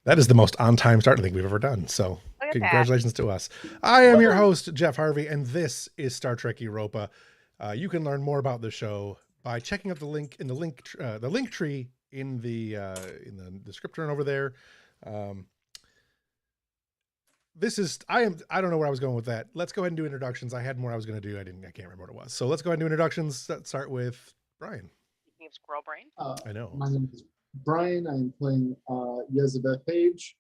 That is the most on-time start I think we've ever done. So congratulations to us. I am your host, Jeff Harvey, and this is Star Trek Europa. You can learn more about the show by checking out the link in the link tree in the description over there. I don't know where I was going with that. Let's go ahead and do introductions. I had more I was going to do. I can't remember what it was. So let's go ahead and do introductions. Let's start with Brian. Speaking of squirrel brain. I know. My name is Brian. I'm playing Yezabeth Page,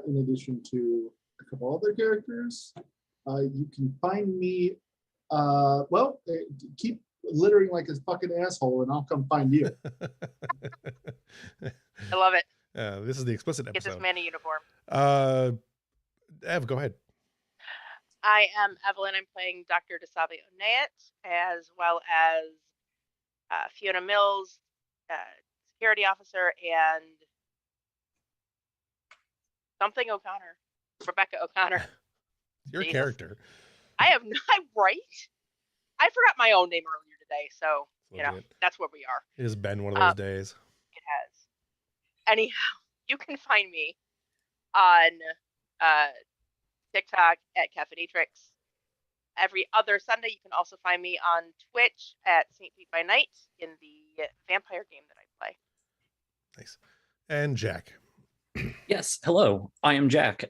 in addition to a couple other characters. You can find me, keep littering like a fucking asshole and I'll come find you. I love it. This is the explicit episode. Get this man a uniform. Ev, go ahead. I am Evelyn. I'm playing Dr. Desavi Onayet, as well as Fiona Mills, security officer, and something O'Connor. Rebecca O'Connor. Your character. I'm right. I forgot my own name earlier today, so that's where we are. It has been one of those days. It has. Anyhow, you can find me on TikTok at Caffeinatrix. Every other Sunday, you can also find me on Twitch at St. Pete by Night in the vampire game that I play. Nice. And Jack. Yes, hello. I am Jack.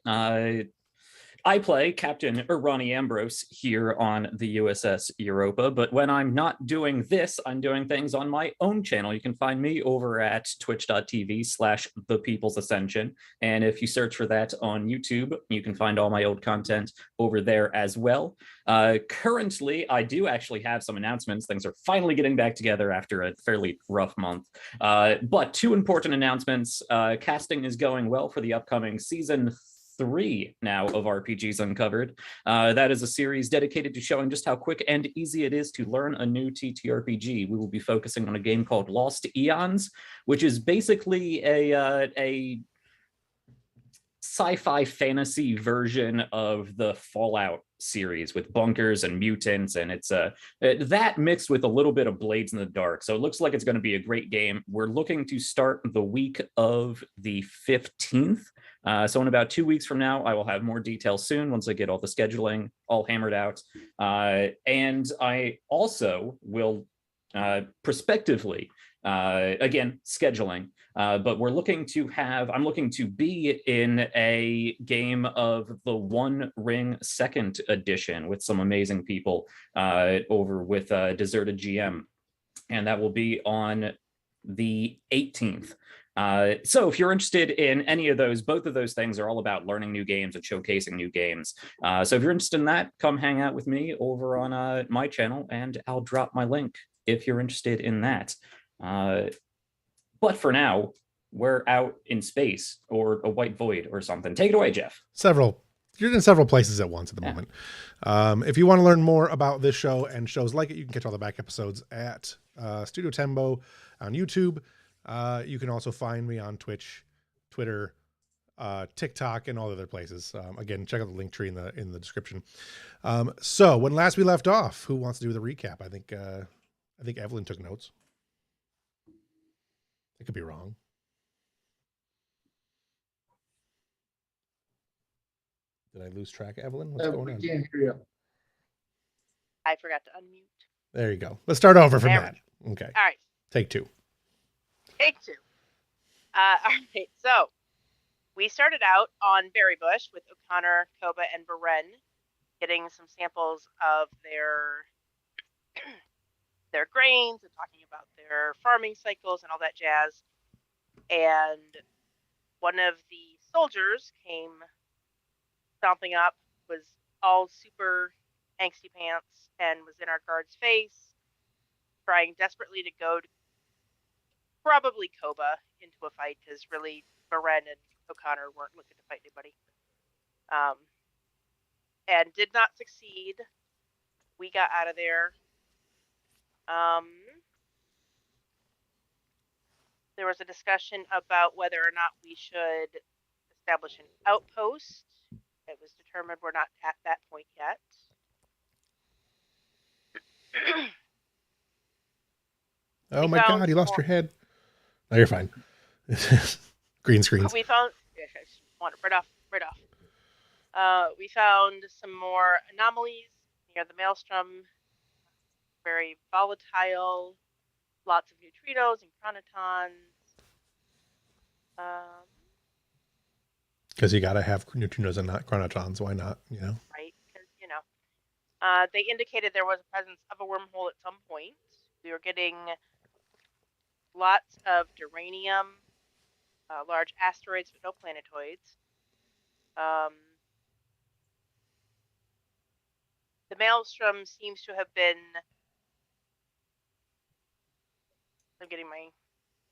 I play Captain Ronnie Ambrose here on the USS Europa, but when I'm not doing this, I'm doing things on my own channel. You can find me over at twitch.tv/The People's Ascension. And if you search for that on YouTube, you can find all my old content over there as well. Currently, I do actually have some announcements. Things are finally getting back together after a fairly rough month. But two important announcements. Casting is going well for the upcoming season 3 now of RPGs Uncovered. That is a series dedicated to showing just how quick and easy it is to learn a new TTRPG. We will be focusing on a game called Lost Eons, which is basically a sci-fi fantasy version of the Fallout series with bunkers and mutants, and it's that mixed with a little bit of Blades in the Dark. So it looks like it's going to be a great game. We're looking to start the week of the 15th. So in about 2 weeks from now, I will have more details soon once I get all the scheduling all hammered out. And I also will prospectively, again, scheduling, but I'm looking to be in a game of the One Ring Second Edition with some amazing people over with Deserted GM. And that will be on the 18th. So if you're interested in any of those, both of those things are all about learning new games and showcasing new games. So if you're interested in that, come hang out with me over on my channel, and I'll drop my link if you're interested in that. But for now, we're out in space or a white void or something. Take it away, Jeff. You're in several places at once at the moment. If you want to learn more about this show and shows like it, you can catch all the back episodes at Studio Tembo on YouTube. You can also find me on Twitch, Twitter, TikTok, and all the other places. Again, check out the link tree in the description. So when last we left off, who wants to do the recap? I think Evelyn took notes. I could be wrong. Did I lose track, Evelyn? What's going on? We can't hear you. I forgot to unmute. There you go. Let's start over from that. Okay. All right. Take 2. Take 2. All right. So we started out on Berry Bush with O'Connor, Koba, and Beren getting some samples of their grains and talking about their farming cycles and all that jazz. And one of the soldiers came stomping up, was all super angsty pants, and was in our guard's face, trying desperately to goad probably Koba into a fight, because really Beren and O'Connor weren't looking to fight anybody. And did not succeed. We got out of there. There was a discussion about whether or not we should establish an outpost. It was determined we're not at that point yet. Oh my God, you lost your head. Oh, you're fine. Green screens. We found. Yeah, I just want it right off. Right off. We found some more anomalies near the maelstrom. Very volatile. Lots of neutrinos and chronotons. Because you got to have neutrinos and not chronotons. Why not? You know. Right? Because they indicated there was a presence of a wormhole at some point. We were getting lots of duranium, large asteroids but no planetoids. The maelstrom seems to have been. I'm getting my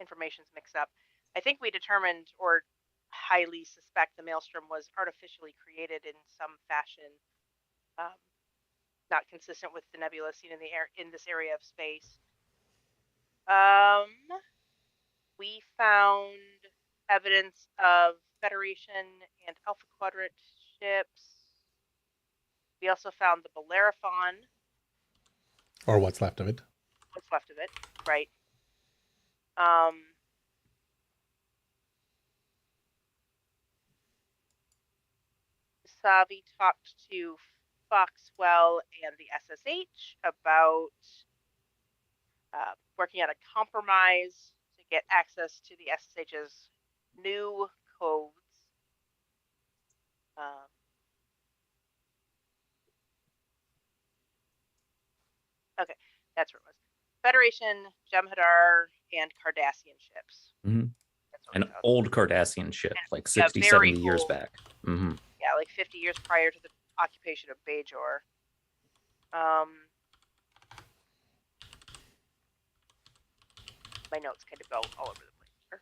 information's mixed up. I think we determined or highly suspect the maelstrom was artificially created in some fashion, not consistent with the nebula seen in the air in this area of space. We found evidence of Federation and Alpha Quadrant ships. We also found the Bellerophon. Or what's left of it. What's left of it, right? Savi talked to Foxwell and the SSH about working out a compromise to get access to the SSH's new codes. Okay, that's where it was. Federation, Jem'Hadar, and Cardassian ships. Mm-hmm. An old Cardassian ship, like 60, 70 years back. Mm-hmm. Yeah, like 50 years prior to the occupation of Bajor. My notes kind of go all over the place here.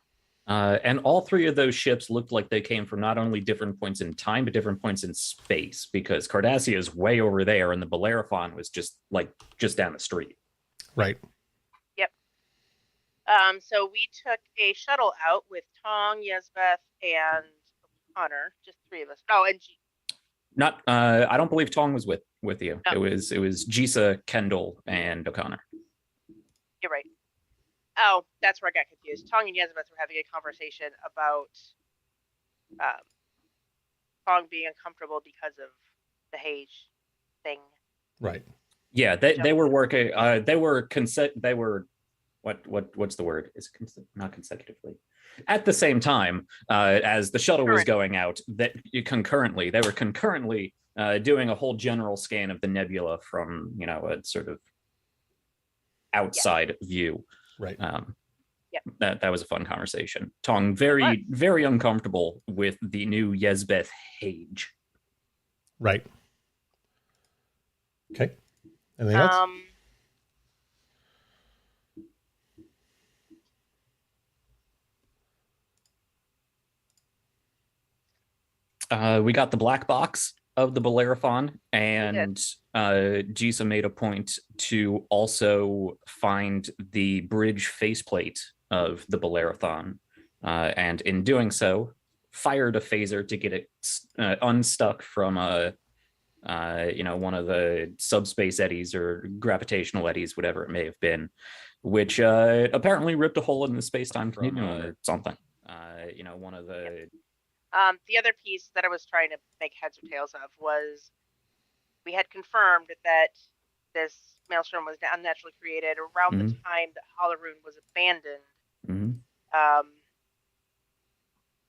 And all three of those ships looked like they came from not only different points in time, but different points in space, because Cardassia is way over there, and the Bellerophon was just down the street. Right. Yep. So we took a shuttle out with Tong, Yezbeth, and Connor, just three of us. Oh, and Not, I don't believe Tong was with you. No. It was Jisa, Kendall, and O'Connor. You're right. Oh, that's where I got confused. Tong and Yezbeth were having a conversation about Tong being uncomfortable because of the Hage thing. Right. Yeah, they were working. They were what's the word? Is not consecutively. At the same time, as the shuttle was going out, they were concurrently doing a whole general scan of the nebula from a sort of outside view. Right. That was a fun conversation. Tong very very uncomfortable with the new Yezbeth Hage. Right. Okay. Anything else? We got the black box of the Bellerophon, and Jisa made a point to also find the bridge faceplate of the Bellerophon, and in doing so, fired a phaser to get it unstuck from one of the subspace eddies or gravitational eddies, whatever it may have been, which apparently ripped a hole in the space-time continuum or something. One of the the other piece that I was trying to make heads or tails of was we had confirmed that this maelstrom was unnaturally created around the time that Holoruun was abandoned.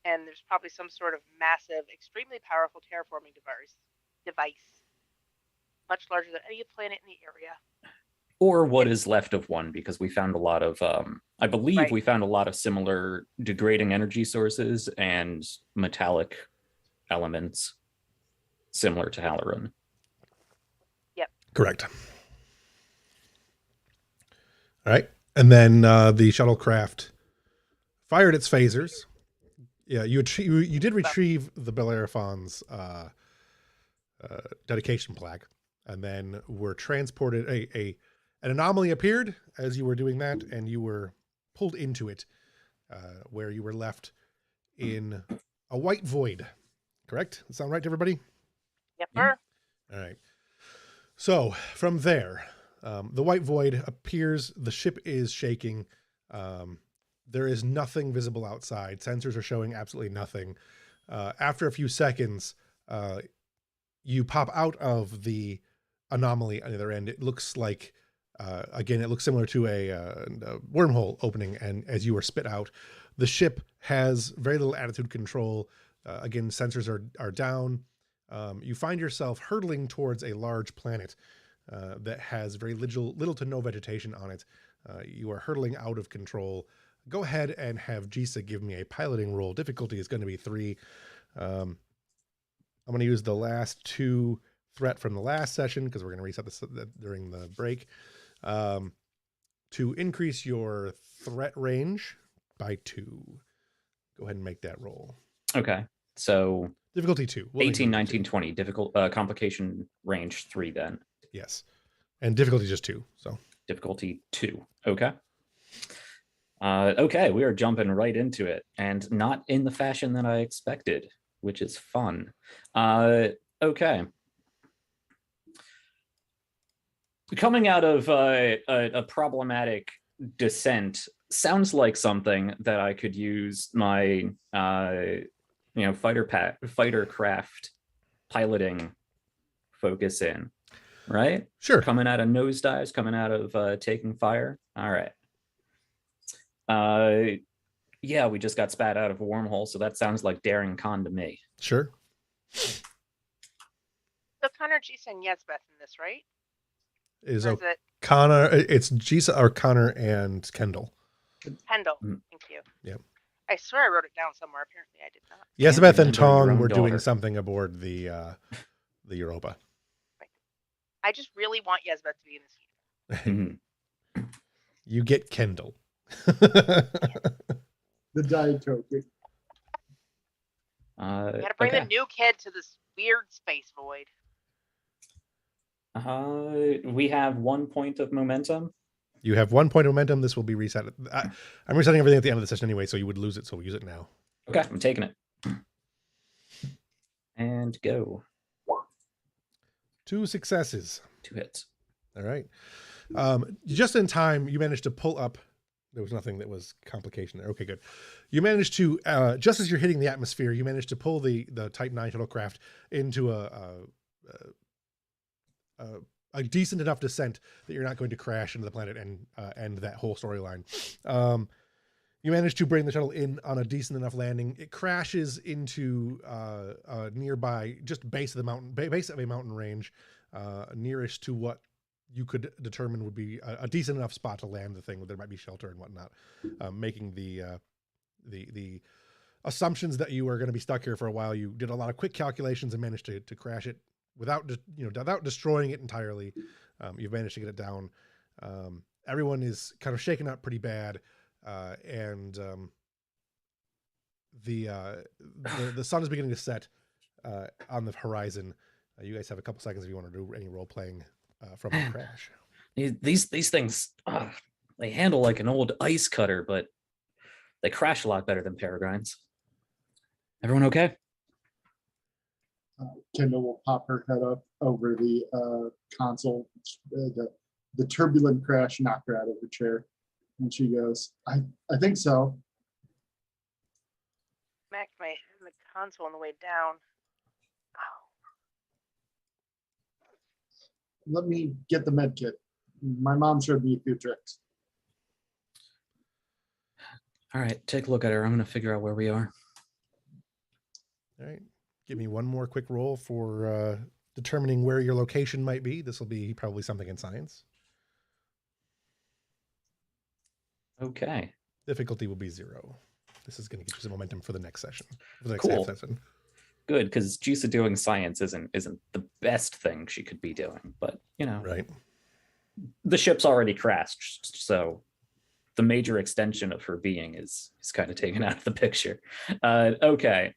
And there's probably some sort of massive, extremely powerful terraforming device, much larger than any planet in the area. Or what is left of one, because we found a lot of, I believe we found a lot of similar degrading energy sources and metallic elements similar to Holoruun. Yep. Correct. All right. And then the shuttlecraft fired its phasers. Yeah, you did retrieve the Bellerophon's dedication plaque, and then were transported. An anomaly appeared as you were doing that, and you were pulled into it, where you were left in a white void. Correct? That sound right to everybody? Yep, sir. All right. So from there, the white void appears. The ship is shaking. There is nothing visible outside. Sensors are showing absolutely nothing. After a few seconds, you pop out of the anomaly on the other end. It looks like, again, it looks similar to a wormhole opening. And as you are spit out, the ship has very little attitude control. Again, sensors are down. You find yourself hurtling towards a large planet that has very little to no vegetation on it. You are hurtling out of control. Go ahead and have Jisa give me a piloting roll. Difficulty is going to be 3. I'm going to use the last 2 threat from the last session because we're going to reset this during the break to increase your threat range by 2. Go ahead and make that roll. Okay. So difficulty 2. 18, 19, 20. Difficult complication range 3 then. Yes. And difficulty just 2. So difficulty 2. Okay. Okay, we are jumping right into it, and not in the fashion that I expected, which is fun. Okay. Coming out of a problematic descent sounds like something that I could use my fighter craft piloting focus in, right? Sure. Coming out of nosedives, coming out of taking fire. All right. Yeah, we just got spat out of a wormhole, so that sounds like daring con to me. Sure. So Connor, Jisa, and Yesbeth in this, right? Is it Connor? It's Jisa or Connor and Kendall. Kendall? Thank you. Yep. I swear I wrote it down somewhere. Apparently, I did not. Yesbeth and Tong were daughter. doing something aboard the Europa. Right. I just really want Yesbeth to be in this game. You get Kendall. The Diet Coke. You gotta bring the new kid to this weird space void. We have 1 point of momentum. You have 1 point of momentum. This will be reset. I'm resetting everything at the end of the session anyway, so you would lose it. So we'll use it now. Okay, I'm taking it. And go. 2 successes. 2 hits. All right. Just in time, you managed to pull up. There was nothing that was complication there. Okay, good. You managed to, just as you're hitting the atmosphere, you managed to pull the Type 9 shuttlecraft into a decent enough descent that you're not going to crash into the planet and end that whole storyline. You managed to bring the shuttle in on a decent enough landing. It crashes into a nearby, just base of the mountain, base of a mountain range, nearest to what you could determine would be a decent enough spot to land the thing where there might be shelter and whatnot, making the assumptions that you were going to be stuck here for a while. You did a lot of quick calculations and managed to crash it without destroying it entirely. You've managed to get it down. Everyone is kind of shaken up pretty bad. And the sun is beginning to set on the horizon. You guys have a couple seconds if you want to do any role playing from the crash. These things, they handle like an old ice cutter, but they crash a lot better than Peregrines. Everyone okay? Kendall will pop her head up over the console. The turbulent crash knocked her out of her chair. And she goes, I think so. Smacked my head in the console on the way down. Oh. Let me get the med kit. My mom showed me a few tricks. All right, take a look at her. I'm going to figure out where we are. All right. Give me one more quick roll for determining where your location might be. This will be probably something in science. Okay. Difficulty will be 0. This is going to get you some momentum for the next session. For the next Cool. session. Good, because Jisa doing science isn't the best thing she could be doing, but Right. The ship's already crashed, so the major extension of her being is kind of taken out of the picture. Okay.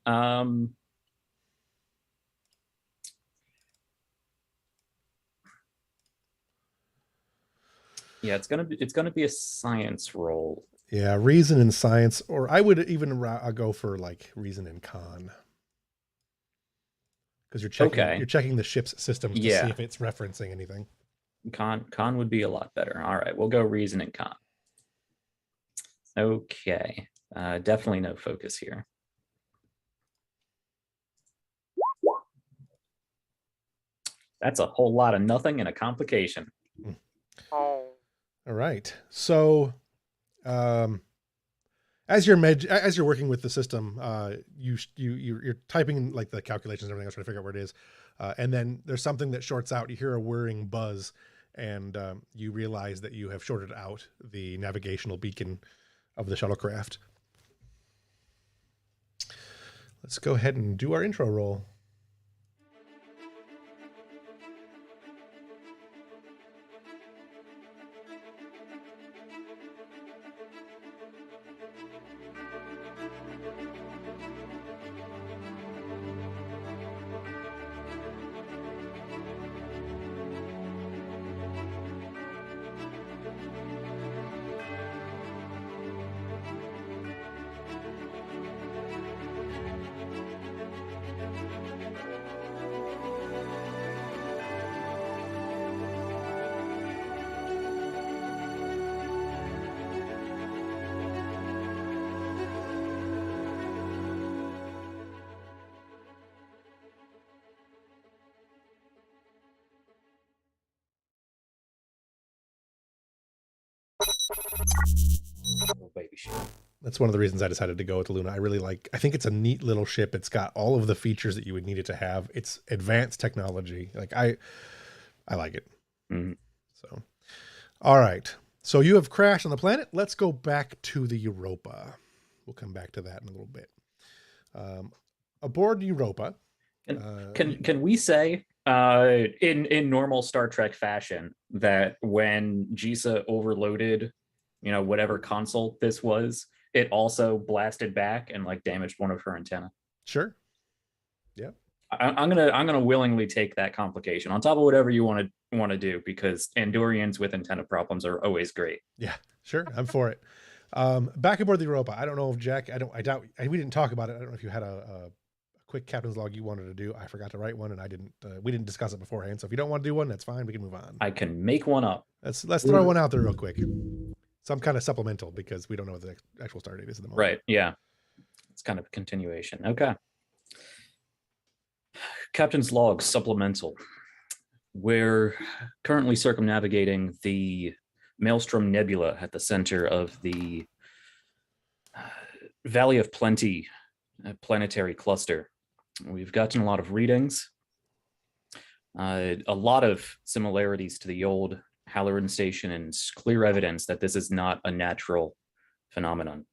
Yeah, it's gonna be a science roll. Yeah, reason and science, or I would even go for like reason and con, because you're checking the ship's systems to see if it's referencing anything. Con would be a lot better. All right, we'll go reason and con. Okay. Definitely no focus here. That's a whole lot of nothing and a complication. Oh. All right. So, as you're working with the system, you're typing in like the calculations and everything else, trying to figure out where it is, and then there's something that shorts out. You hear a whirring buzz, and you realize that you have shorted out the navigational beacon of the shuttlecraft. Let's go ahead and do our intro roll. Oh, baby ship. That's one of the reasons I decided to go with Luna. I think it's a neat little ship. It's got all of the features that you would need it to have. It's advanced technology. Like I like it. Mm-hmm. So, all right. So you have crashed on the planet. Let's go back to the Europa. We'll come back to that in a little bit. Aboard Europa. Can we say in normal Star Trek fashion that when Jisa overloaded, whatever console this was, it also blasted back and like damaged one of her antenna? Sure. Yeah. I'm gonna willingly take that complication on top of whatever you want to do, because Andorians with antenna problems are always great. Yeah, sure. I'm for it. Back aboard the Europa. I don't know if Jack, I doubt we didn't talk about it. I don't know if you had a quick captain's log you wanted to do. I forgot to write one, and we didn't discuss it beforehand. So if you don't want to do one, that's fine. We can move on. I can make one up. Let's throw one out there real quick. Some kind of supplemental, because we don't know what the actual start date is at the moment. Right. Yeah. It's kind of a continuation. Okay. Captain's log supplemental. We're currently circumnavigating the Maelstrom Nebula at the center of the Valley of Plenty planetary cluster. We've gotten a lot of readings, a lot of similarities to the old Halloran station, and clear evidence that this is not a natural phenomenon.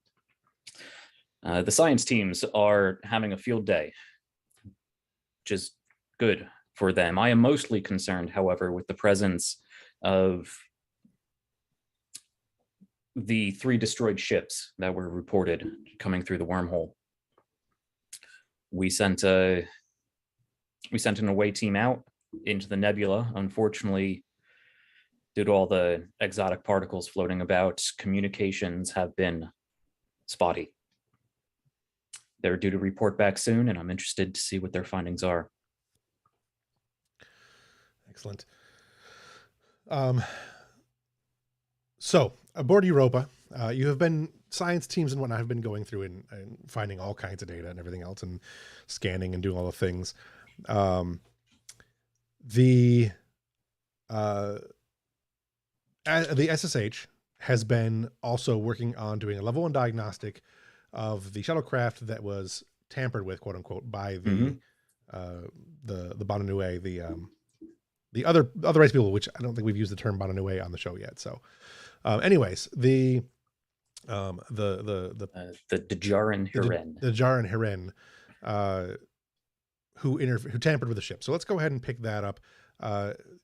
The science teams are having a field day, which is good for them. I am mostly concerned, however, with the presence of the 3 destroyed ships that were reported coming through the wormhole. We sent an away team out into the nebula. Unfortunately, due to all the exotic particles floating about, communications have been spotty. They're due to report back soon, and I'm interested to see what their findings are. Excellent. So aboard Europa, science teams and whatnot have been going through and finding all kinds of data and everything else, and scanning and doing all the things. The SSH has been also working on doing a level 1 diagnostic of the shuttlecraft that was tampered with, quote unquote, by the Bonanue, the other race people, which I don't think we've used the term Bonanue on the show yet. So, anyways, the Djaran Hiren, the Djaran Hiren, who tampered with the ship. So let's go ahead and pick that up.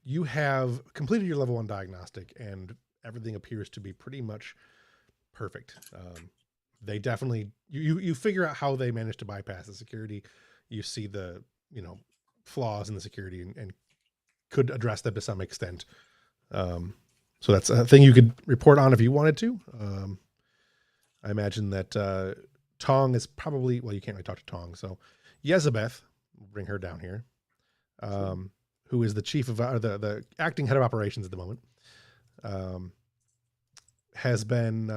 You have completed your level 1 diagnostic, and everything appears to be pretty much perfect. They definitely, you figure out how they managed to bypass the security. You see the, flaws in the security and could address them to some extent. So that's a thing you could report on if you wanted to. I imagine that Tong is probably, well, you can't really talk to Tong. So Yezabeth, we'll bring her down here, who is the chief of the acting head of operations at the moment, has been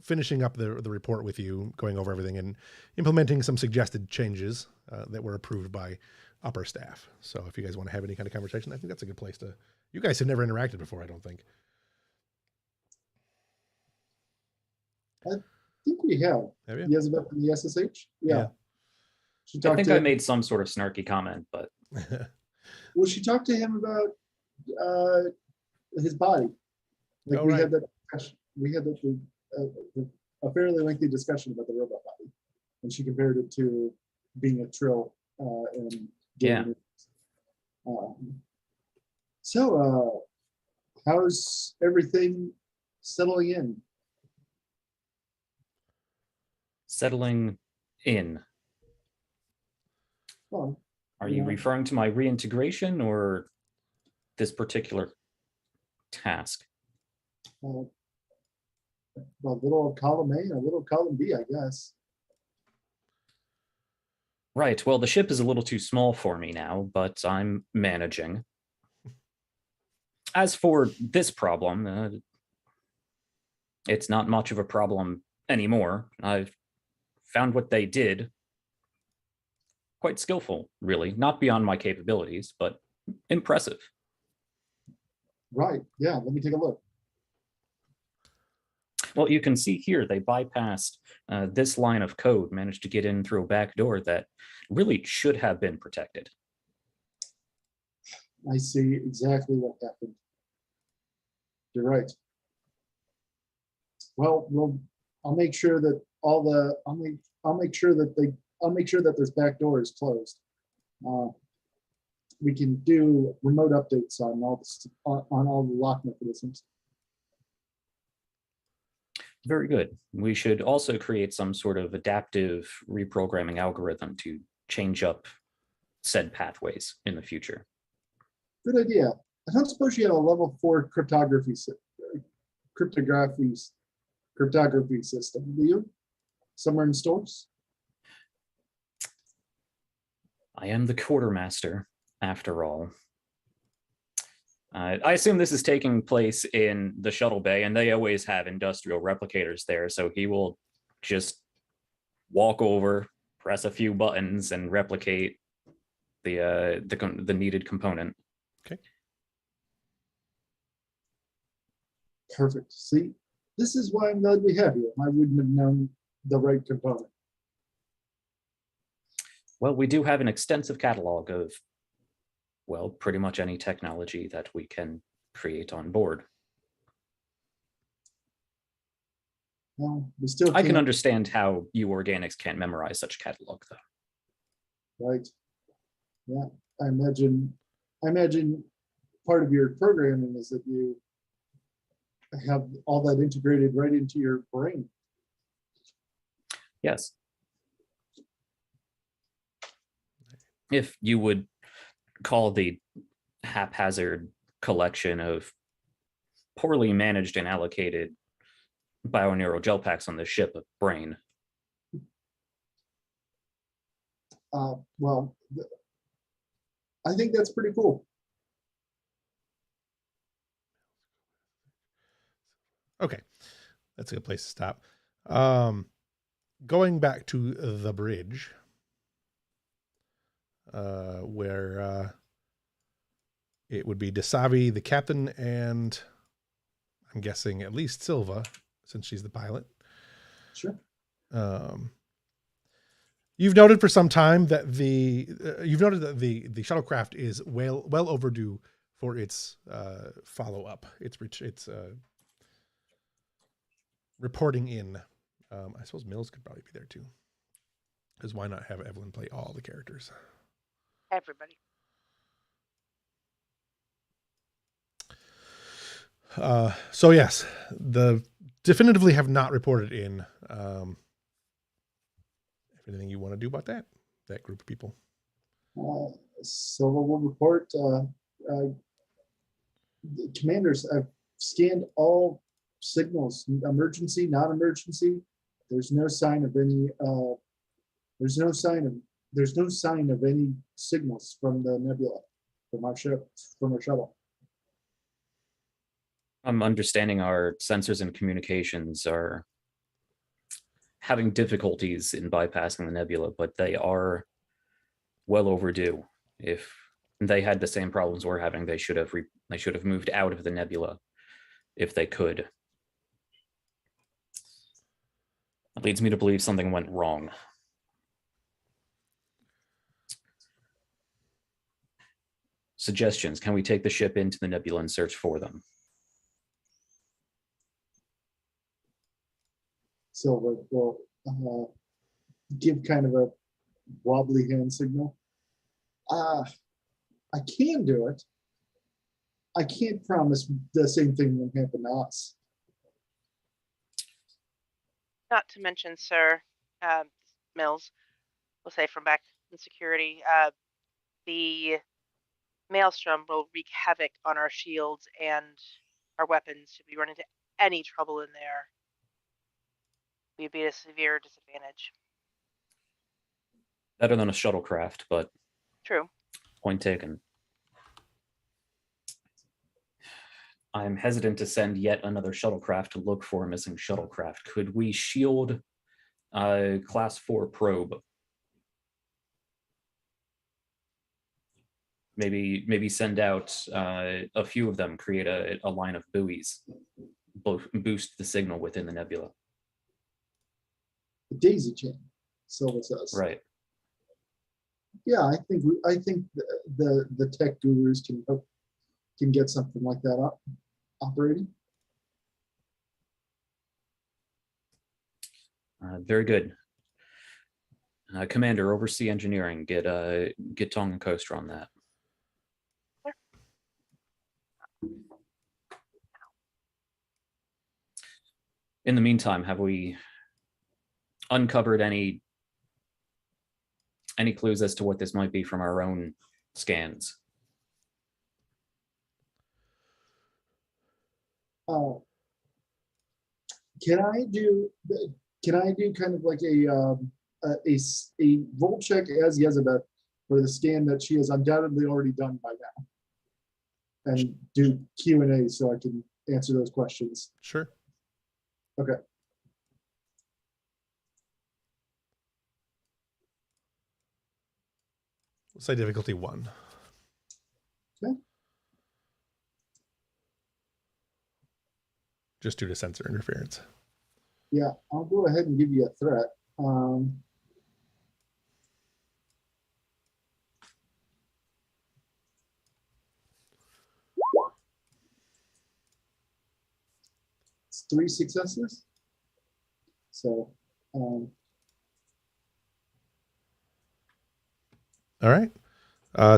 finishing up the report with you, going over everything and implementing some suggested changes that were approved by upper staff. So if you guys want to have any kind of conversation, I think that's a good place to. You guys have never interacted before, I don't think. I think we have. Have you? Elizabeth from the SSH? Yeah. She I talked think to I him. made some sort of snarky comment, but Well, she talked to him about his body. Like Oh, we right. had that discussion. We had a fairly lengthy discussion about the robot body, and she compared it to being a trill and Yeah. So, how's everything settling in? settling in. Well, Are you Yeah. referring to my reintegration or this particular task? a little column A and a little column B, I guess. Right. Well, the ship is a little too small for me now, but I'm managing. As for this problem, it's not much of a problem anymore. I've found what they did quite skillful, really. Not beyond my capabilities, but impressive. Right. Yeah. Let me take a look. Well, you can see here they bypassed this line of code, managed to get in through a back door that really should have been protected. I see exactly what happened. You're right. Well, I'll make sure that I'll make sure that this back door is closed. We can do remote updates on all the lock mechanisms. Very good. We should also create some sort of adaptive reprogramming algorithm to change up said pathways in the future. Good idea. I don't suppose you have a level 4 cryptography system, do you? Somewhere in stores? I am the quartermaster, after all. I assume this is taking place in the shuttle bay, and they always have industrial replicators there, so he will just walk over, press a few buttons, and replicate the needed component. Okay. Perfect. See, this is why I'm glad we have you. I wouldn't have known the right component. Well, we do have an extensive catalog of, well, pretty much any technology that we can create on board. Well, we still I can can't- understand how you organics can't memorize such a catalog, though. Right. Yeah, I imagine part of your programming is that you have all that integrated right into your brain. Yes. If you would call the haphazard collection of poorly managed and allocated bioneural gel packs on the ship a brain. Well, I think that's pretty cool. Okay, that's a good place to stop. Going back to the bridge, where it would be Desavi, the captain, and I'm guessing at least Silva, since she's the pilot. Sure. You've noted for some time that the shuttlecraft is well overdue for its follow-up. It's reporting in. I suppose Mills could probably be there too, because why not have Evelyn play all the characters? Everybody. So yes, the definitively have not reported in. Anything you want to do about that group of people? So we'll report. Commanders, I've scanned all signals, emergency, non-emergency. There's no sign of any. There's no sign of any signals from the nebula, from our ship, from our shuttle. I'm understanding our sensors and communications are having difficulties in bypassing the nebula, but they are well overdue. If they had the same problems we're having, they should have moved out of the nebula if they could. That leads me to believe something went wrong. Suggestions: can we take the ship into the nebula and search for them? Silver will give kind of a wobbly hand signal. I can do it. I can't promise the same thing won't happen to us. Not to mention, sir, Mills, we'll say from back in security, the maelstrom will wreak havoc on our shields and our weapons. Should we run into any trouble in there, we'd be at a severe disadvantage. Better than a shuttlecraft, but True. point taken. I'm hesitant to send yet another shuttlecraft to look for a missing shuttlecraft. Could we shield a Class 4 probe? Maybe send out a few of them, create a line of buoys, boost the signal within the nebula. The daisy chain, Silva says. Right. Yeah, I think the tech gurus can get something like that up operating. Very good. Commander, oversee engineering. Get Tong and Coaster on that. In the meantime, have we uncovered any clues as to what this might be from our own scans? Can I do kind of like a roll check as Yezebeth for the scan that she has undoubtedly already done by now, and do Q&A so I can answer those questions? Sure. Okay. We'll say difficulty 1. Okay. Just due to sensor interference. Yeah, I'll go ahead and give you a threat. It's 3 successes. So, All right.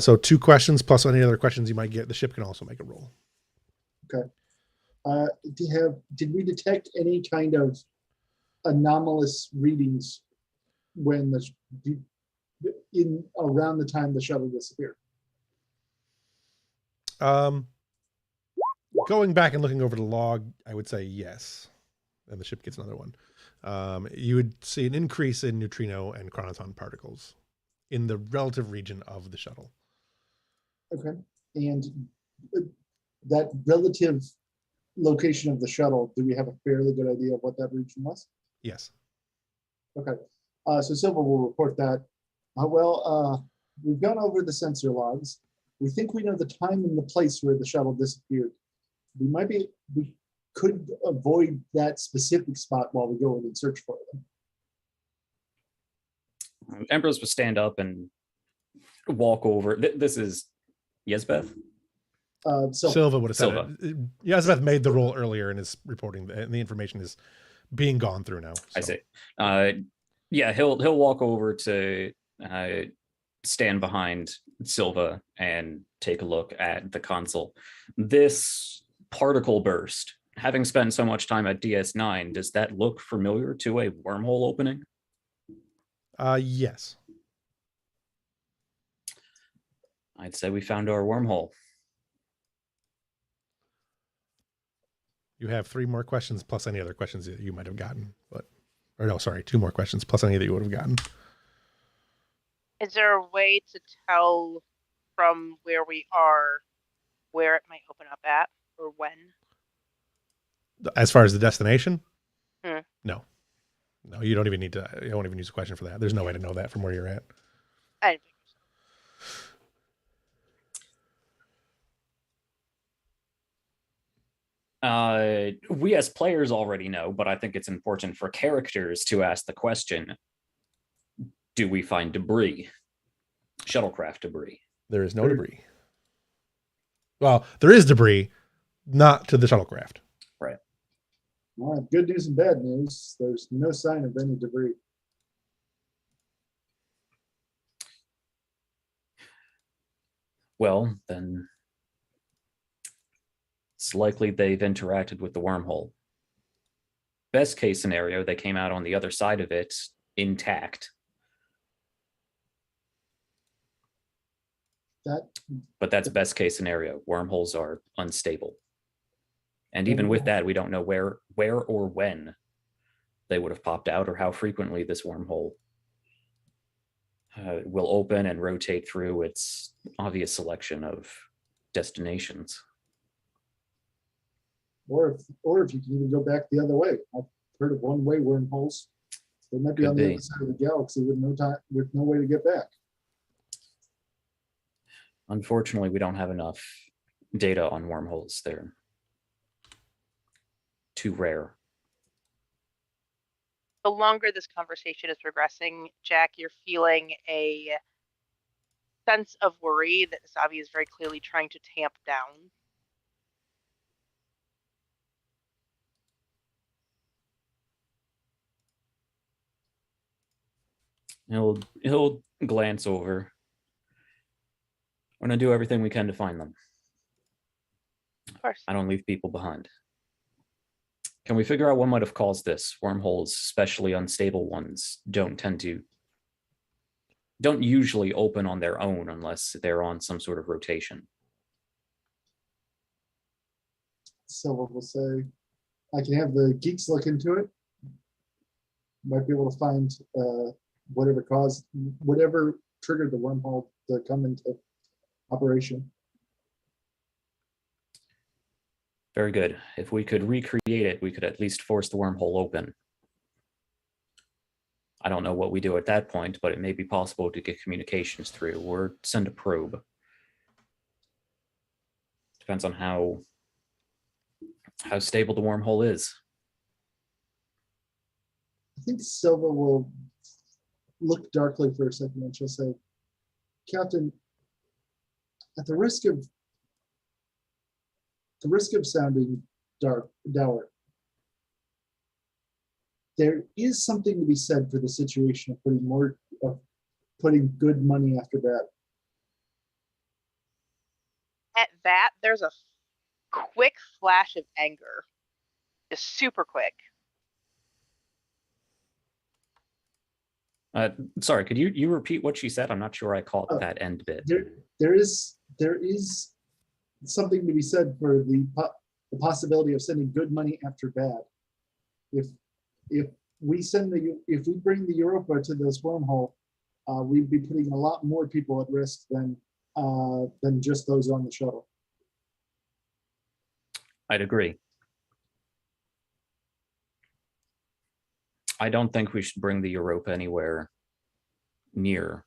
So 2 questions plus any other questions you might get. The ship can also make a roll. okay. Did we detect any kind of anomalous readings when around the time the shuttle disappeared? Going back and looking over the log, I would say yes. And the ship gets another one. You would see an increase in neutrino and chronoton particles in the relative region of the shuttle. Okay. And that relative location of the shuttle, do we have a fairly good idea of what that region was? Yes. Okay. So Silva will report that. We've gone over the sensor logs. We think we know the time and the place where the shuttle disappeared. We could avoid that specific spot while we go in and search for them. Empress would stand up and walk over. This is Yezbeth? Silva would have said Silva. it. Yezbeth made the roll earlier and is reporting, and the information is being gone through now. So. I see. Yeah, he'll walk over to stand behind Silva and take a look at the console. This particle burst, having spent so much time at DS9, does that look familiar to a wormhole opening? Yes. I'd say we found our wormhole. You have 3 more questions plus any other questions that you might have gotten. Or no, sorry, 2 more questions plus any that you would have gotten. Is there a way to tell from where we are where it might open up at or when? As far as the destination, Hmm. no, you don't even need to. You don't even use a question for that. There's no way to know that from where you're at. I didn't figure so. We as players already know, but I think it's important for characters to ask the question: do we find debris, shuttlecraft debris? There is no debris. Well, there is debris, not to the shuttlecraft. Right. All right, good news and bad news. There's no sign of any debris. Well, then it's likely they've interacted with the wormhole. Best case scenario, they came out on the other side of it intact. But that's best case scenario. Wormholes are unstable. And even with that, we don't know where or when they would have popped out or how frequently this wormhole will open and rotate through its obvious selection of destinations. Or if you can even go back the other way. I've heard of one-way wormholes. They might be on the other side of the galaxy with no way to get back. Unfortunately, we don't have enough data on wormholes. They're too rare. The longer this conversation is progressing, Jack, you're feeling a sense of worry that Nasavi is very clearly trying to tamp down. He'll glance over. We're going to do everything we can to find them. Of course. I don't leave people behind. Can we figure out what might have caused this? Wormholes, especially unstable ones, don't usually open on their own unless they're on some sort of rotation. Silva will say, I can have the geeks look into it. Might be able to find whatever triggered the wormhole to come into operation. Very good. If we could recreate it, we could at least force the wormhole open. I don't know what we do at that point, but it may be possible to get communications through or send a probe. Depends on how stable the wormhole is. I think Silva will look darkly for a second and she'll say, Captain, at the risk of sounding dour, there is something to be said for the situation of putting good money after bad. At that, there's a quick flash of anger, just super quick. Sorry, could you repeat what she said? I'm not sure I caught that end bit. There is something to be said for the possibility of sending good money after bad. If we bring the Europa to this wormhole, we'd be putting a lot more people at risk than just those on the shuttle. I'd agree. I don't think we should bring the Europa anywhere near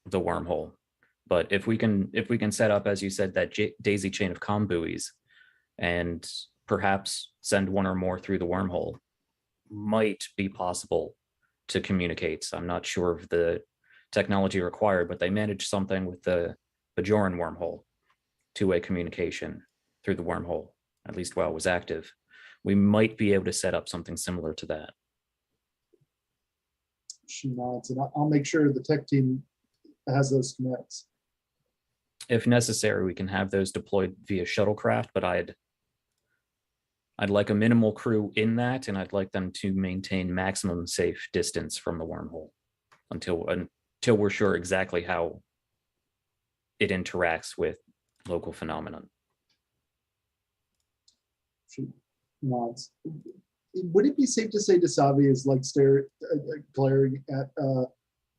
the wormhole. But if we can set up, as you said, that daisy chain of comm buoys and perhaps send one or more through the wormhole, might be possible to communicate. I'm not sure of the technology required, but they managed something with the Bajoran wormhole, two-way communication through the wormhole, at least while it was active. We might be able to set up something similar to that. She nods, and I'll make sure the tech team has those schematics. If necessary, we can have those deployed via shuttlecraft, but I'd like a minimal crew in that, and I'd like them to maintain maximum safe distance from the wormhole until we're sure exactly how it interacts with local phenomenon. She nods. Would it be safe to say Dasavi is like glaring at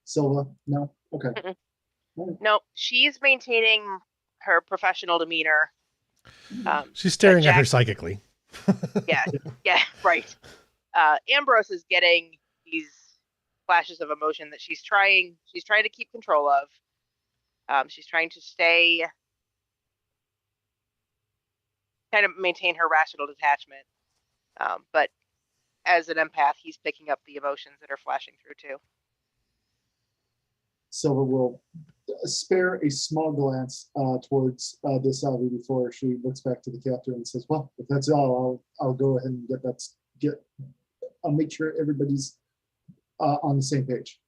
Silva? No? Okay. No, she's maintaining her professional demeanor. She's staring at her psychically. Yeah, right. Ambrose is getting these flashes of emotion that she's trying to keep control of. She's trying to kind of maintain her rational detachment. But as an empath, he's picking up the emotions that are flashing through too. Silver will spare a small glance towards DeSalvi before she looks back to the captain and says, "Well, if that's all, I'll go ahead and I'll make sure everybody's on the same page."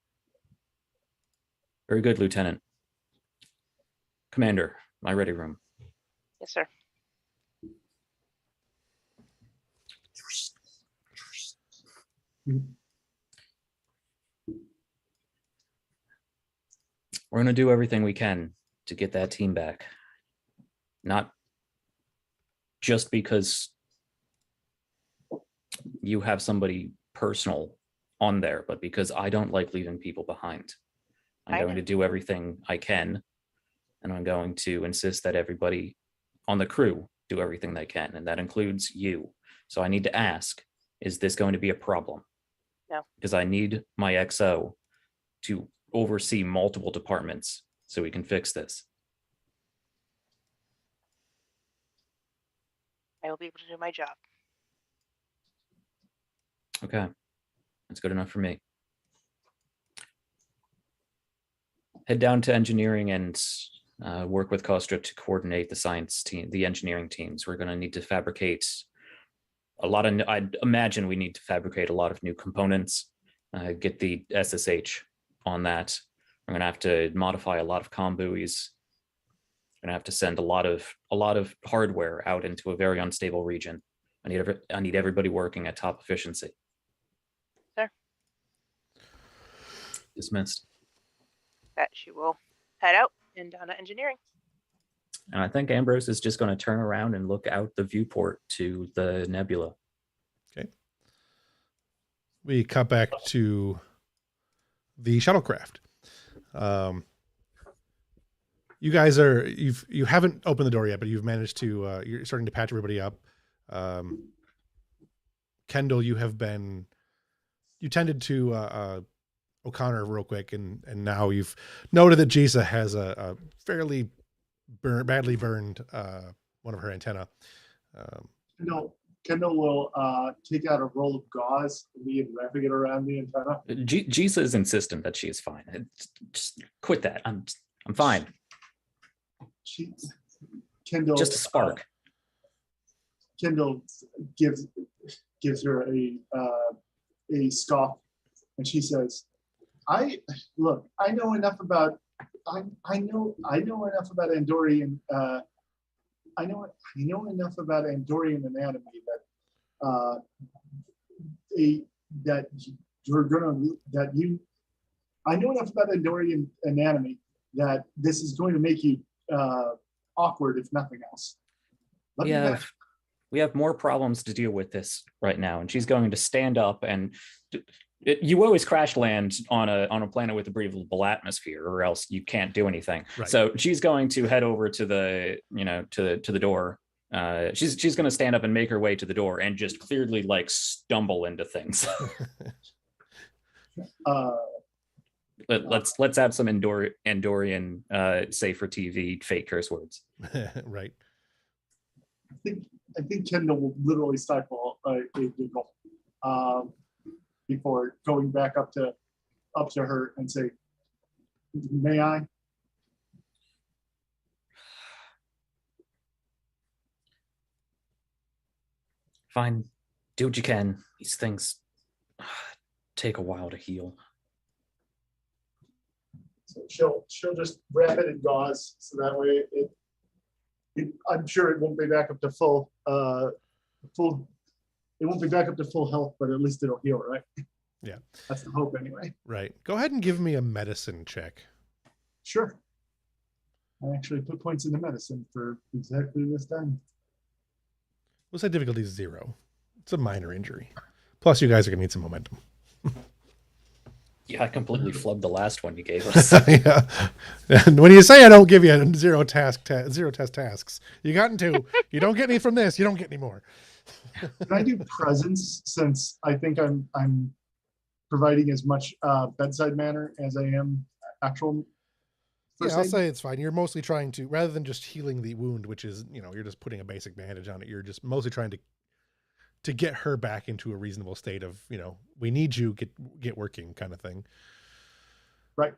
Very good, Lieutenant. Commander, my ready room. Yes, sir. We're going to do everything we can to get that team back. Not just because you have somebody personal on there, but because I don't like leaving people behind. I'm going to do everything I can, and I'm going to insist that everybody on the crew do everything they can, and that includes you. So I need to ask, is this going to be a problem? No. Because I need my XO to oversee multiple departments so we can fix this. I will be able to do my job. Okay, that's good enough for me. Head down to engineering and work with Kostra to coordinate the science team, the engineering teams. We're going to need to fabricate I'd imagine we need to fabricate a lot of new components, get the SSH on that. We're going to have to modify a lot of comm buoys. We're going to have to send a lot of hardware out into a very unstable region. I need everybody working at top efficiency. Sir. Dismissed. That she will head out and down to engineering. And I think Ambrose is just going to turn around and look out the viewport to the nebula. Okay. We cut back to the shuttlecraft. You guys you haven't opened the door yet, but you've managed to, you're starting to patch everybody up. Kendall, you tended to O'Connor real quick, and now you've noted that Jisa has a fairly badly burned one of her antenna. Kendall will take out a roll of gauze and begin wrapping it around the antenna. Jisa is insistent that she is fine. Just quit that. I'm fine. Kendall, just a spark. Kendall gives her a scoff, and she says, I know enough about Andorian. I know enough about Andorian anatomy I know enough about Andorian anatomy that this is going to make you awkward, if nothing else. We have more problems to deal with this right now, and she's going to stand up and. You always crash land on a planet with a breathable atmosphere, or else you can't do anything. Right. So she's going to head over to the to the door. She's going to stand up and make her way to the door and just clearly stumble into things. Let's have some Andorian safe for TV fake curse words. Right. I think Kendall will literally stifle a giggle. Before going back up to her and say, "May I?" Fine, do what you can. These things take a while to heal. So she'll just wrap it in gauze, so that way I'm sure it won't be back up to full. It won't be back up to full health, but at least it'll heal, right? Yeah. That's the hope anyway. Right. Go ahead and give me a medicine check. Sure. I actually put points into medicine for exactly this time. We'll say difficulty is 0. It's a minor injury. Plus, you guys are going to need some momentum. Yeah, I completely flubbed the last one you gave us. Yeah. And when you say I don't give you zero test tasks, you gotten 2. You don't get any from this, you don't get any more. Can I do presence, since I think I'm providing as much bedside manner as I am actual first Yeah, I'll aid? say it's fine. You're mostly trying to, rather than just healing the wound, which is, you're just putting a basic bandage on it. You're just mostly trying to get her back into a reasonable state of, we need you, get working kind of thing. Right.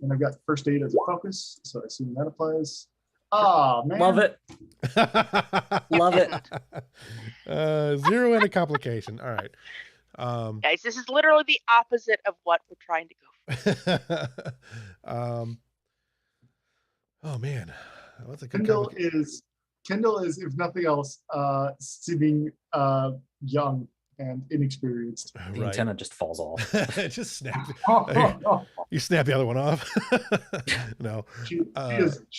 And I've got first aid as a focus, so I assume that applies. Ah, man. Love it. Love it. 0 and a complication. All right. Guys, this is literally the opposite of what we're trying to go for. Oh man, what's a good Kendall is, if nothing else, seeming young and inexperienced. The antenna just falls off. Just snap. You snap the other one off. No, she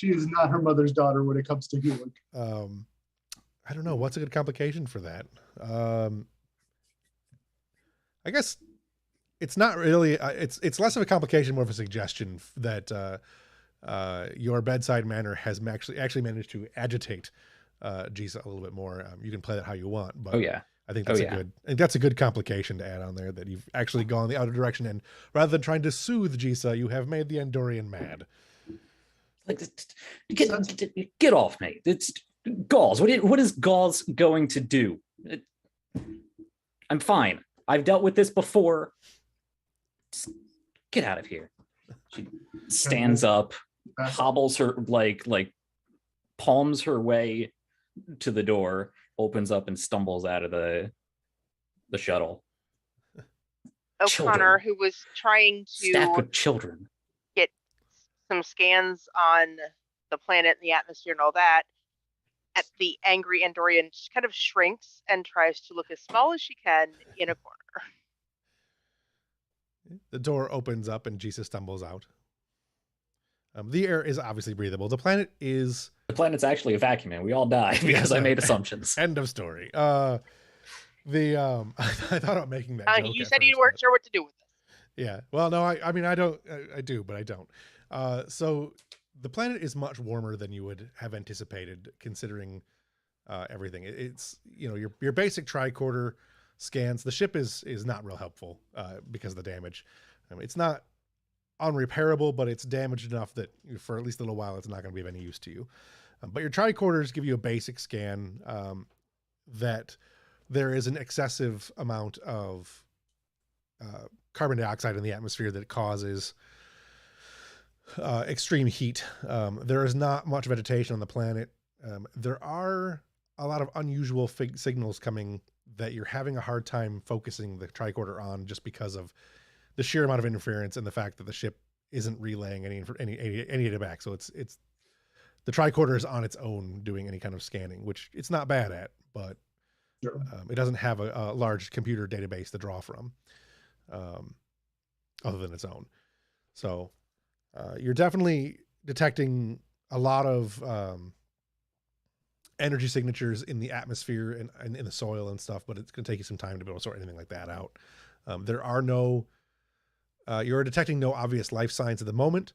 is not her mother's daughter when it comes to healing. I don't know what's a good complication for that. I guess it's not really. It's less of a complication, more of a suggestion that your bedside manner has actually managed to agitate Jisa a little bit more. You can play that how you want, but I think that's a good complication to add on there, that you've actually gone the other direction, and rather than trying to soothe Jisa, you have made the Andorian mad. Like, get off me! It's Gauls. What is Gauls going to do? I'm fine. I've dealt with this before. Just get out of here. She stands up, hobbles her, like palms her way to the door, opens up and stumbles out of the shuttle. O'Connor, who was trying stacked to with children, get some scans on the planet and the atmosphere and all that, at the angry Andorian, just kind of shrinks and tries to look as small as she can in a corner. The door opens up and Jisa stumbles out. The air is obviously breathable. The planet's actually a vacuum, and we all die because I made assumptions. End of story. I thought about making that joke. You said you weren't sure what to do with this. Yeah. Well, no, I mean, I don't. I do, but I don't. So the planet is much warmer than you would have anticipated, considering everything. It's your basic tricorder scans. The ship is not real helpful because of the damage. It's not unrepairable, but it's damaged enough that for at least a little while it's not going to be of any use to you. But your tricorders give you a basic scan that there is an excessive amount of carbon dioxide in the atmosphere that causes extreme heat. There is not much vegetation on the planet. There are a lot of unusual signals coming that you're having a hard time focusing the tricorder on, just because of the sheer amount of interference and the fact that the ship isn't relaying any data back. So it's the tricorder is on its own doing any kind of scanning, which it's not bad at, but it doesn't have a large computer database to draw from, other than its own. So you're definitely detecting a lot of energy signatures in the atmosphere and in the soil and stuff, but it's going to take you some time to be able to sort anything like that out. You're detecting no obvious life signs at the moment,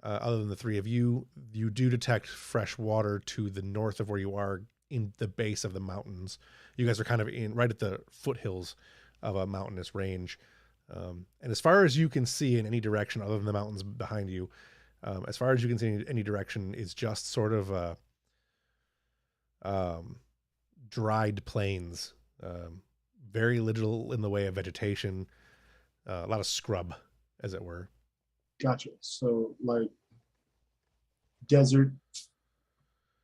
other than the three of you. You do detect fresh water to the north of where you are, in the base of the mountains. You guys are kind of right at the foothills of a mountainous range. And as far as you can see in any direction other than the mountains behind you, as far as you can see in any direction, is just sort of dried plains. Very little in the way of vegetation. A lot of scrub, as it were. Gotcha. So like desert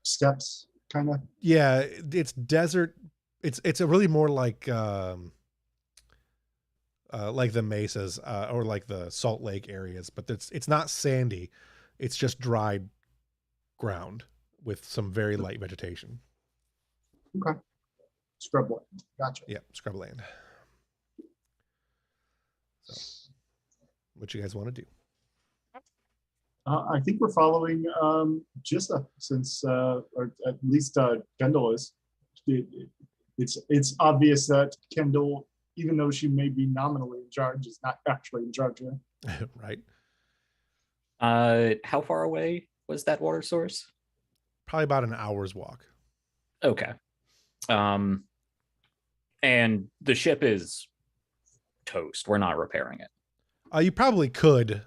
steppes, kind of. Yeah, it's desert. It's a really more like the mesas or like the Salt Lake areas, but it's not sandy. It's just dried ground with some very light vegetation. Okay. Scrubland. Gotcha. Yeah, scrubland. So, what you guys want to do? I think we're following Jissa, since, or at least Kendall is. It's obvious that Kendall, even though she may be nominally in charge, is not actually in charge. Right. How far away was that water source? Probably about an hour's walk. Okay. And the ship is toast. We're not repairing it. You probably could.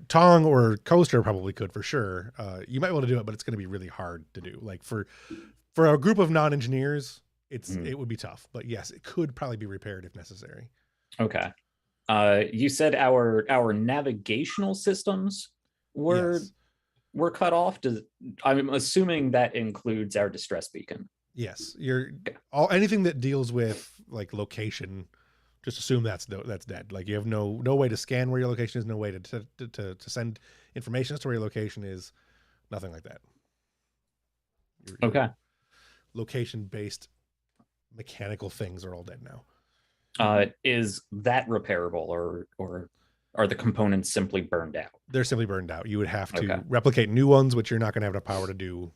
Tong or Coaster probably could for sure. You might be able to do it, but it's going to be really hard to do. Like for a group of non-engineers, it would be tough. But yes, it could probably be repaired if necessary. Okay. You said our navigational systems were cut off. I'm assuming that includes our distress beacon. Yes, anything that deals with like location. Just assume that's dead. Like you have no way to scan where your location is, no way to send information as to where your location is, nothing like that. Okay. Location-based mechanical things are all dead now. Is that repairable, or are the components simply burned out? They're simply burned out. You would have to replicate new ones, which you're not going to have the power to do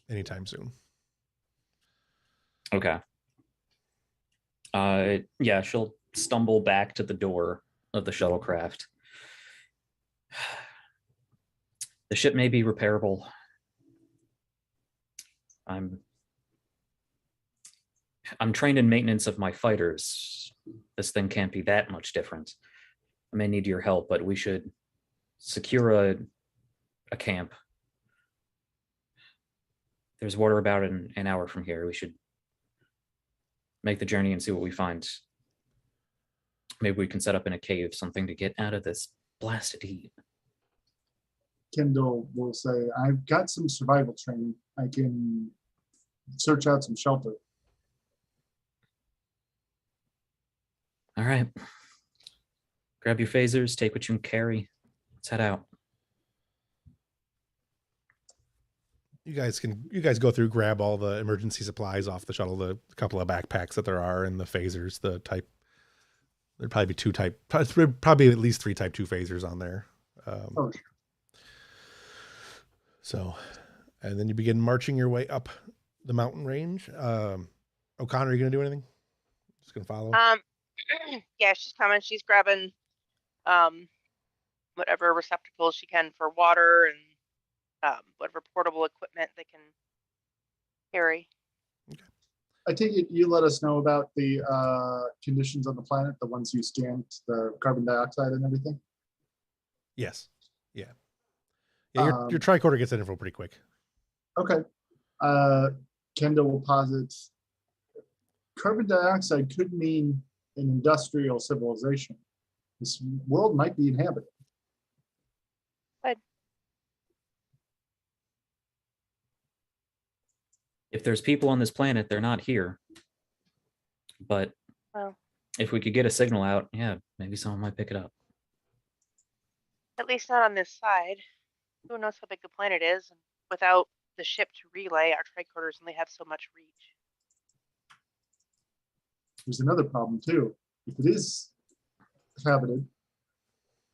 anytime soon. Okay. Yeah, she'll stumble back to the door of the shuttlecraft. The ship may be repairable. I'm trained in maintenance of my fighters. This thing can't be that much different. I may need your help, but we should secure a camp. There's water about an hour from here. We should make the journey and see what we find. Maybe we can set up in a cave something to get out of this blasted heat. Kendall will say, I've got some survival training. I can search out some shelter. All right. Grab your phasers, take what you can carry. Let's head out. You guys go through, grab all the emergency supplies off the shuttle, the couple of backpacks that there are, and the phasers, there'd probably be probably at least 3 Type 2 phasers on there. So, and then you begin marching your way up the mountain range. O'Connor, are you going to do anything? Just going to follow? Yeah, she's coming. She's grabbing whatever receptacles she can for water and whatever portable equipment they can carry. Okay. I take it you let us know about the conditions on the planet, the ones you scanned, the carbon dioxide and everything? Yes. Yeah. Yeah, your tricorder gets that info pretty quick. Okay. Kendall will posit carbon dioxide could mean an industrial civilization. This world might be inhabited. If there's people on this planet, they're not here. But if we could get a signal out, yeah, maybe someone might pick it up. At least not on this side. Who knows how big the planet is? And without the ship to relay, our tricorders only have so much reach. There's another problem too. If it is inhabited,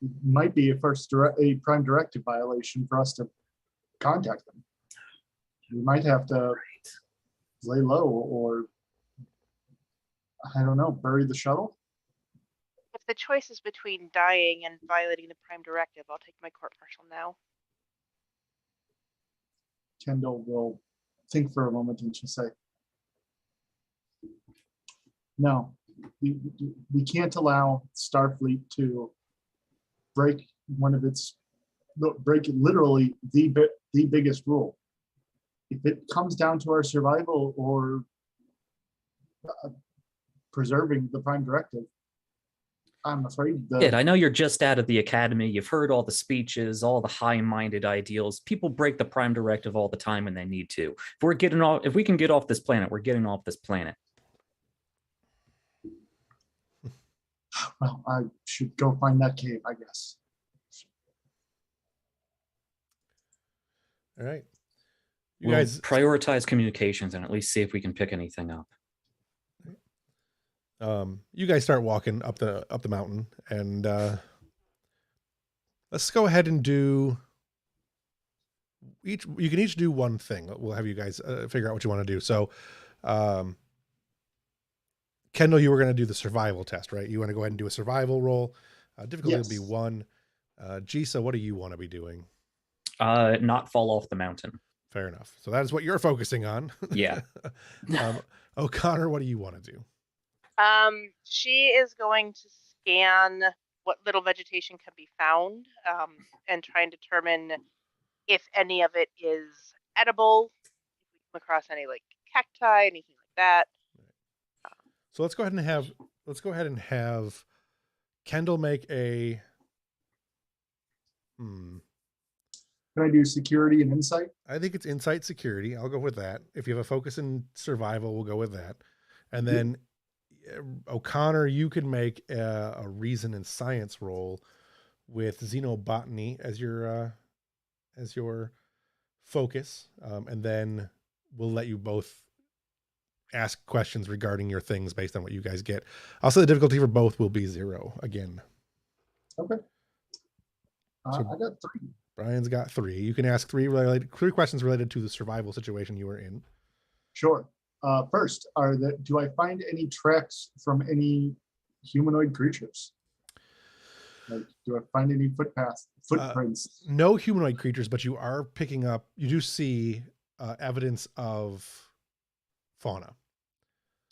it might be a prime directive violation for us to contact them. We might have to lay low or, I don't know, bury the shuttle. If the choice is between dying and violating the prime directive, I'll take my court martial now. Kendall will think for a moment and she'll say, no, we can't allow Starfleet to break literally the biggest rule. If it comes down to our survival or preserving the prime directive, I'm afraid Kid, I know you're just out of the academy. You've heard all the speeches, all the high-minded ideals. People break the prime directive all the time when they need to. If we can get off this planet, we're getting off this planet. Well, I should go find that cave, I guess. All right. We'll guys prioritize communications and at least see if we can pick anything up. You guys start walking up the mountain, and let's go ahead and do you can each do one thing. We'll have you guys figure out what you want to do. So, Kendall, you were going to do the survival test, right? You want to go ahead and do a survival roll. Difficulty will be 1. Jisa, what do you want to be doing? Not fall off the mountain. Fair enough. So that is what you're focusing on. Yeah. O'Connor, what do you want to do? She is going to scan what little vegetation can be found, and try and determine if any of it is edible, if we come across any like cacti, anything like that. So let's go ahead and have Kendall make a. Can I do security and insight? I think it's insight security. I'll go with that. If you have a focus in survival, we'll go with that. And then O'Connor, you can make a reason and science roll with xenobotany as your focus, and then we'll let you both ask questions regarding your things based on what you guys get. Also, the difficulty for both will be 0 again. Okay. So I got 3. Brian's got 3. You can ask 3 questions related to the survival situation you were in. Sure. First, do I find any tracks from any humanoid creatures? Like, do I find any footprints? No humanoid creatures, but you are picking up. You do see evidence of fauna.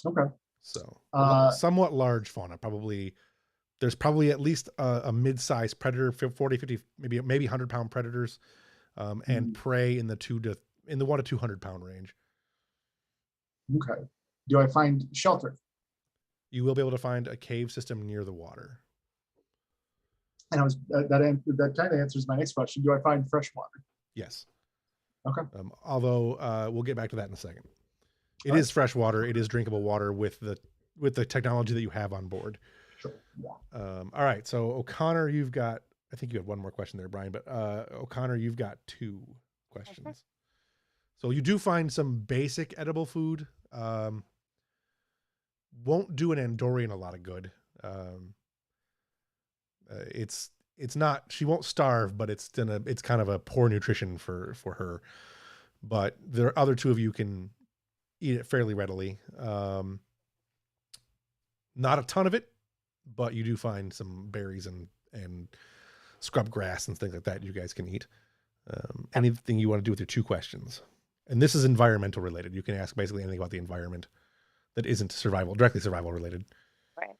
Okay. So somewhat large fauna. There's probably at least a mid-sized predator, 40, 50, maybe 100-pound predators, and prey in the 1 to 200-pound range. Okay. Do I find shelter? You will be able to find a cave system near the water. And that kind of answers my next question. Do I find fresh water? Yes. Okay. Although we'll get back to that in a second. It is fresh water. It is drinkable water with the technology that you have on board. Sure. Yeah. All right. So O'Connor, I think you had one more question there, Brian, but O'Connor, you've got 2 questions. Okay. So you do find some basic edible food. Won't do an Andorian a lot of good. It's not, she won't starve, but it's kind of a poor nutrition for her. But there are other 2 of you can eat it fairly readily. Not a ton of it, but you do find some berries and scrub grass and things like that you guys can eat. Anything you want to do with your 2 questions. And this is environmental related. You can ask basically anything about the environment that isn't directly survival related. Right.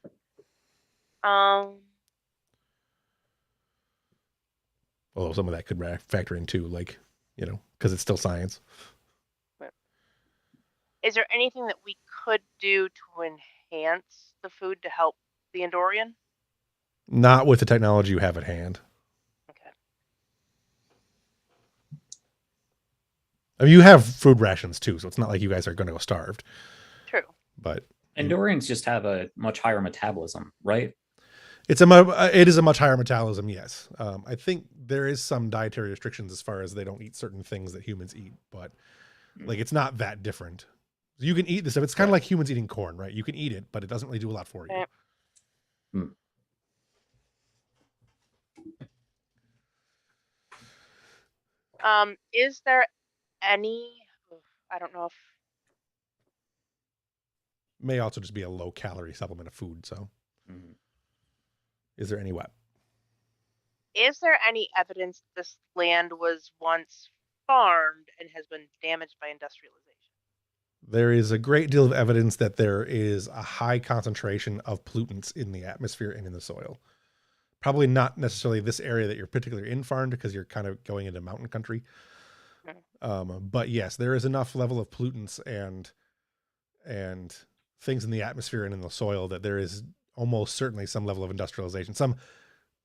Although some of that could factor in too, because it's still science. Is there anything that we could do to enhance the food to help the Andorian? Not with the technology you have at hand. Okay. I mean, you have food rations too, so it's not like you guys are going to go starved. True. But Andorians just have a much higher metabolism, right? It is a much higher metabolism, yes. I think there is some dietary restrictions as far as they don't eat certain things that humans eat, but it's not that different. You can eat this stuff. It's kind of like humans eating corn, right? You can eat it, but it doesn't really do a lot for you. Is there any, I don't know if. May also just be a low calorie supplement of food. So is there any what? Is there any evidence this land was once farmed and has been damaged by industrialization? There is a great deal of evidence that there is a high concentration of pollutants in the atmosphere and in the soil. Probably not necessarily this area that you're particularly in farmed because you're kind of going into mountain country. But yes, there is enough level of pollutants and things in the atmosphere and in the soil that there is almost certainly some level of industrialization, some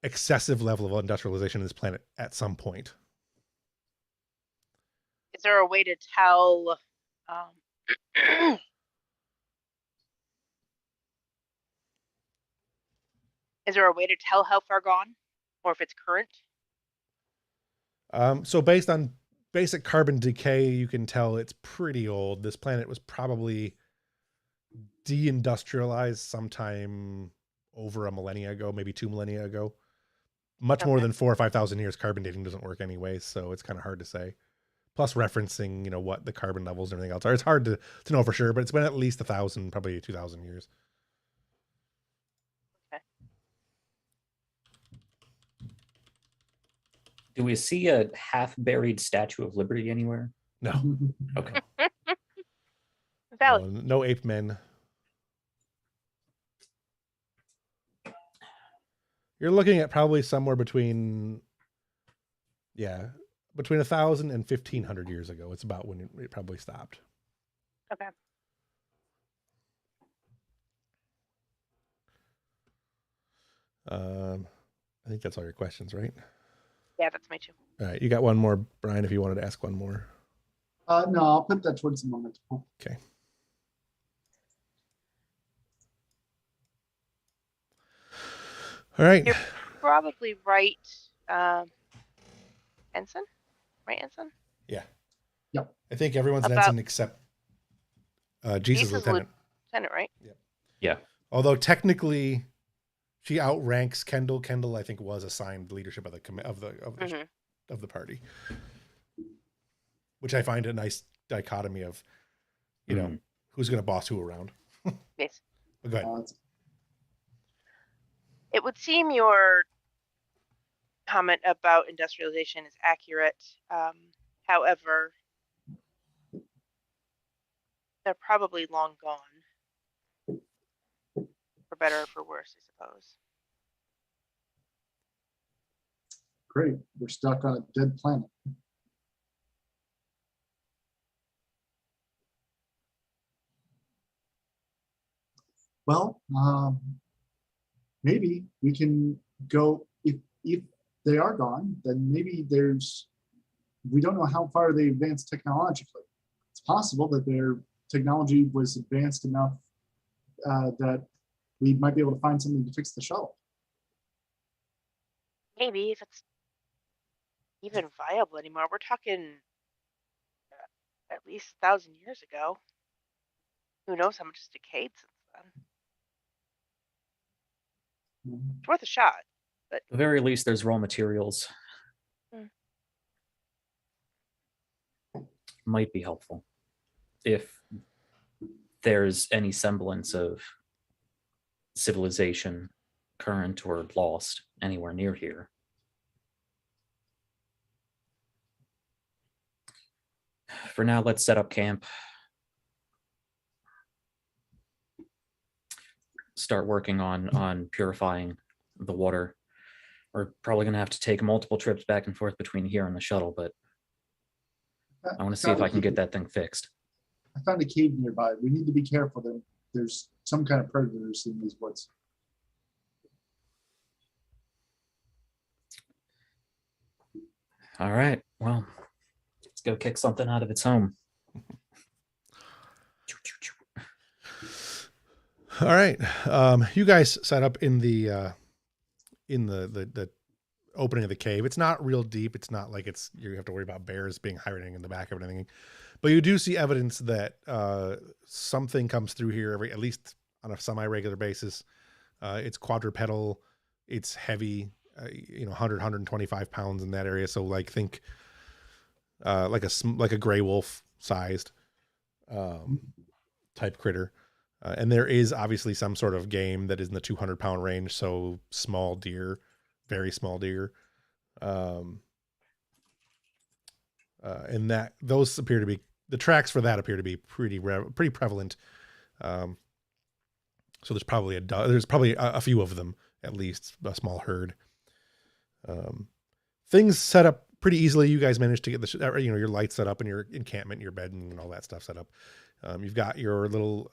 excessive level of industrialization in this planet at some point. Is there a way to tell is there a way to tell how far gone or if it's current? So based on basic carbon decay, you can tell it's pretty old. This planet was probably deindustrialized sometime over a millennia ago, maybe 2 millennia ago. Much more than 4,000 or 5,000 years. Carbon dating doesn't work anyway, so it's kind of hard to say. Plus referencing, what the carbon levels and everything else are. It's hard to know for sure, but it's been at least 1,000, probably 2,000 years. Okay. Do we see a half-buried Statue of Liberty anywhere? No. Okay. Valid. No ape men. You're looking at probably somewhere between 1,000 and 1,500 years ago. It's about when it probably stopped. Okay. I think that's all your questions, right? Yeah, that's my two. All right, you got one more, Brian, if you wanted to ask one more. No, I'll put that towards the moment. Okay. All right. You're probably right, Ensign? Right, Ensign? Yeah. Yep. I think everyone's an About- ensign except Jesus' lieutenant. Lieutenant, right? Yeah. Although technically, she outranks Kendall. Kendall, I think, was assigned leadership of the of the party, which I find a nice dichotomy of, you know, who's going to boss who around. Yes. But go ahead. It would seem your comment about industrialization is accurate. However, they're probably long gone, for better or for worse, I suppose. Great. We're stuck on a dead planet. Well, maybe we can go, if they are gone, then maybe we don't know how far they advanced technologically. It's possible that their technology was advanced enough that we might be able to find something to fix the shuttle. Maybe, if it's even viable anymore. We're talking at least 1,000 years ago. Who knows how much has decayed since then? It's worth a shot. But At the very least, there's raw materials. Might be helpful if there's any semblance of civilization, current or lost, anywhere near here. For now, let's set up camp. Start working on purifying the water. We're probably going to have to take multiple trips back and forth between here and the shuttle, but I want to see if I can get that thing fixed. I found a cave nearby. We need to be careful that there's some kind of predators in these woods. All right, well, let's go kick something out of its home. All right. You guys set up in the opening of the cave. It's not real deep. It's not like you have to worry about bears being hiding in the back of anything. But you do see evidence that something comes through here at least on a semi-regular basis. It's quadrupedal. It's heavy, 100, 125 pounds in that area. So like think like a gray wolf sized type critter. And there is obviously some sort of game that is in the 200-pound range. So small deer, very small deer. And that those appear to be the tracks for that appear to be pretty prevalent. So there's probably a few of them, at least a small herd. Things set up pretty easily. You guys managed to get your lights set up and your encampment, your bed and all that stuff set up. You've got your little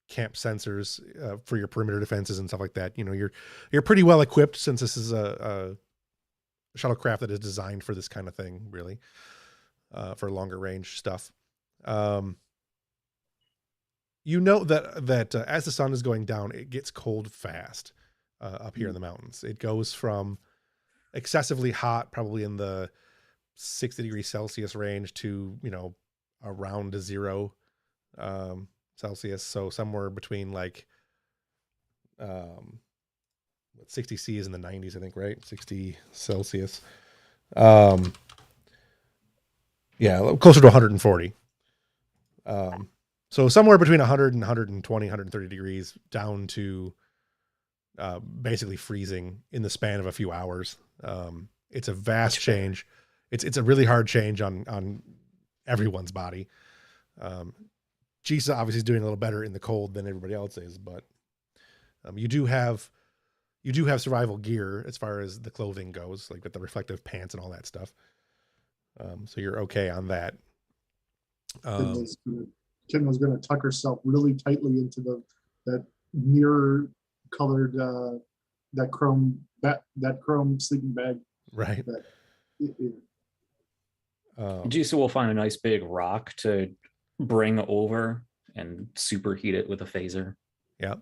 camp sensors for your perimeter defenses and stuff like that. You're pretty well equipped since this is a shuttlecraft that is designed for this kind of thing, really, for longer range stuff. You know that as the sun is going down, it gets cold fast up here in the mountains. It goes from excessively hot, probably in the 60 degrees Celsius range, to around 0 Celsius. So somewhere between like 60 C is in the 90s, I think, right? 60 Celsius. Yeah, closer to 140. So somewhere between 100 and 120, 130 degrees down to basically freezing in the span of a few hours. It's a vast change. It's a really hard change on everyone's body. Jisa obviously is doing a little better in the cold than everybody else is, but you do have You do have survival gear as far as the clothing goes, like with the reflective pants and all that stuff. So you're okay on that. Kim was gonna tuck herself really tightly into that mirror colored that chrome sleeping bag. Right. Jisa will find a nice big rock to bring over and superheat it with a phaser. Yeah.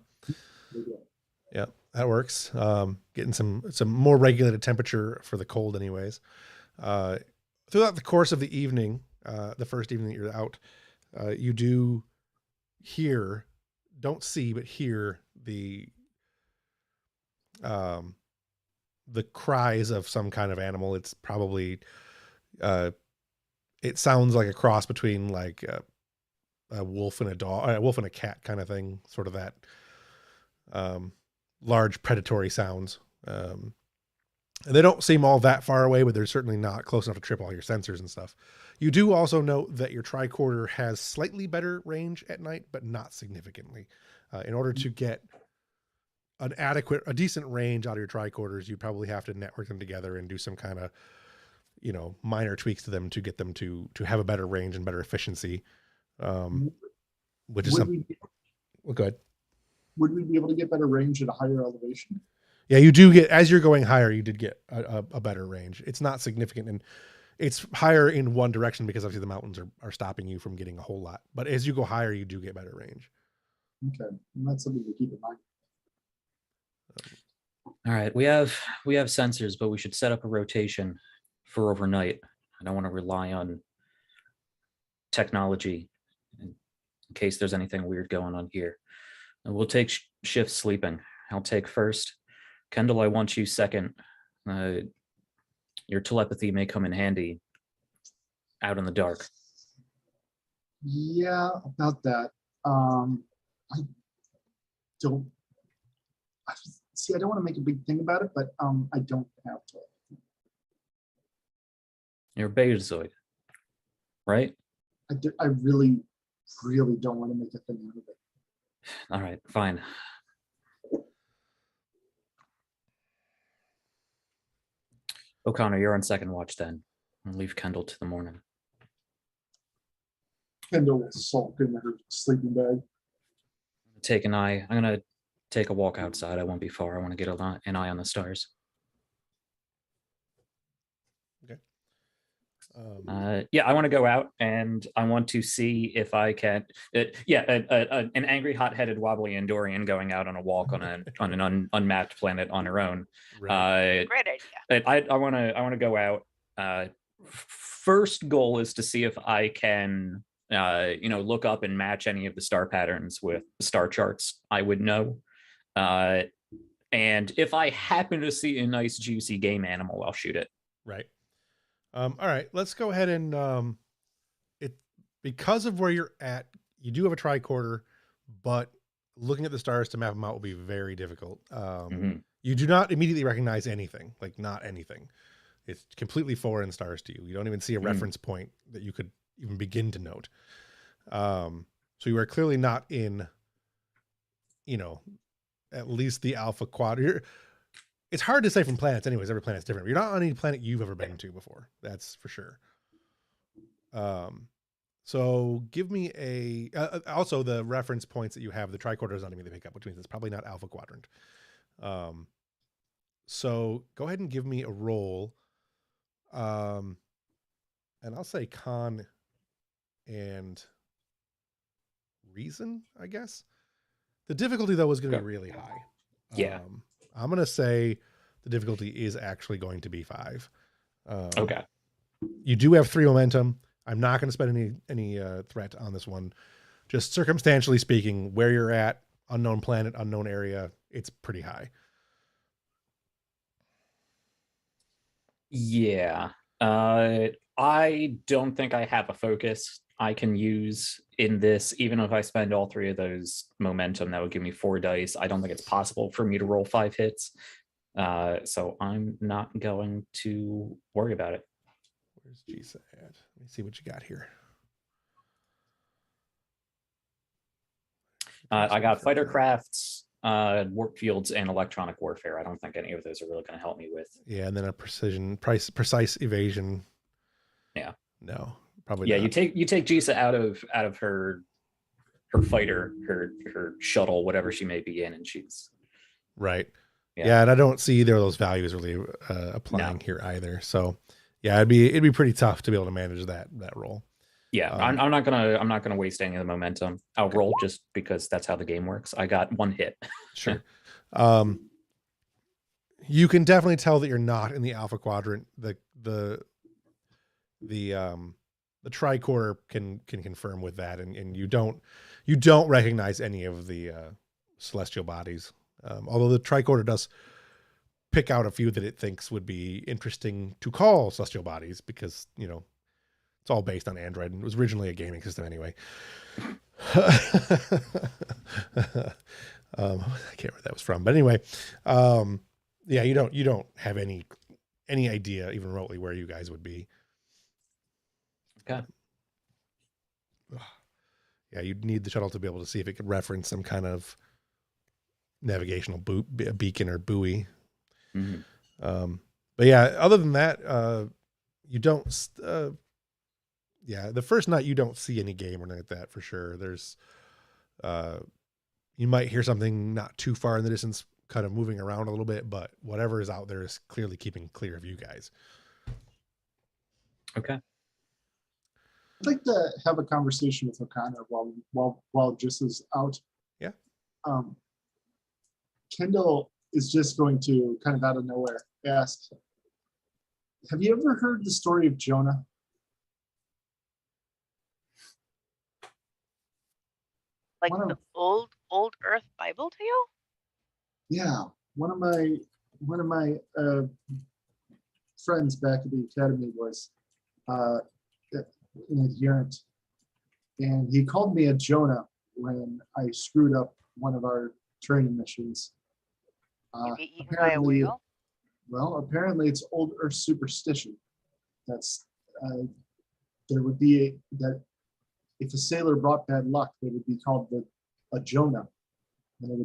Yeah, that works. Getting some more regulated temperature for the cold anyways. Throughout the course of the evening, the first evening that you're out, you do hear, don't see, but hear the cries of some kind of animal. It's probably, it sounds like a cross between like a wolf and a dog, a wolf and a cat kind of thing, sort of that large predatory sounds. And they don't seem all that far away, but they're certainly not close enough to trip all your sensors and stuff. You do also note that your tricorder has slightly better range at night, but not significantly. In order to get a decent range out of your tricorders, you probably have to network them together and do some kind of, minor tweaks to them to get them to have a better range and better efficiency. Which is something. Well, go ahead. Would we be able to get better range at a higher elevation? Yeah, you do get, as you're going higher, you did get a better range. It's not significant, and it's higher in one direction because obviously the mountains are stopping you from getting a whole lot. But as you go higher, you do get better range. Okay, and that's something to keep in mind. All right, we have sensors, but we should set up a rotation for overnight. I don't want to rely on technology in case there's anything weird going on here. And we'll take shifts sleeping. I'll take first. Kendall, I want you second. Your telepathy may come in handy out in the dark. Yeah, about that. I don't want to make a big thing about it, but I don't have to. You're a Betazoid, right? I really don't want to make a thing out of it. All right, fine. O'Connor, you're on second watch then. I'll leave Kendall to the morning. Kendall will sulk in her sleeping bag. Take an eye. I'm gonna take a walk outside. I won't be far. I want to get an eye on the stars. Okay. Yeah, I want to go out and I want to see if I can. An angry, hot-headed, wobbly Andorian going out on a walk on an unmapped planet on her own. Right. Great idea. I want to go out. First goal is to see if I can, look up and match any of the star patterns with star charts I would know. And if I happen to see a nice, juicy game animal, I'll shoot it. Right. All right, let's go ahead and because of where you're at, you do have a tricorder, but looking at the stars to map them out will be very difficult. You do not immediately recognize anything, like not anything. It's completely foreign stars to you. You don't even see a reference point that you could even begin to note. So you are clearly not in, at least the Alpha Quadrant. It's hard to say from planets anyways. Every planet's different. You're not on any planet you've ever been to before. That's for sure. So give me also the reference points that you have. The tricorder does not immediately pick up, which means it's probably not Alpha Quadrant. So go ahead and give me a roll. And I'll say con and reason, I guess. The difficulty though is going to be really high. Yeah. I'm going to say the difficulty is actually going to be 5. Okay. You do have 3 momentum. I'm not going to spend any threat on this one. Just circumstantially speaking, where you're at, unknown planet, unknown area, it's pretty high. Yeah. I don't think I have a focus I can use in this. Even if I spend all 3 of those momentum, that would give me 4 dice. I don't think it's possible for me to roll 5 hits. So I'm not going to worry about it. Where's Jisa at? Let me see what you got here. I got fighter crafts, warp fields and electronic warfare. I don't think any of those are really going to help me with. Yeah, and then a precise evasion. Yeah. No, probably Yeah, not. you take Jisa out of her fighter, her shuttle, whatever she may be in, and she's right. Yeah. Yeah, and I don't see either of those values really applying here either. So yeah, it'd be pretty tough to be able to manage that role. Yeah, I'm not gonna waste any of the momentum. I'll roll just because that's how the game works. I got one hit. Sure. You can definitely tell that you're not in the Alpha Quadrant. The tricorder can confirm with that, and you don't recognize any of the celestial bodies. Although the tricorder does pick out a few that it thinks would be interesting to call celestial bodies, because it's all based on Android, and it was originally a gaming system anyway. I can't remember where that was from, but anyway, yeah, you don't have any idea even remotely where you guys would be. Okay. Yeah, you'd need the shuttle to be able to see if it could reference some kind of navigational beacon or buoy. Mm-hmm. But yeah, other than that, you don't. Yeah, the first night you don't see any game or anything like that for sure. There's, you might hear something not too far in the distance, kind of moving around a little bit, but whatever is out there is clearly keeping clear of you guys. Okay. I'd like to have a conversation with O'Connor while Jis is out. Yeah. Kendall is just going to kind of out of nowhere ask, have you ever heard the story of Jonah? Like the old Earth Bible tale? Yeah. One of my friends back at the academy was an adherent, and he called me a Jonah when I screwed up one of our training missions. You get eaten by a whale? Well, apparently it's old Earth superstition. That's there would be that if a sailor brought bad luck, they would be called a Jonah, and they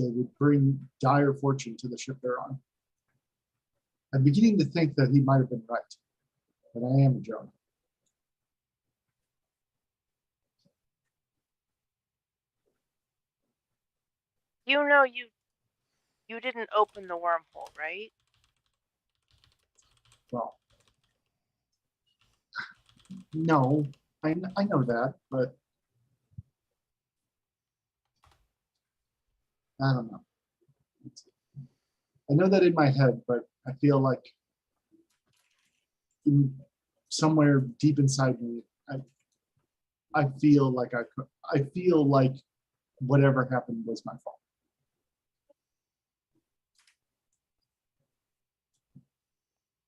would bring dire fortune to the ship they're on. I'm beginning to think that he might have been right, but I am a Jonah. You know you didn't open the wormhole, right? Well, no, I know that, but I don't know. I know that in my head, but I feel like somewhere deep inside me, I feel like I feel like whatever happened was my fault.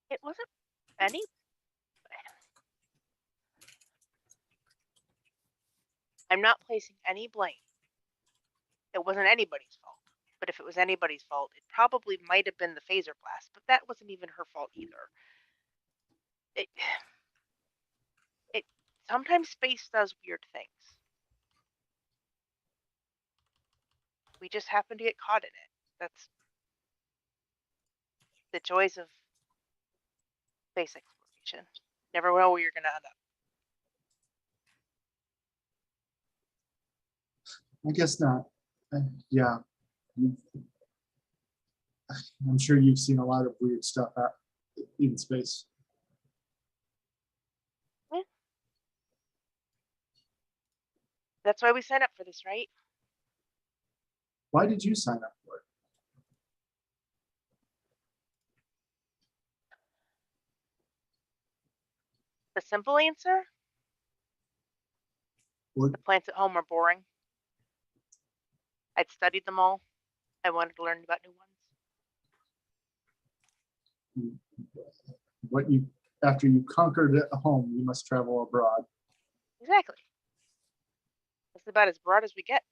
It wasn't any. I'm not placing any blame. It wasn't anybody's fault. But if it was anybody's fault, it probably might have been the phaser blast, but that wasn't even her fault either. It sometimes space does weird things. We just happen to get caught in it. That's the joys of space exploration. Never know where you're gonna end up. I guess not. Yeah. I'm sure you've seen a lot of weird stuff in space. Yeah. That's why we sign up for this, right? Why did you sign up for it? The simple answer? What? The plants at home were boring. I'd studied them all. I wanted to learn about new ones. After you conquered at home, you must travel abroad. Exactly. That's about as broad as we get.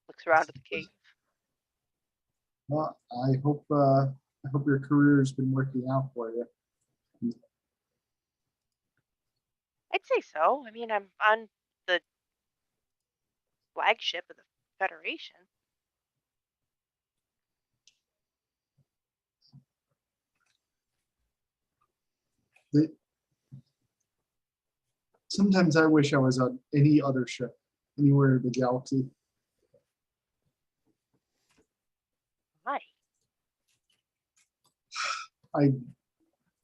Looks around at the cave. Well, I hope your career has been working out for you. I'd say so. I mean, I'm on the flagship of the Federation. Sometimes I wish I was on any other ship, anywhere in the galaxy. Why?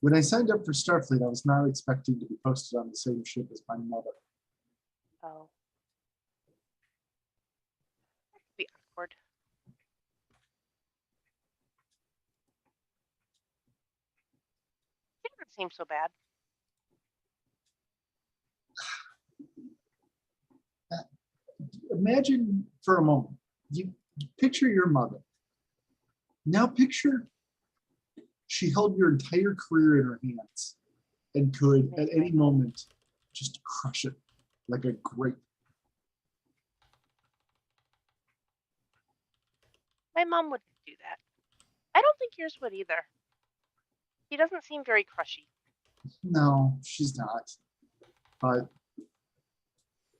When I signed up for Starfleet, I was not expecting to be posted on the same ship as my mother. Oh. That could be awkward. It doesn't seem so bad. Imagine for a moment, you picture your mother. Now picture she held your entire career in her hands and could at any moment just crush it like a grape. My mom wouldn't do that. I don't think yours would either. She doesn't seem very crushy. No, she's not. But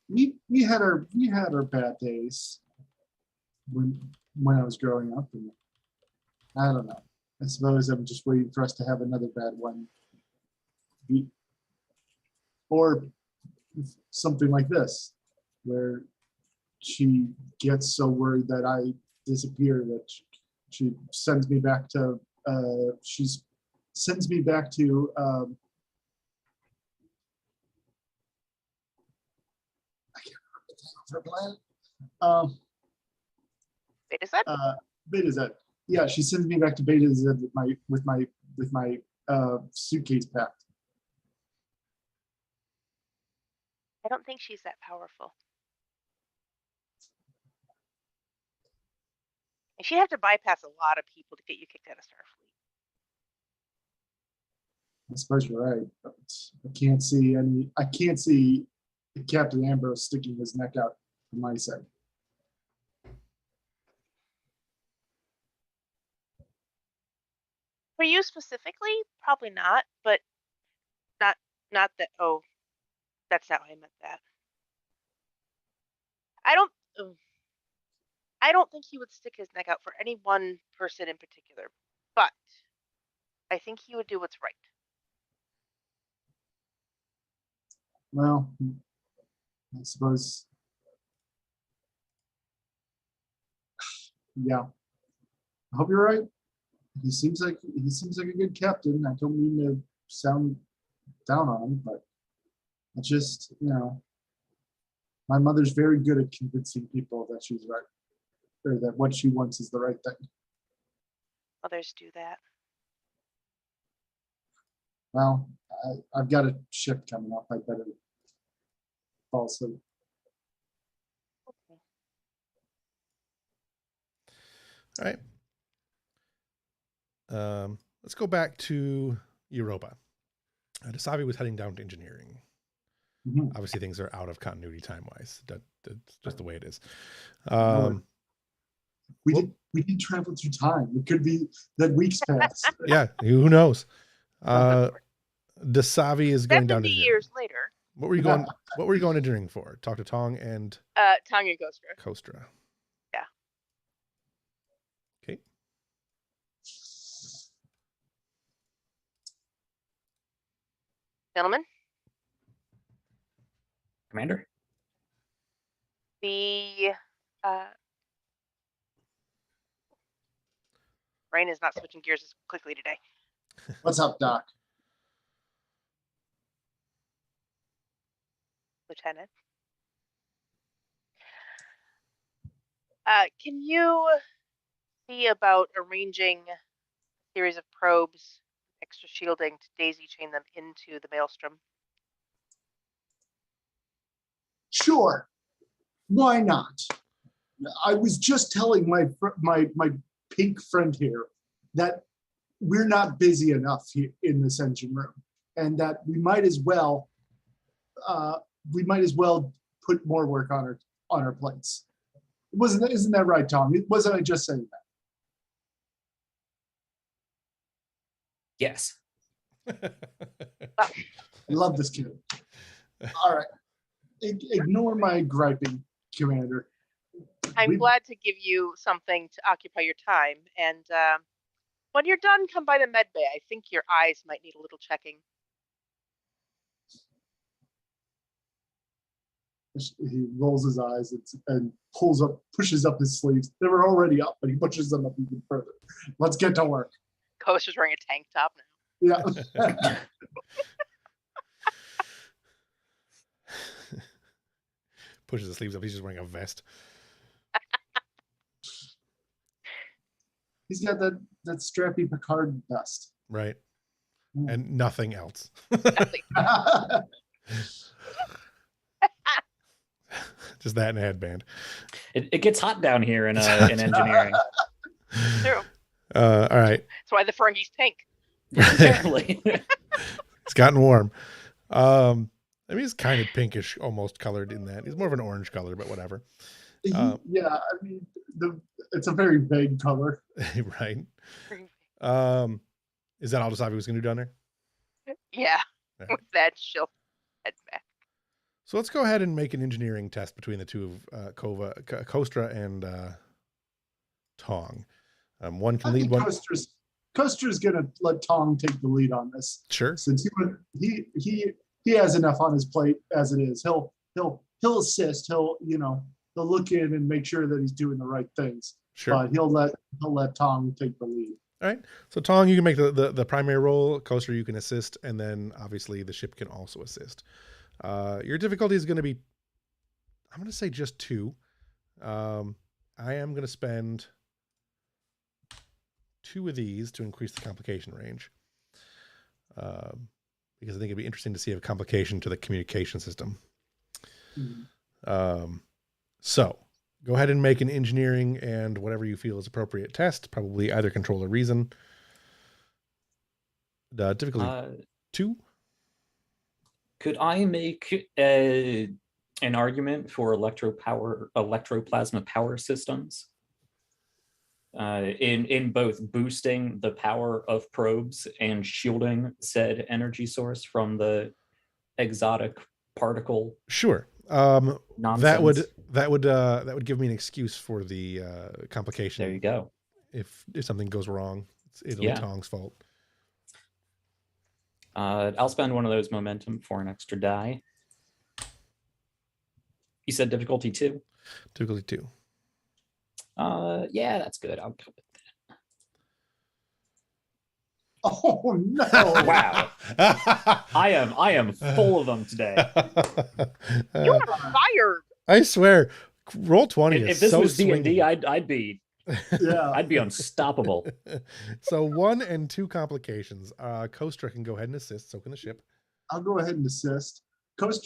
we had our bad days when I was growing up, and I don't know. I suppose I'm just waiting for us to have another bad one, or something like this, where she gets so worried that I disappear that she sends me back to sends me back to I can't remember the name of her planet. Beta Z? Beta Z. Yeah, she sends me back to Beta Z with my suitcase packed. I don't think she's that powerful. And she'd have to bypass a lot of people to get you kicked out of Starfleet. I suppose you're right, but I can't see Captain Ambrose sticking his neck out from my side. For you specifically, probably not, but not that. Oh, that's not why I meant that. I don't think he would stick his neck out for any one person in particular, but I think he would do what's right. Well, I suppose. Yeah, I hope you're right. He seems like a good captain. I don't mean to sound down on him, but I just, my mother's very good at convincing people that she's right, or that what she wants is the right thing. Others do that. Well, I've got a shift coming up. I better fall asleep. Okay. All right. Let's go back to Europa. Dasavi was heading down to engineering. Mhm. Obviously, things are out of continuity time-wise. That's just the way it is. We did travel through time. It could be that weeks pass. Yeah, who knows? Dasavi is going down to 70 engineering. years later. What were you going? What were you going engineering for? Talk to Tong and Tong and Ghostra. Kostra. Yeah. Okay. Gentlemen, Commander? the brain is not switching gears as quickly today. What's up, Doc? Lieutenant. Can you see about arranging a series of probes, extra shielding to daisy chain them into the maelstrom? Sure. Why not? I was just telling my pink friend here that we're not busy enough here in this engine room, and that we might as well put more work on our plates. Isn't that right, Tom? Wasn't I just saying that? Yes. I love this kid. All right. Ignore my griping, Commander. I'm glad to give you something to occupy your time. And when you're done, come by the med bay. I think your eyes might need a little checking. He rolls his eyes and pushes up his sleeves. They were already up, but he pushes them up even further. Let's get to work. Coaster's wearing a tank top now. Yeah. Pushes the sleeves up. He's just wearing a vest. He's got that strappy Picard vest. Right. And nothing else. Nothing. Just that and a headband. It gets hot down here in engineering. True. All right. That's why the Ferengis tank. Apparently. It's gotten warm. I mean, he's kind of pinkish, almost colored in that. He's more of an orange color, but whatever. Yeah, I mean, it's a very vague color. Right. Is that all Dasavi was going to do down there? Yeah, with that she'll head back. So let's go ahead and make an engineering test between the two of Kostra and Tong. One can lead one. Kostra's gonna let Tong take the lead on this. Sure. Since he has enough on his plate as it is. He'll assist. He'll look in and make sure that he's doing the right things. Sure. But he'll let Tong take the lead. All right. So Tong, you can make the primary role. Kostra, you can assist, and then obviously the ship can also assist. Your difficulty is going to be, I'm going to say just 2. I am going to spend 2 of these to increase the complication range. Because I think it'd be interesting to see a complication to the communication system. Mm-hmm. So go ahead and make an engineering and whatever you feel is appropriate test, probably either control or reason. Difficulty 2. Could I make an argument for electroplasma power systems? In both boosting the power of probes and shielding said energy source from the exotic particle. Sure. Nonsense. That would give me an excuse for the complication. There you go. If something goes wrong, it'll be Tong's fault. I'll spend one of those momentum for an extra die. You said difficulty 2? Difficulty 2. Yeah, that's good. I'll go with that. Oh no! Wow. I am full of them today. You are fired. I swear, roll 20 If is this so was D&D, swingy. I'd be Yeah. I'd be unstoppable. So 1 and 2 complications. Kostra can go ahead and assist, so can the ship. I'll go ahead and assist. Please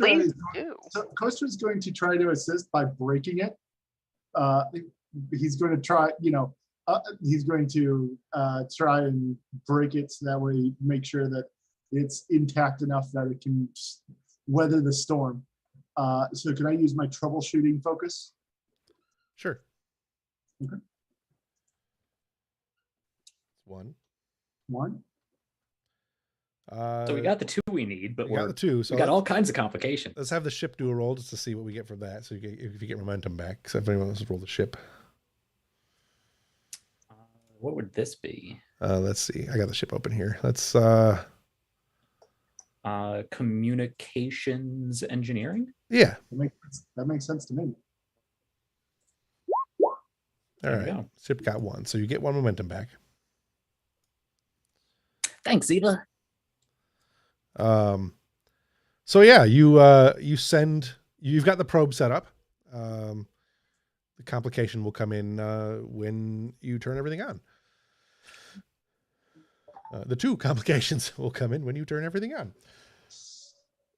do. Kostra is going to try to assist by breaking it. He's going to try, he's going to try and break it so that way make sure that it's intact enough that it can weather the storm. So can I use my troubleshooting focus? Sure. Okay. 1. So we got the 2 we need, but we got the 2. So we got all kinds of complications. Let's have the ship do a roll just to see what we get from that. So if you get momentum back, so if anyone wants to roll the ship. What would this be? Let's see. I got the ship open here. Let's communications engineering. Yeah. That makes sense to me. All right. Ship got 1. So you get 1 momentum back. Thanks, Eva. So yeah, you've got the probe set up. The complication will come in when you turn everything on. The 2 complications will come in when you turn everything on.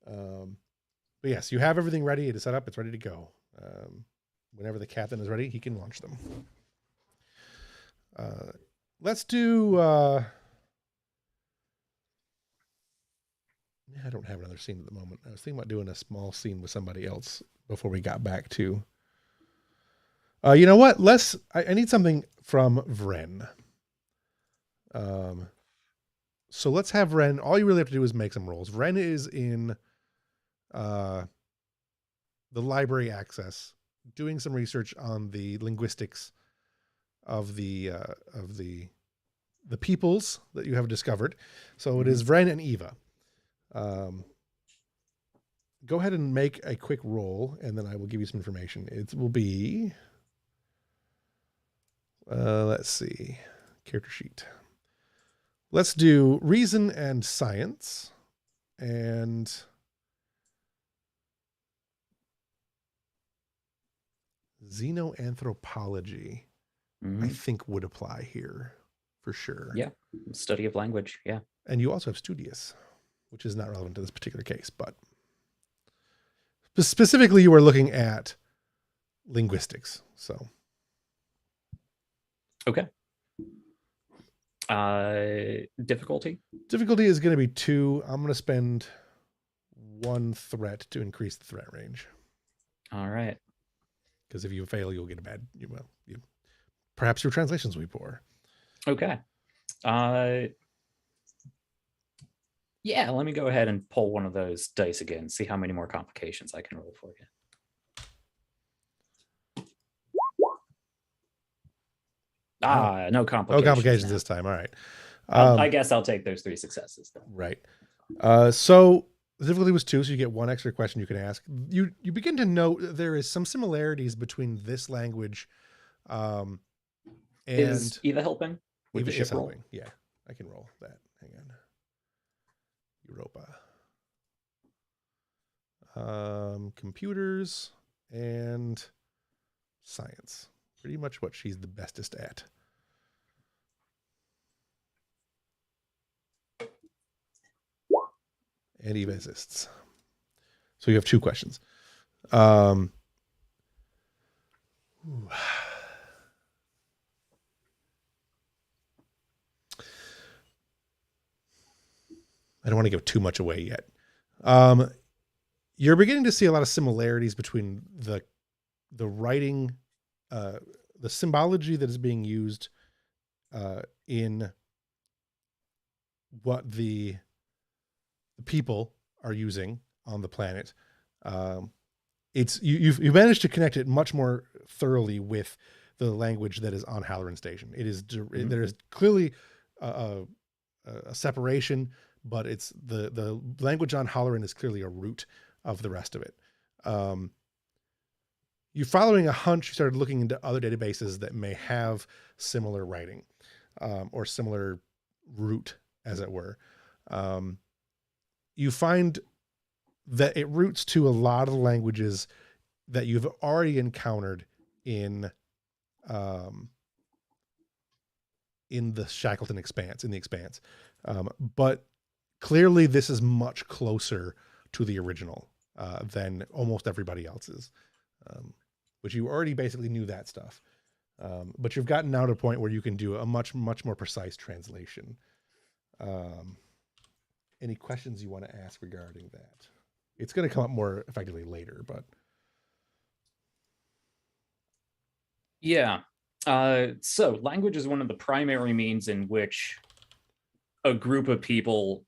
But yes, you have everything ready. It is set up. It's ready to go. Whenever the captain is ready, he can launch them. Let's do... I don't have another scene at the moment. I was thinking about doing a small scene with somebody else before we got back to... you know what? I need something from Vren. So let's have Vren. All you really have to do is make some rolls. Vren is in the library access doing some research on the linguistics of the peoples that you have discovered. So it is Vren and Eva. Go ahead and make a quick roll, and then I will give you some information. It will be, let's see, character sheet. Let's do reason and science, and xenoanthropology, I think would apply here for sure. Yeah, study of language, yeah. And you also have studious, which is not relevant to this particular case, but specifically you were looking at linguistics, so. Okay. Difficulty? Difficulty is going to be 2. I'm going to spend 1 threat to increase the threat range. All right. Because if you fail, you'll get a bad, perhaps your translations will be poor. Okay. Yeah, let me go ahead and pull one of those dice again, see how many more complications I can roll for you. No complications. No complications this time. All right. I guess I'll take those 3 successes then. Right. So the difficulty was 2, so you get 1 extra question you can ask. You begin to note that there is some similarities between this language and is Eva helping with Eva the ship is roll? helping. Yeah, I can roll that. Hang on. Europa. Computers and science. Pretty much what she's the bestest at. And Eva assists. So you have 2 questions. I don't want to give too much away yet. You're beginning to see a lot of similarities between the writing, the symbology that is being used in what the people are using on the planet. You've managed to connect it much more thoroughly with the language that is on Halloran Station. It is there is clearly a separation, but it's the language on Halloran is clearly a root of the rest of it. You're following a hunch. You started looking into other databases that may have similar writing or similar root, as it were. You find that it roots to a lot of the languages that you've already encountered in the Shackleton Expanse, in the Expanse. But clearly this is much closer to the original than almost everybody else's, which you already basically knew that stuff. But you've gotten now to a point where you can do a much, much more precise translation. Any questions you want to ask regarding that? It's going to come up more effectively later, but. Yeah. So language is one of the primary means in which a group of people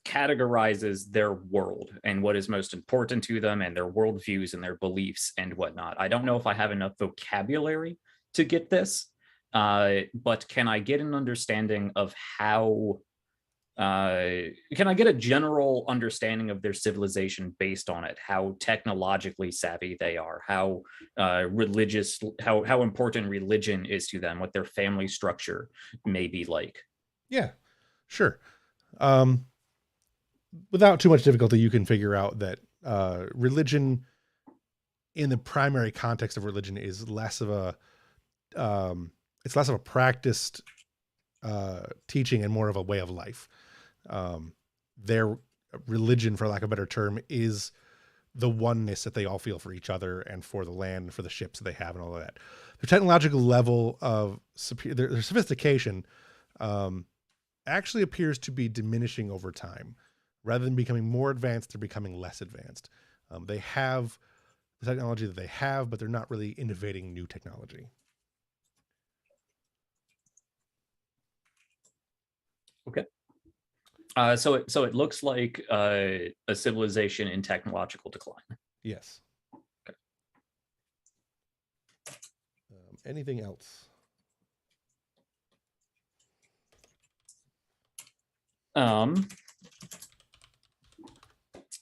categorizes their world and what is most important to them and their worldviews and their beliefs and whatnot. I don't know if I have enough vocabulary to get this, but can I get an understanding of how, can I get a general understanding of their civilization based on it, how technologically savvy they are, how religious, how important religion is to them, what their family structure may be like? Yeah, sure. Without too much difficulty, you can figure out that religion in the primary context of religion is less of a, it's less of a practiced teaching and more of a way of life. Their religion, for lack of a better term, is the oneness that they all feel for each other and for the land and for the ships that they have and all of that. Their technological level of their sophistication actually appears to be diminishing over time. Rather than becoming more advanced, they're becoming less advanced. They have the technology that they have, but they're not really innovating new technology. Okay. So it looks like a civilization in technological decline. Yes. Okay. Anything else?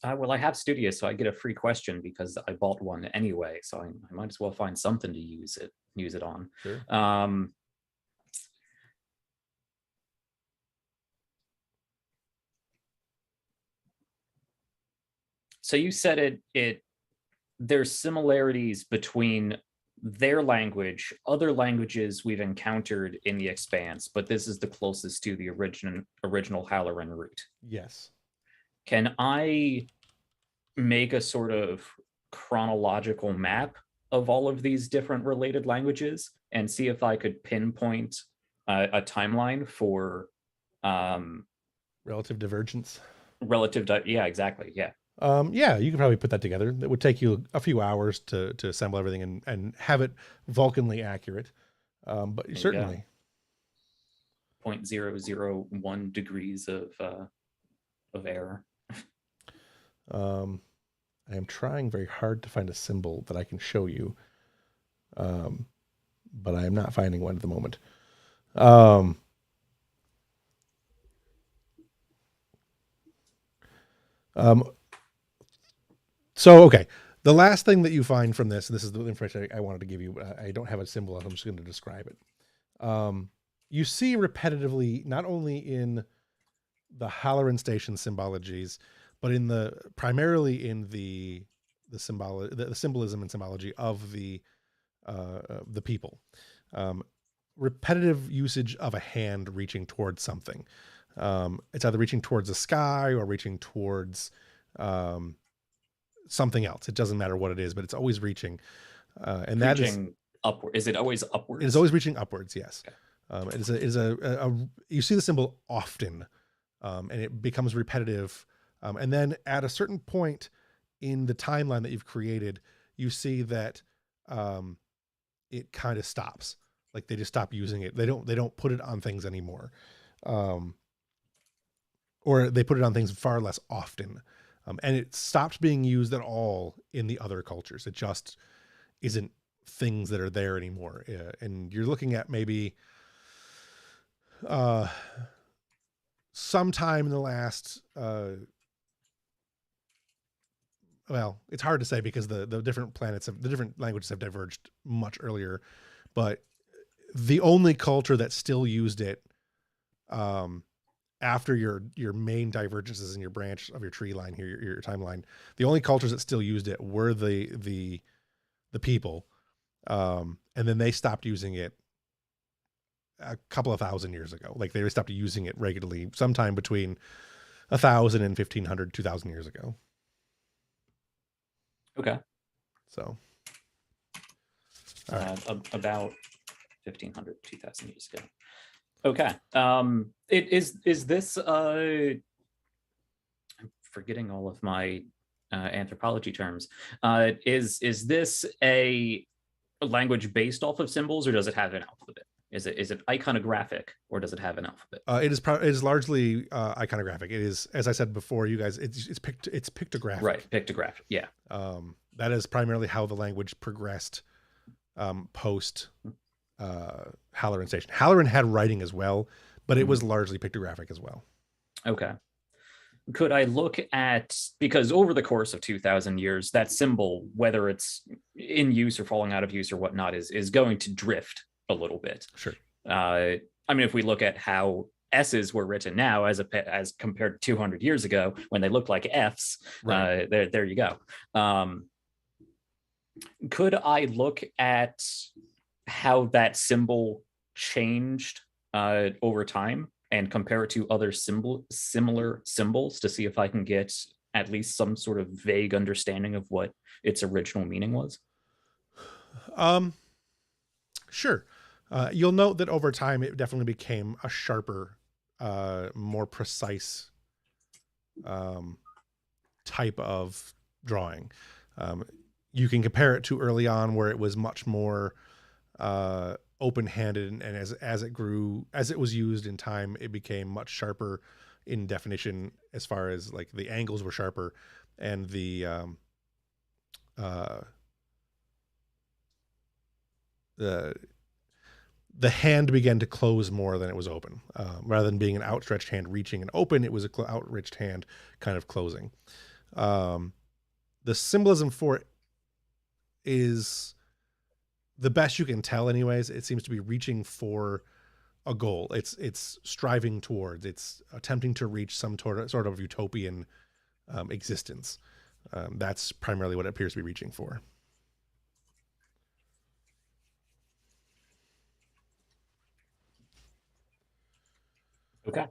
Well, I have Studio, so I get a free question because I bought one anyway. So I might as well find something to use it on. Sure. So you said there's similarities between their language, other languages we've encountered in the Expanse, but this is the closest to the original Halloran root. Yes. Can I make a sort of chronological map of all of these different related languages and see if I could pinpoint a timeline for relative divergence? Yeah, exactly. Yeah. Yeah, you could probably put that together. It would take you a few hours to assemble everything and have it Vulcanly accurate. But certainly 0.001 degrees of error. I am trying very hard to find a symbol that I can show you. But I am not finding one at the moment. So, okay. The last thing that you find from this, and this is the information I wanted to give you, but I don't have a symbol. I'm just going to describe it. You see repetitively, not only in the Halloran Station symbologies, but primarily in the symbolism and symbology of the people. Repetitive usage of a hand reaching towards something. It's either reaching towards the sky or reaching towards something else. It doesn't matter what it is, but it's always reaching. And that is upward. Is it always upwards? It is always reaching upwards. Yes. Okay. It is you see the symbol often, and it becomes repetitive. And then at a certain point in the timeline that you've created, you see that it kind of stops. Like they just stop using it. They don't put it on things anymore. Or they put it on things far less often. And it stopped being used at all in the other cultures. It just isn't things that are there anymore. And you're looking at maybe sometime in the last, well, it's hard to say because the different the different languages have diverged much earlier, but the only culture that still used it, after your main divergences in your branch of your tree line here, your timeline, the only cultures that still used it were the people. And then they stopped using it a couple of thousand years ago. Like they stopped using it regularly sometime between 1,000 and 1,500, 2,000 years ago. Okay. So about 1,500, 2,000 years ago. Okay. Is this I'm forgetting all of my anthropology terms. Is this a language based off of symbols, or does it have an alphabet? Is it iconographic, or does it have an alphabet? It is largely iconographic. It is, as I said before, you guys, it's pictographic. Right, pictographic. Yeah. That is primarily how the language progressed post Halloran Station. Halloran had writing as well, but it was largely pictographic as well. Okay. Could I look at, because over the course of 2,000 years, that symbol, whether it's in use or falling out of use or whatnot, is going to drift a little bit. Sure. I mean, if we look at how S's were written now as compared to 200 years ago when they looked like F's, right. There you go. Could I look at how that symbol changed over time and compare it to other similar symbols to see if I can get at least some sort of vague understanding of what its original meaning was? Sure. You'll note that over time it definitely became a sharper, more precise type of drawing. You can compare it to early on where it was much more open-handed, and as it grew, as it was used in time, it became much sharper in definition, as far as like the angles were sharper and the the hand began to close more than it was open. Rather than being an outstretched hand reaching and open, it was an outstretched hand kind of closing. The symbolism for it is the best you can tell anyways. It seems to be reaching for a goal. It's striving towards, it's attempting to reach some sort of utopian existence. That's primarily what it appears to be reaching for. Okay.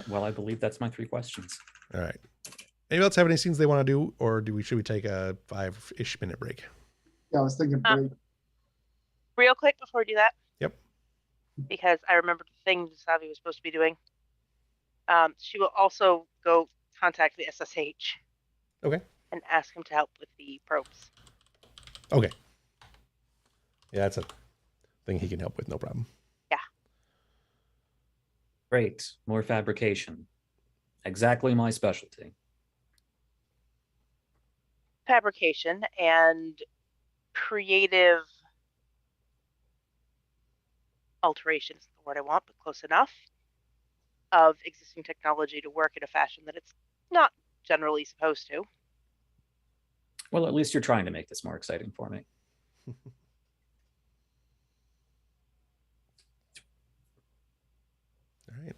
Well, I believe that's my 3 questions. All right. Anybody else have any scenes they want to do, or should we take a 5-ish minute break? Yeah, I was thinking break. Real quick before we do that. Yep. Because I remembered the thing Savi was supposed to be doing. She will also go contact the SSH. Okay. And ask him to help with the probes. Okay. Yeah, that's a thing he can help with, no problem. Yeah. Great. More fabrication. Exactly my specialty. Fabrication and creative alterations is the word I want, but close enough, of existing technology to work in a fashion that it's not generally supposed to. Well, at least you're trying to make this more exciting for me. All right.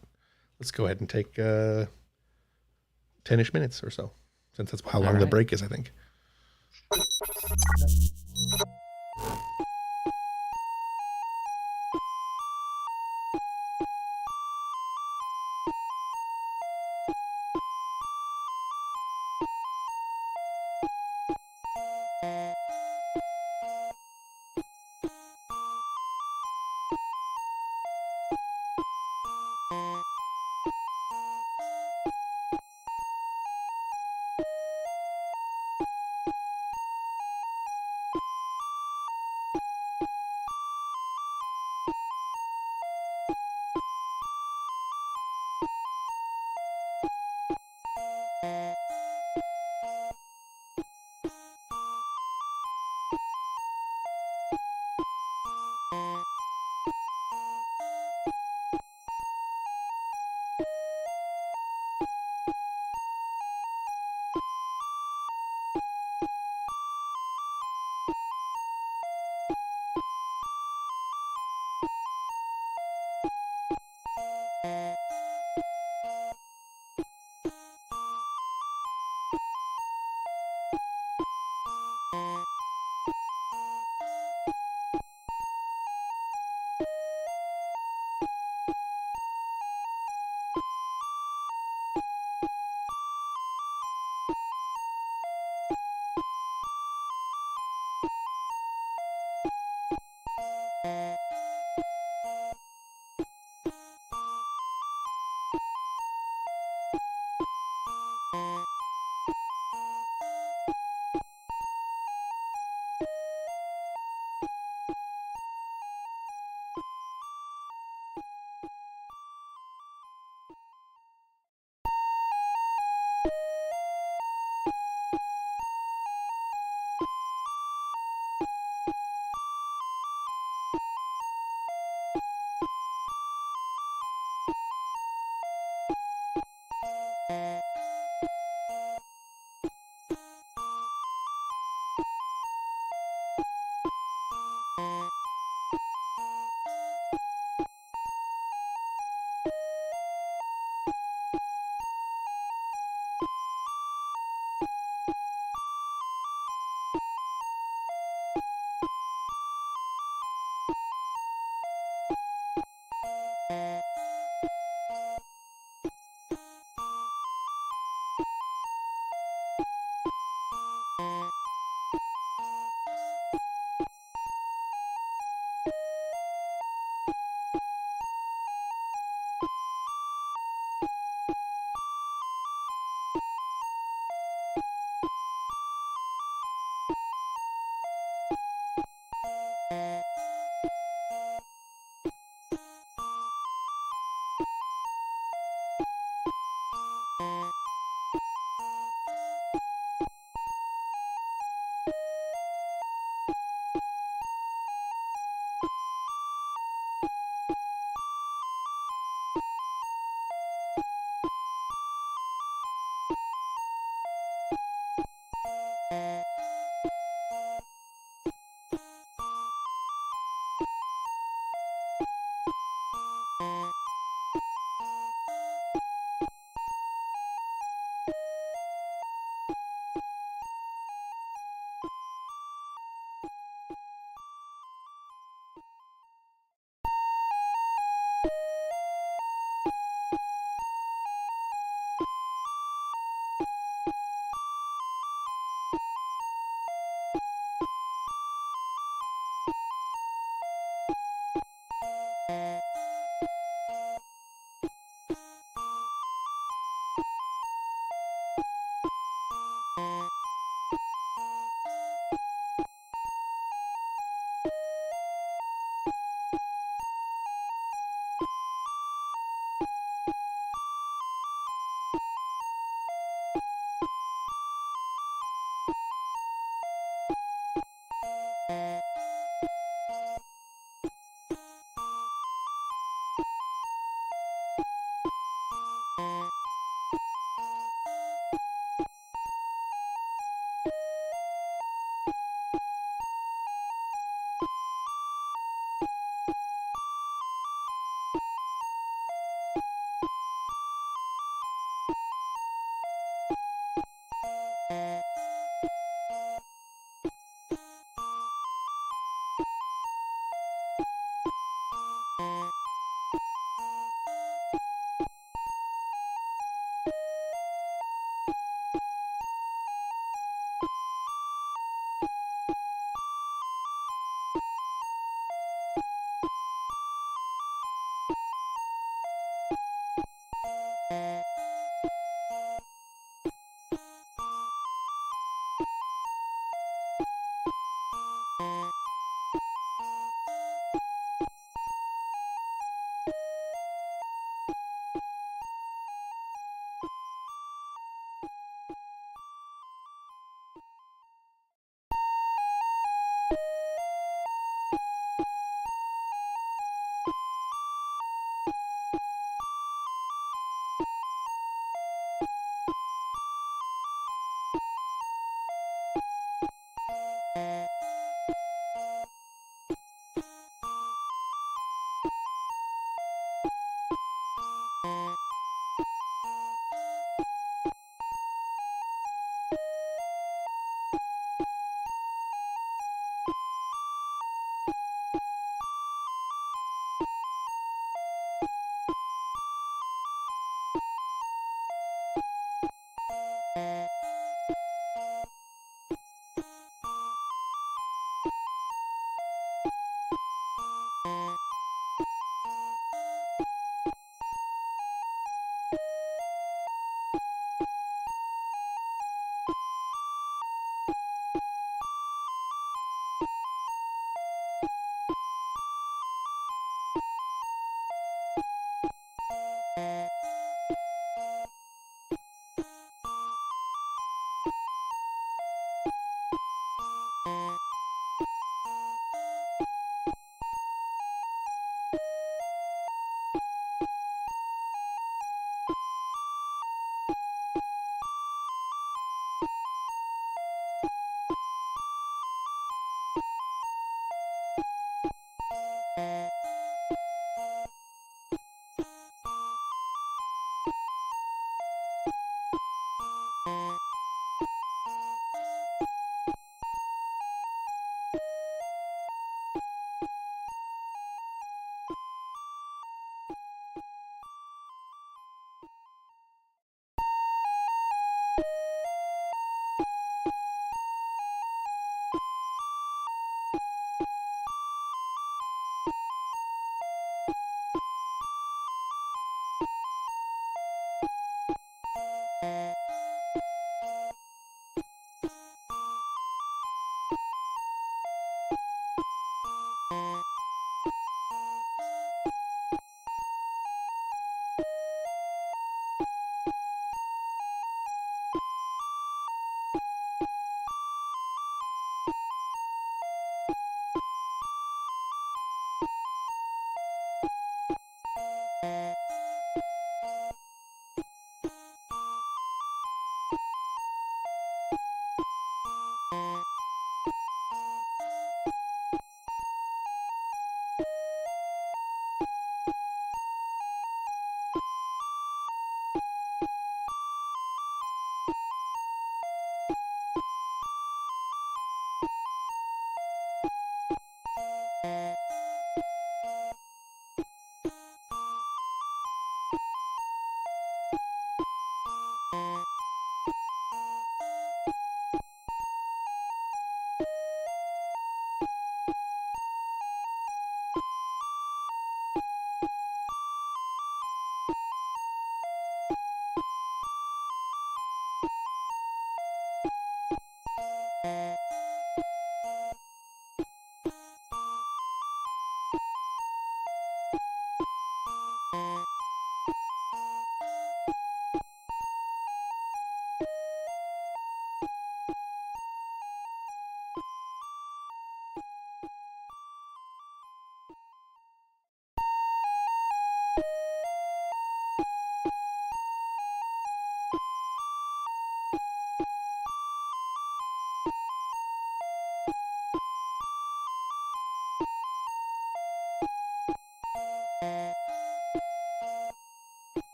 Let's go ahead and take 10-ish minutes or so, since that's how long the break is, I think.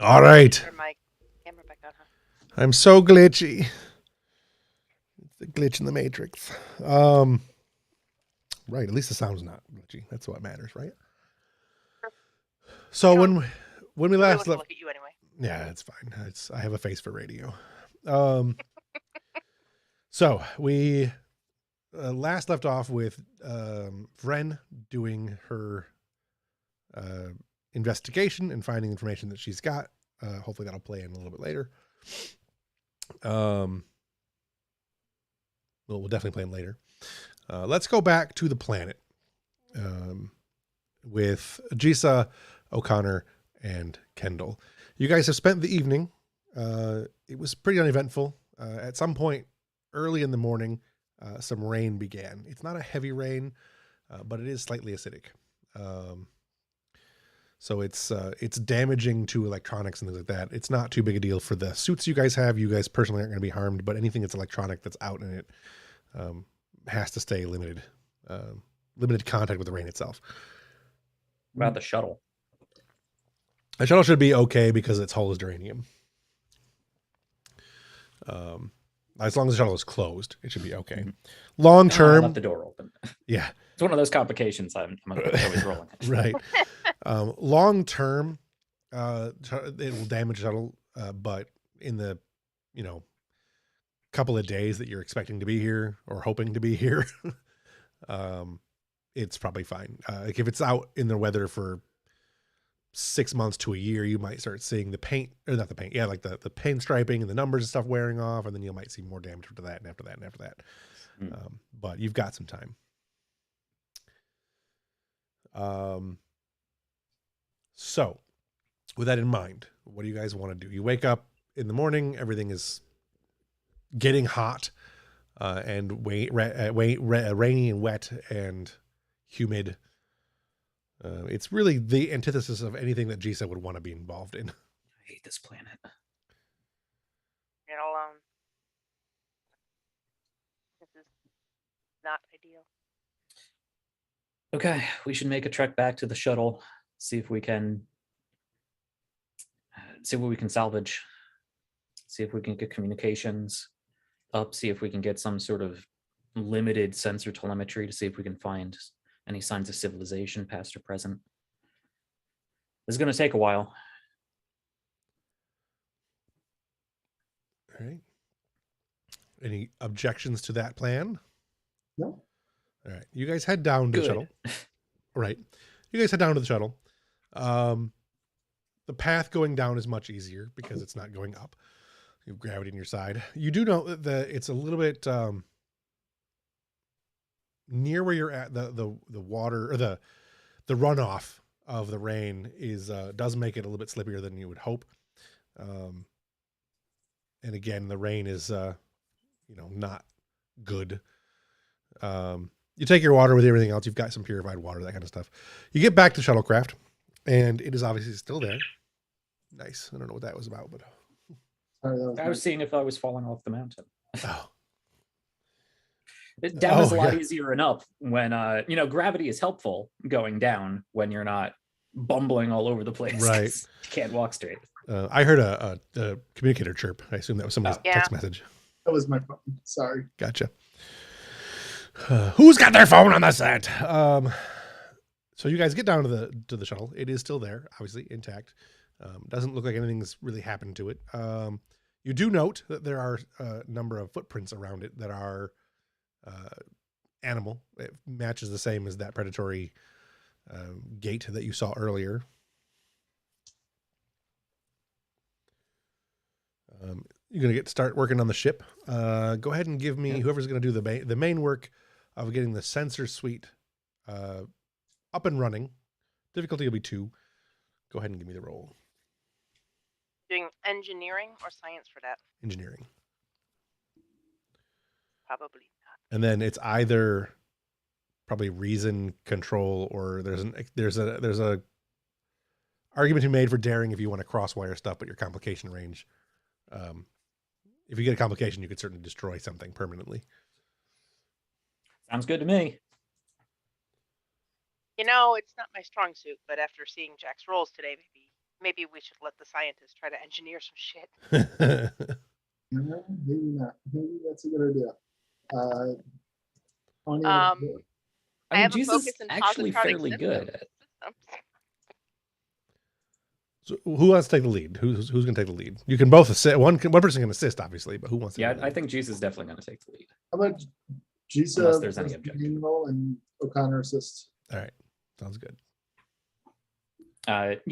All right. Or my camera back on, huh? I'm so glitchy. It's the glitch in the matrix. Right. At least the sound's not glitchy. That's what matters, right? So You when don't- we Nobody last wants to left, look at you anyway. yeah, it's fine. I have a face for radio. So we last left off with Vren doing her investigation and finding information that she's got. Hopefully that'll play in a little bit later. Well, we'll definitely play in later. Let's go back to the planet with Jisa, O'Connor, and Kendall. You guys have spent the evening. It was pretty uneventful. At some point early in the morning, some rain began. It's not a heavy rain. but it is slightly acidic. So it's damaging to electronics and things like that. It's not too big a deal for the suits you guys have. You guys personally aren't going to be harmed, but anything that's electronic that's out in it has to stay limited contact with the rain itself. What about the shuttle? The shuttle should be okay because its hull is duranium. As long as the shuttle is closed, it should be okay. Mm-hmm. Long I term, left the door open. yeah, It's one of those complications I'm always rolling. right. Long term, it will damage the shuttle, but in the couple of days that you're expecting to be here or hoping to be here, it's probably fine. Like if it's out in the weather for 6 months to a year, you might start seeing the paint, or not the paint, like the paint striping and the numbers and stuff wearing off, and then you might see more damage after that and after that and after that. But you've got some time. So with that in mind, what do you guys want to do? You wake up in the morning, everything is getting hot and rainy and wet and humid. It's really the antithesis of anything that Gisa would want to be involved in. I hate this planet. Get alone. This is not ideal. Okay, we should make a trek back to the shuttle, see if we can see what we can salvage, see if we can get communications up, see if we can get some sort of limited sensor telemetry to see if we can find any signs of civilization, past or present. This is going to take a while. All right. Any objections to that plan? No. All right. You guys head down to the shuttle. Right. You guys head down to the shuttle. The path going down is much easier because it's not going up. You have gravity on your side. You do know that it's a little bit near where you're at. The water or the runoff of the rain is does make it a little bit slippier than you would hope. And again, the rain is not good. You take your water with everything else. You've got some purified water, that kind of stuff. You get back to shuttlecraft, and it is obviously still there. Nice. I don't know what that was about, but I was seeing if I was falling off the mountain. oh, Down is a lot easier than up when gravity is helpful going down when you're not bumbling all over the place. Right. You can't walk straight. I heard a communicator chirp. I assume that was somebody's text message. That was my phone. Sorry. Gotcha. Who's got their phone on the set? So you guys get down to the shuttle. It is still there, obviously intact. Doesn't look like anything's really happened to it. You do note that there are a number of footprints around it that are animal. It matches the same as that predatory gate that you saw earlier. You're going to start working on the ship. Go ahead and give me, whoever's going to do the main work of getting the sensor suite up and running. Difficulty will be 2. Go ahead and give me the roll. Doing engineering or science for that? Engineering. Probably not. And then it's either probably reason, control, or there's a argument to be made for daring if you want to crosswire stuff, but your complication range. If you get a complication, you could certainly destroy something permanently. Sounds good to me. It's not my strong suit, but after seeing Jack's rolls today, maybe we should let the scientists try to engineer some shit. No, maybe not. Maybe that's a good idea. I have a Jesus focus in actually positronic fairly good. systems. So who wants to take the lead? Who's going to take the lead? You can both assist. One person can assist, obviously, but who wants to? Yeah, I think Jesus is definitely going to take the lead. How about Gisa Unless there's any objection. role and O'Connor assist? All right, sounds good. But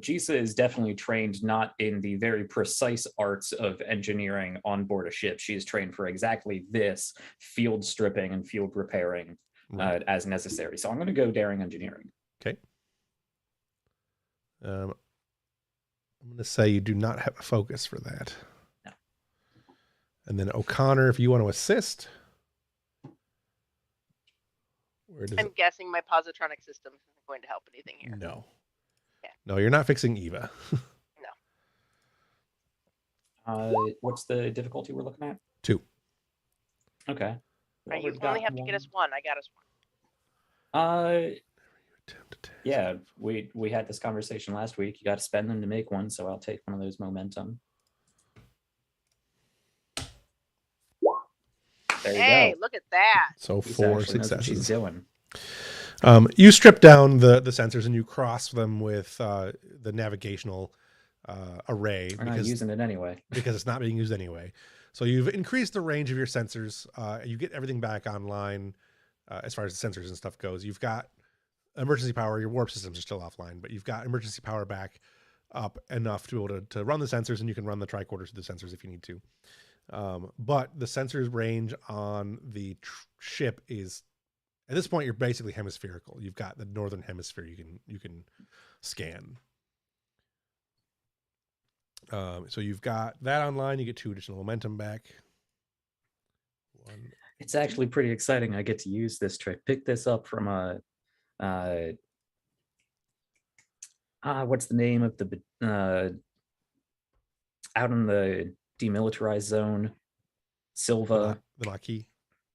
Gisa is definitely trained not in the very precise arts of engineering on board a ship. She's trained for exactly this, field stripping and field repairing as necessary. So I'm going to go daring engineering. Okay. I'm going to say you do not have a focus for that. No. And then O'Connor, if you want to assist, Where does I'm it? guessing my positronic system isn't going to help anything here. No. Okay. No, you're not fixing Eva. What's the difficulty we're looking at? 2. Okay. Right, you We've only got have to get us 1. I got us 1. Yeah, we had this conversation last week. You got to spend them to make one, so I'll take one of those momentum. There you Hey, go. look at that. So Lisa 4 actually knows what she's successes. doing. You strip down the sensors and you cross them with the navigational array We're not using it anyway. because it's not being used anyway. So you've increased the range of your sensors. You get everything back online as far as the sensors and stuff goes. You've got emergency power. Your warp systems are still offline, but you've got emergency power back up enough to be able to run the sensors, and you can run the tricorders through the sensors if you need to. But the sensors range on the ship is, at this point, you're basically hemispherical. You've got the northern hemisphere you can scan. So you've got that online. You get 2 additional momentum back. 1. It's actually pretty exciting. I get to use this trick. Pick this up from what's the name of the out in the demilitarized zone? Silva. The Maquis.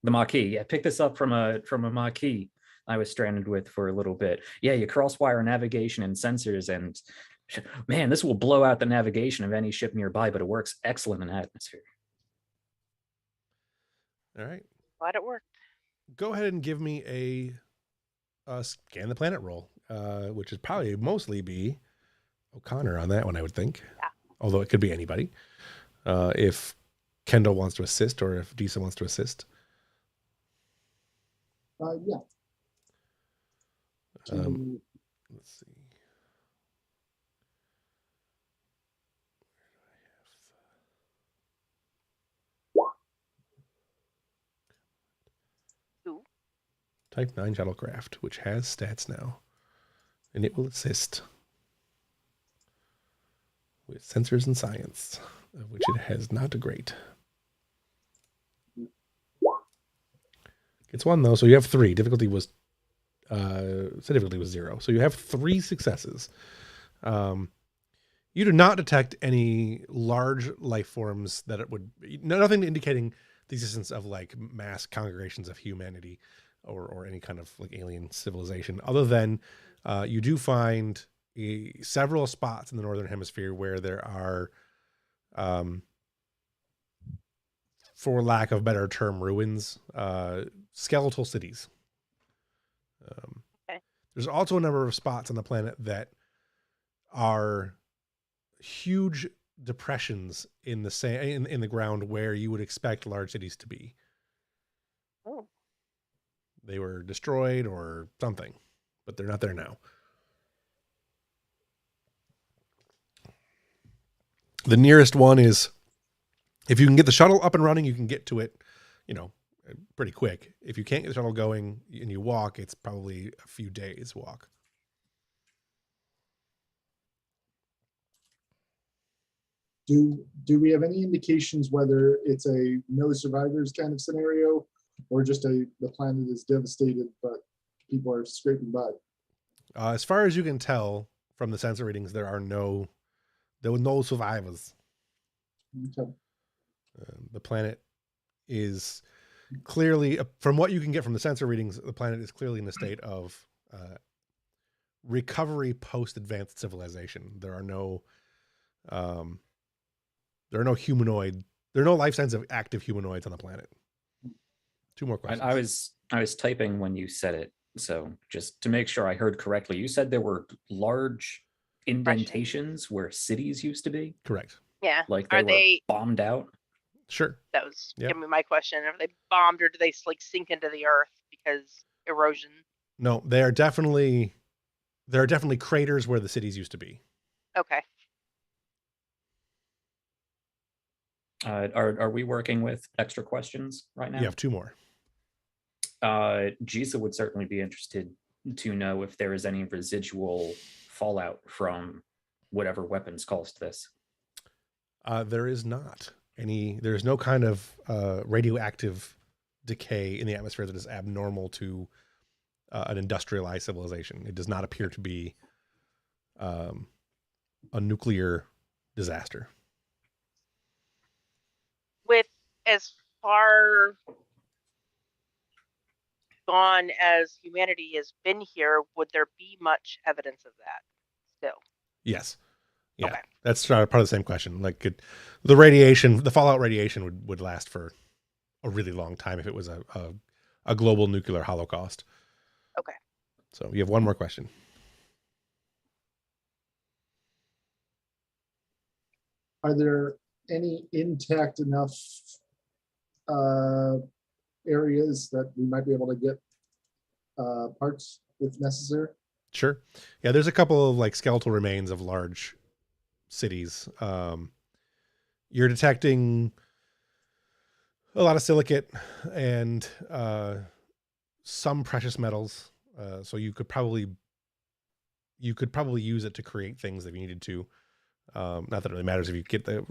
The Maquis. Yeah, pick this up from a Maquis I was stranded with for a little bit. Yeah, you crosswire navigation and sensors, and man, this will blow out the navigation of any ship nearby, but it works excellent in atmosphere. All right. Glad it worked. Go ahead and give me a scan the planet roll, which is probably mostly be O'Connor on that one, I would think. Yeah. Although it could be anybody. If Kendall wants to assist or if Disa wants to assist. Yeah. Let's see. Who? Type 9 shuttlecraft, which has stats now. And it will assist with sensors and science, of which it has not a great. It's 1 though, so you have 3. Difficulty was 0. So you have 3 successes. You do not detect any large life forms that it would nothing indicating the existence of like mass congregations of humanity or any kind of like alien civilization, other than you do find several spots in the northern hemisphere where there are, for lack of a better term, ruins, skeletal cities. Okay. There's also a number of spots on the planet that are huge depressions in the in the ground where you would expect large cities to be. Oh. They were destroyed or something, but they're not there now. The nearest one is, if you can get the shuttle up and running, you can get to it, pretty quick. If you can't get the shuttle going and you walk, it's probably a few days walk. Do we have any indications whether it's a no survivors kind of scenario, or just the planet is devastated but people are scraping by? As far as you can tell from the sensor readings, there were no survivors. Okay. The planet is clearly, from what you can get from the sensor readings, the planet is clearly in a state of recovery post-advanced civilization. There are no life signs of active humanoids on the planet. 2 more questions. I was typing when you said it, so just to make sure I heard correctly, you said there were large indentations where cities used to be? Correct. Yeah. Like Are were they bombed out? Sure. That was Yep. gonna be my question. Are they bombed or do they like sink into the earth because erosion? No, there are definitely craters where the cities used to be. Okay. Are we working with extra questions right now? You have 2 more. Jisa would certainly be interested to know if there is any residual fallout from whatever weapons caused this. There is not any. There's no kind of radioactive decay in the atmosphere that is abnormal to an industrialized civilization. It does not appear to be a nuclear disaster. With as far gone as humanity has been here, would there be much evidence of that still? Yes. Yeah, Okay. that's part of the same question. Like the radiation, the fallout radiation would last for a really long time if it was a global nuclear holocaust. Okay. So you have one more question. Are there any intact enough areas that we might be able to get parts if necessary? Sure. Yeah, there's a couple of like skeletal remains of large cities. You're detecting a lot of silicate and some precious metals. So you could probably use it to create things if you needed to. Not that it really matters if you get the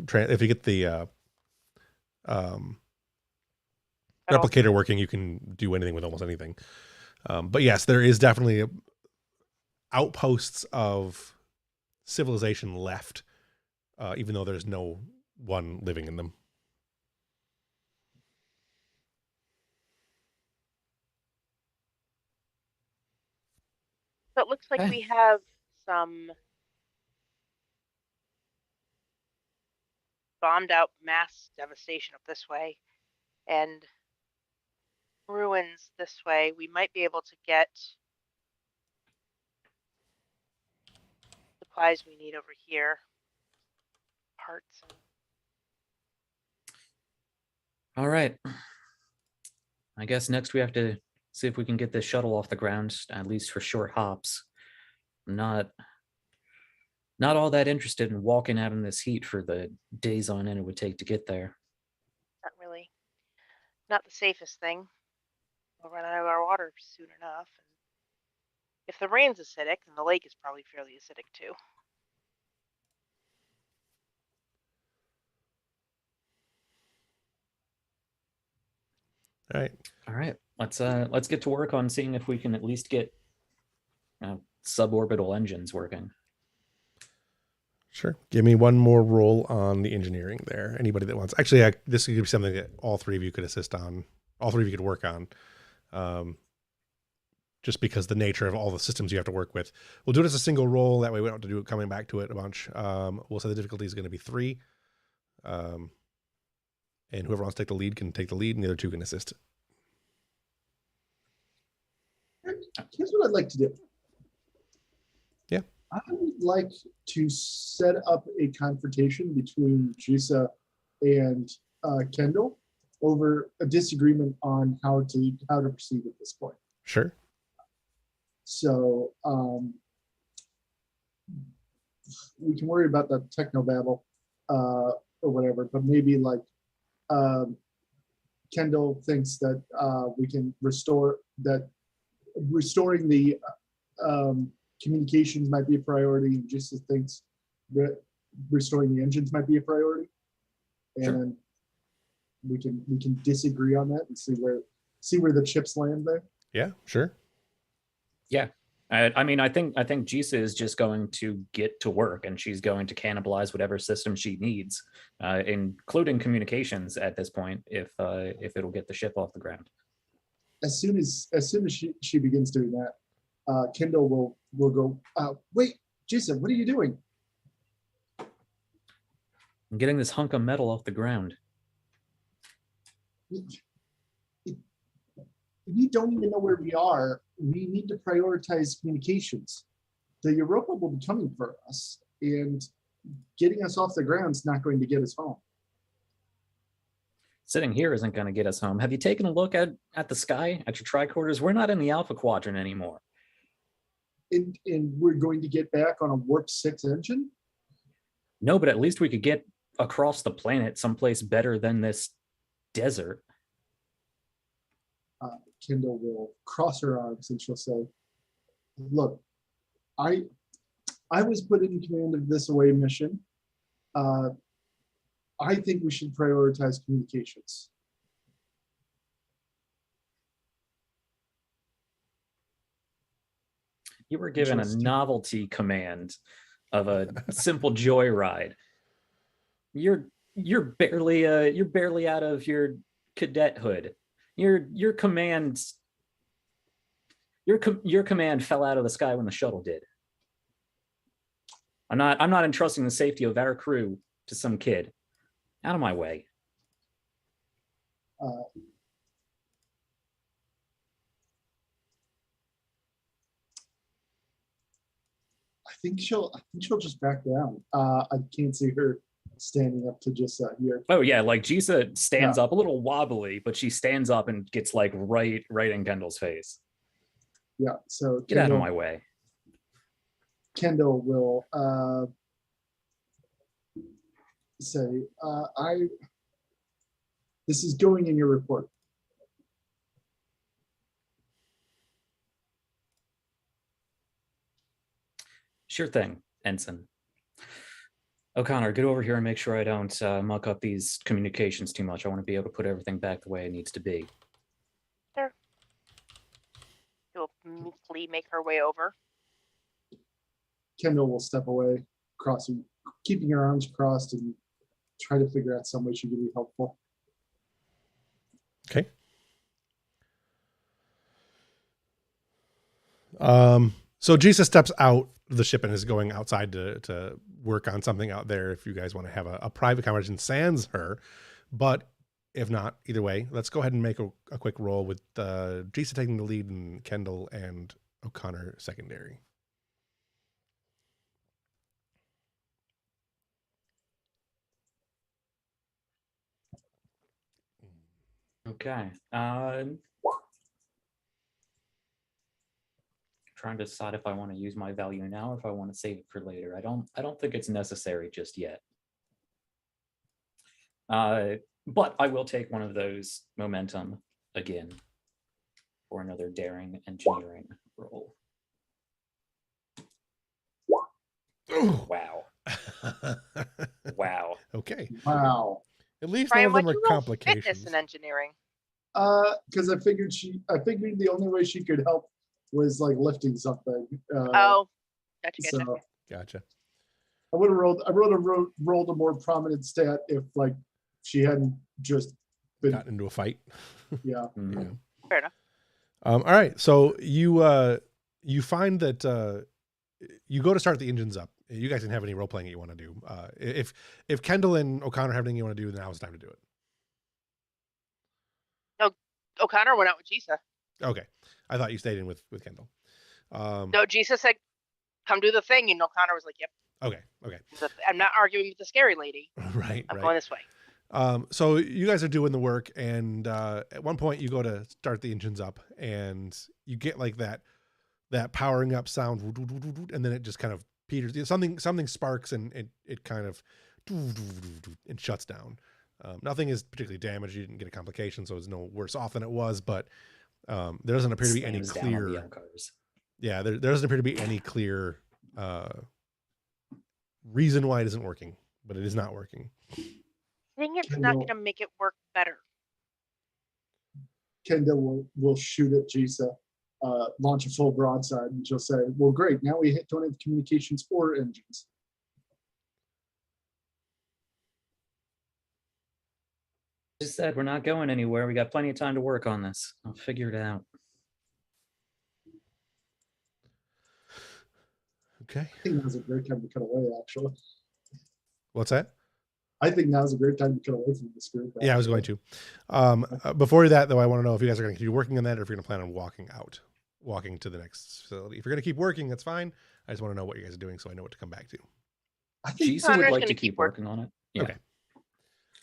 replicator working, you can do anything with almost anything. But yes, there is definitely outposts of civilization left, even though there's no one living in them. So it looks like Okay. we have some bombed out mass devastation up this way and ruins this way. We might be able to get supplies we need over here. Parts. All right. I guess next we have to see if we can get this shuttle off the ground, at least for short hops. I'm not all that interested in walking out in this heat for the days on end it would take to get there. Not really. Not the safest thing. We'll run out of our water soon enough. And if the rain's acidic, then the lake is probably fairly acidic too. All right. All right. Let's get to work on seeing if we can at least get suborbital engines working. Sure. Give me one more roll on the engineering there. Anybody that wants. Actually, this could be something that all three of you could assist on. All three of you could work on. Just because the nature of all the systems you have to work with. We'll do it as a single roll. That way we don't have to do it coming back to it a bunch. We'll say the difficulty is going to be 3. And whoever wants to take the lead can take the lead, and the other 2 can assist. Here's what I'd like to do. Yeah. I would like to set up a confrontation between Jisa and Kendall over a disagreement on how to proceed at this point. Sure. So we can worry about the techno babble or whatever, but maybe like Kendall thinks that we can restoring the communications might be a priority, and just thinks that restoring the engines might be a priority, and we can disagree on that and see where the chips land there. Yeah, sure. Yeah. I mean, I think Jisa is just going to get to work, and she's going to cannibalize whatever system she needs, including communications at this point, if it'll get the ship off the ground. As soon as she begins doing that, Kendall will go, wait, Jisa, what are you doing? I'm getting this hunk of metal off the ground. We don't even know where we are. We need to prioritize communications. The Europa will be coming for us, and getting us off the ground is not going to get us home. Sitting here isn't going to get us home. Have you taken a look at the sky, at your tricorders? We're not in the Alpha Quadrant anymore. And we're going to get back on a Warp 6 engine? No, but at least we could get across the planet someplace better than this desert. Kendall will cross her arms and she'll say, look, I was put in command of this away mission. I think we should prioritize communications. You were given a novelty command of a simple joyride. You're barely out of your cadethood. Your command fell out of the sky when the shuttle did. I'm not entrusting the safety of our crew to some kid. Out of my way. I think she'll just back down. I can't see her standing up to just here. Oh yeah, like Jisa stands up a little wobbly, but she stands up and gets like right in Kendall's face. Yeah, so get out of my way. Kendall will say, this is going in your report. Sure thing, Ensign. O'Connor, get over here and make sure I don't muck up these communications too much. I want to be able to put everything back the way it needs to be. Sure. She'll meekly make her way over. Kendall will step away, keeping her arms crossed, and try to figure out some way she can be helpful. Okay. So Jisa steps out of the ship and is going outside to work on something out there. If you guys want to have a private conversation, sans her, but if not, either way, let's go ahead and make a quick roll with Jisa taking the lead and Kendall and O'Connor secondary. Okay. Trying to decide if I want to use my value now or if I want to save it for later. I don't think it's necessary just yet. But I will take one of those momentum again for another daring engineering roll. Wow. Wow. Okay. Wow. At least Brian, none of them why'd are you roll complications. fitness in engineering? Because I figured the only way she could help was like lifting something. Gotcha. So Gotcha. I would have rolled a more prominent stat if like she hadn't just been Got into a fight. Yeah. Yeah. Fair enough. All right. So you find that you go to start the engines up. You guys can have any role playing you want to do. If Kendall and O'Connor have anything you want to do, then now is the time to do it. O'Connor went out with Jisa. Okay. I thought you stayed in with Kendall. No, Jisa said, come do the thing. And O'Connor was like, yep. Okay. I'm not arguing with the scary lady. Right. I'm going this way. So you guys are doing the work, and at one point you go to start the engines up, and you get like that powering up sound, and then it just kind of peters. Something sparks, and it kind of and shuts down. Nothing is particularly damaged. You didn't get a complication, so it's no worse off than it was. But there doesn't appear to be any clear. Yeah, there doesn't appear to be any clear reason why it isn't working, but it is not working. I think it's not going to make it work better. Kendall will shoot at Jisa, launch a full broadside, and she'll say, well, great, now we don't have communications or engines. Just said we're not going anywhere. We got plenty of time to work on this. I'll figure it out. Okay. I think now's a great time to cut away, actually. What's that? I think now's a great time to cut away from this group. Yeah, I was going to. Before that, though, I want to know if you guys are going to keep working on that or if you're going to plan on walking to the next facility. If you're going to keep working, that's fine. I just want to know what you guys are doing so I know what to come back to. I think Jisa would like to keep working on it. Yeah. Okay.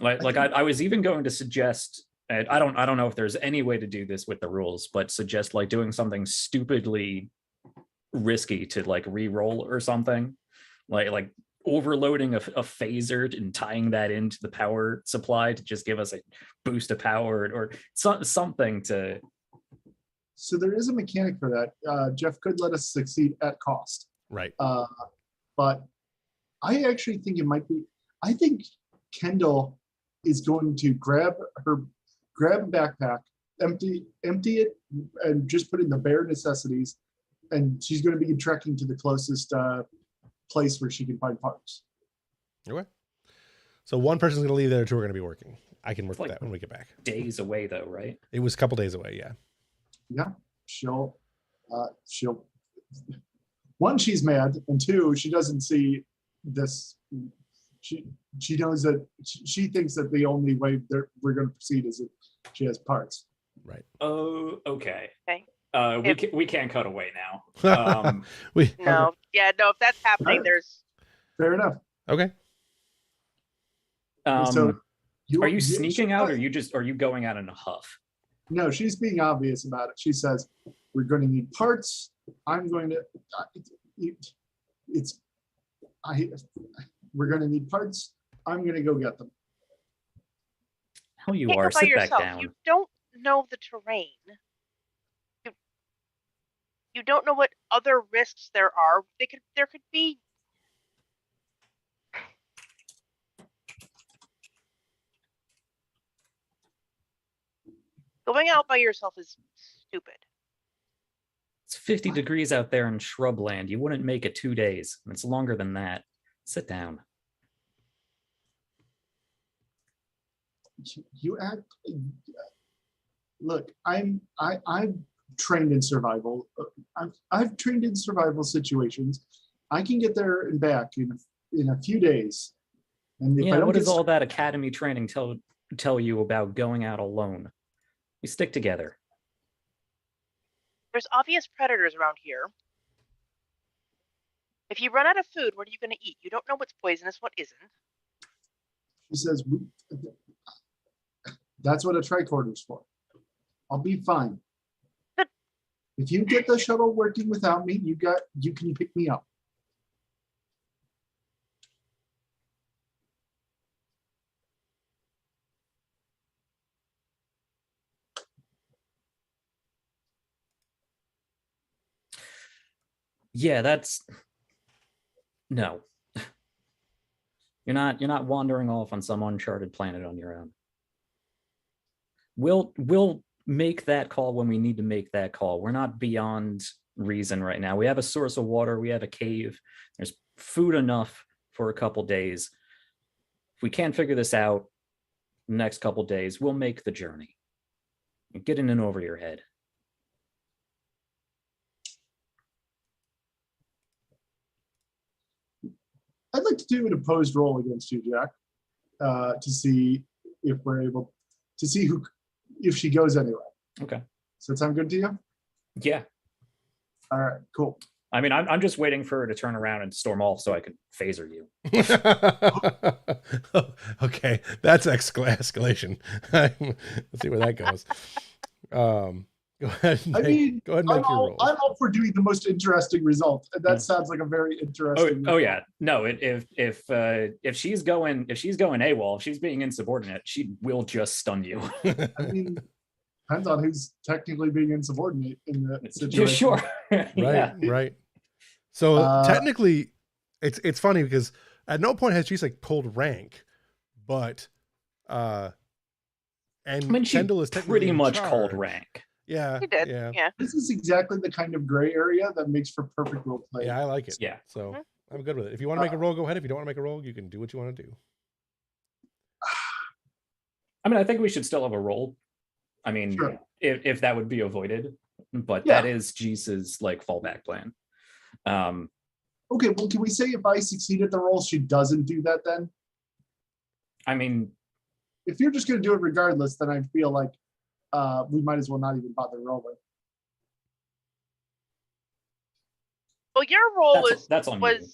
I was even going to suggest, I don't know if there's any way to do this with the rules, but suggest like doing something stupidly risky to like re-roll or something, like overloading a phaser and tying that into the power supply to just give us a boost of power or something to. So there is a mechanic for that. Jeff could let us succeed at cost. Right. But I actually think it might be, I think Kendall is going to grab a backpack, empty it, and just put in the bare necessities, and she's going to be trekking to the closest place where she can find parts. Okay. So one person's going to leave there, two are going to be working. I can work with Like- that when we get back. Days away though, right? It was a couple days away. Yeah. Yeah, she'll one, she's mad, and two, she doesn't see this. She knows that she thinks that the only way that we're going to proceed is if she has parts. Right. Oh, okay. Okay. We can't cut away now. we No, yeah, no. If that's happening, Alright. there's Fair enough. okay. So Are you sneaking out, or are you going out in a huff? No, she's being obvious about it. She says, "We're going to need parts. I'm going to. We're going to need parts. I'm going to go get them." Hell, you can't are. go by Sit back yourself. down. You don't know the terrain. You don't know what other risks there are. There could be. Going out by yourself is stupid. It's 50 degrees out there in shrubland. You wouldn't make it 2 days. And it's longer than that. Sit down. You act. Look, I'm trained in survival. I've trained in survival situations. I can get there and back in a few days. And if I Yeah, don't what get does all that academy training tell you about going out alone? We stick together. There's obvious predators around here. If you run out of food, what are you going to eat? You don't know what's poisonous, what isn't. She says, "That's what a tricorder's for. I'll be fine. But- If you get the shuttle working without me, you can pick me up." Yeah, that's no. You're not wandering off on some uncharted planet on your own. We'll make that call when we need to make that call. We're not beyond reason right now. We have a source of water, we have a cave, there's food enough for a couple days. If we can't figure this out the next couple days, we'll make the journey. You're getting in over your head. I'd like to do an opposed roll against you, Jack, to see if we're able to see if she goes anywhere. Okay. Does that sound good to you? Yeah. All right, cool. I mean, I'm just waiting for her to turn around and storm off so I could phaser you. Okay, that's escalation. Let's see where that goes. Go ahead. Go ahead and make your roll. I'm all for doing the most interesting result, and that sounds like a very interesting. Oh yeah, no. If she's going AWOL, if she's being insubordinate, she will just stun you. I mean, depends on who's technically being insubordinate in the situation. You're sure? Right, right. So technically, it's funny because at no point has she like pulled rank, but and I mean, she Kendall is pretty much charge. called rank. Yeah, You did. yeah, Yeah. This is exactly the kind of gray area that makes for perfect role play. yeah. I like it. Yeah. So I'm good with it. If you want to make a roll, go ahead. If you don't want to make a roll, you can do what you want to do. I mean, I think we should still have a roll. I mean, Sure. if that would be avoided, but Yeah. that is Jeese's like fallback plan. Okay, well, can we say if I succeed at the roll, she doesn't do that then? I mean, If you're just going to do it regardless, then I feel like we might as well not even bother rolling. Well, your role that's on you.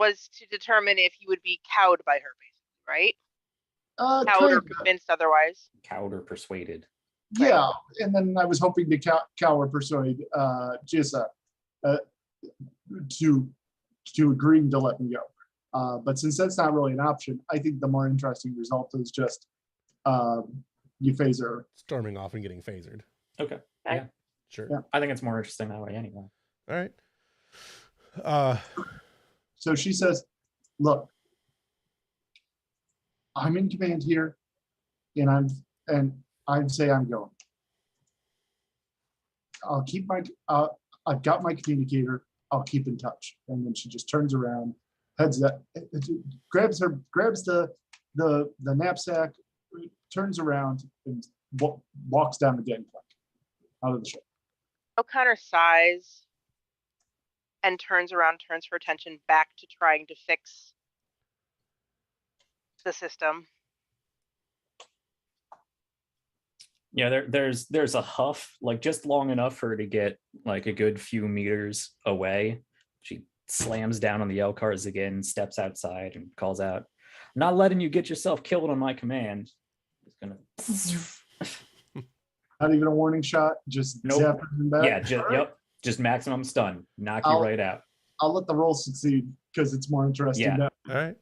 was to determine if you would be cowed by her, basically, right? Cowed or Kinda. convinced otherwise. Cowed or persuaded. Yeah, and then I was hoping to cow or persuade Jissa to agreeing to let me go. But since that's not really an option, I think the more interesting result is just you phaser. Storming off and getting phasered. Okay. Okay. Yeah. Sure. Yeah. I think it's more interesting that way anyway. All right. So she says, "Look, I'm in command here, and I'd say I'm going. I'll keep my I've got my communicator. I'll keep in touch. And then she just turns around, heads that, grabs the knapsack, turns around, and walks down the gangplank out of the ship. O'Connor sighs and turns around, turns her attention back to trying to fix the system. Yeah, there's a huff, like just long enough for her to get like a good few meters away. She slams down on the L cars again, steps outside, and calls out, "I'm not letting you get yourself killed on my command." Just gonna. Not even a warning shot, just Nope. zap him back. Yeah, just maximum stun, knock you right out. I'll let the roll succeed because it's more interesting. Yeah. Now. All right.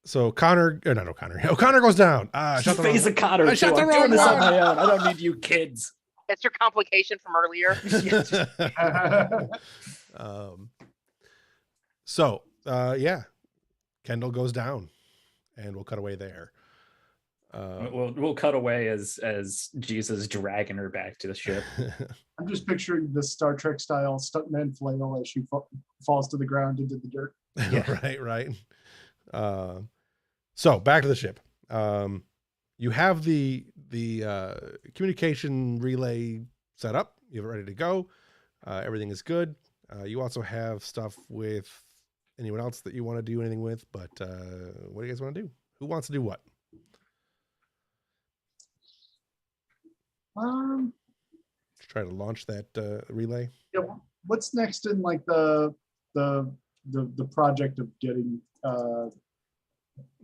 So O'Connor goes down. Shut the Face of Connor. I shot the I'm wrong doing this on one. my own. I don't need you kids. That's your complication from earlier. Yeah, Kendall goes down, and we'll cut away there. We'll cut away as Jesus dragging her back to the ship. I'm just picturing the Star Trek style stuntman flail as she falls to the ground into the dirt. Yeah. Right. So back to the ship. You have the communication relay set up. You have it ready to go. Everything is good. You also have stuff with anyone else that you want to do anything with, but what do you guys want to do? Who wants to do what? Try to launch that relay. Yeah. What's next in like the project of getting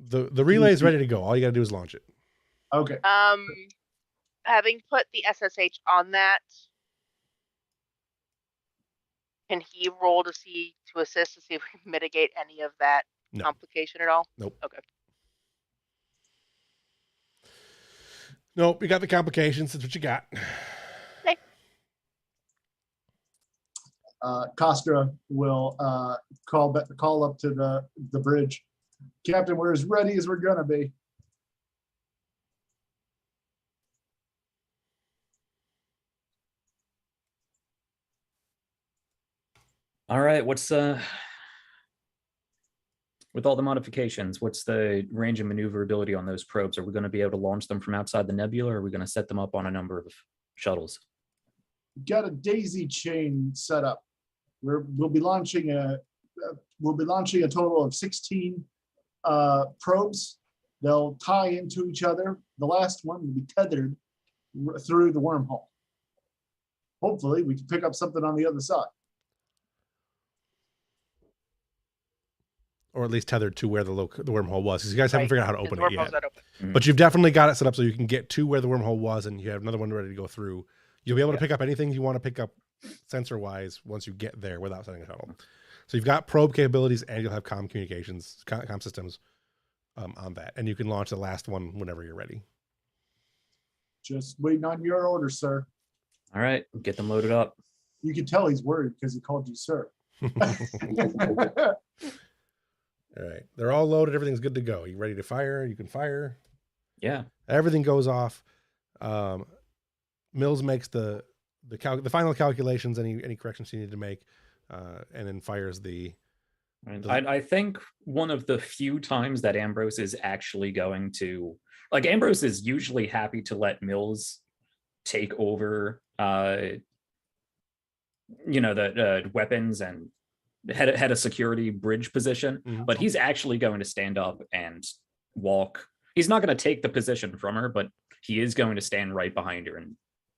the relay is ready to go. All you got to do is launch it. Okay. Having put the SSH on that, can he roll to assist to see if we can mitigate any of that complication at all? Nope. Okay. Nope, you got the complications. That's what you got. Okay. Kostra will call up to the bridge. Captain, we're as ready as we're gonna be. All right, what's with all the modifications, what's the range of maneuverability on those probes? Are we going to be able to launch them from outside the nebula, or are we going to set them up on a number of shuttles? Got a daisy chain set up. We'll be launching a total of 16 probes. They'll tie into each other. The last one will be tethered through the wormhole. Hopefully, we can pick up something on the other side. Or at least tethered to where the wormhole was, because you guys haven't figured out how to open it yet. Open. But you've definitely got it set up so you can get to where the wormhole was, and you have another one ready to go through. You'll be able to pick up anything you want to pick up sensor-wise once you get there without setting a shuttle. So you've got probe capabilities, and you'll have comm systems on that, and you can launch the last one whenever you're ready. Just waiting on your order, sir. All right, get them loaded up. You can tell he's worried because he called you sir. All right, they're all loaded. Everything's good to go. You ready to fire? You can fire. Yeah, everything goes off. Mills makes the final calculations, any corrections you need to make, and then fires the. I think one of the few times that Ambrose is actually going to, like, Ambrose is usually happy to let Mills take over, the weapons and head a security bridge position, but he's actually going to stand up and walk. He's not going to take the position from her, but he is going to stand right behind her and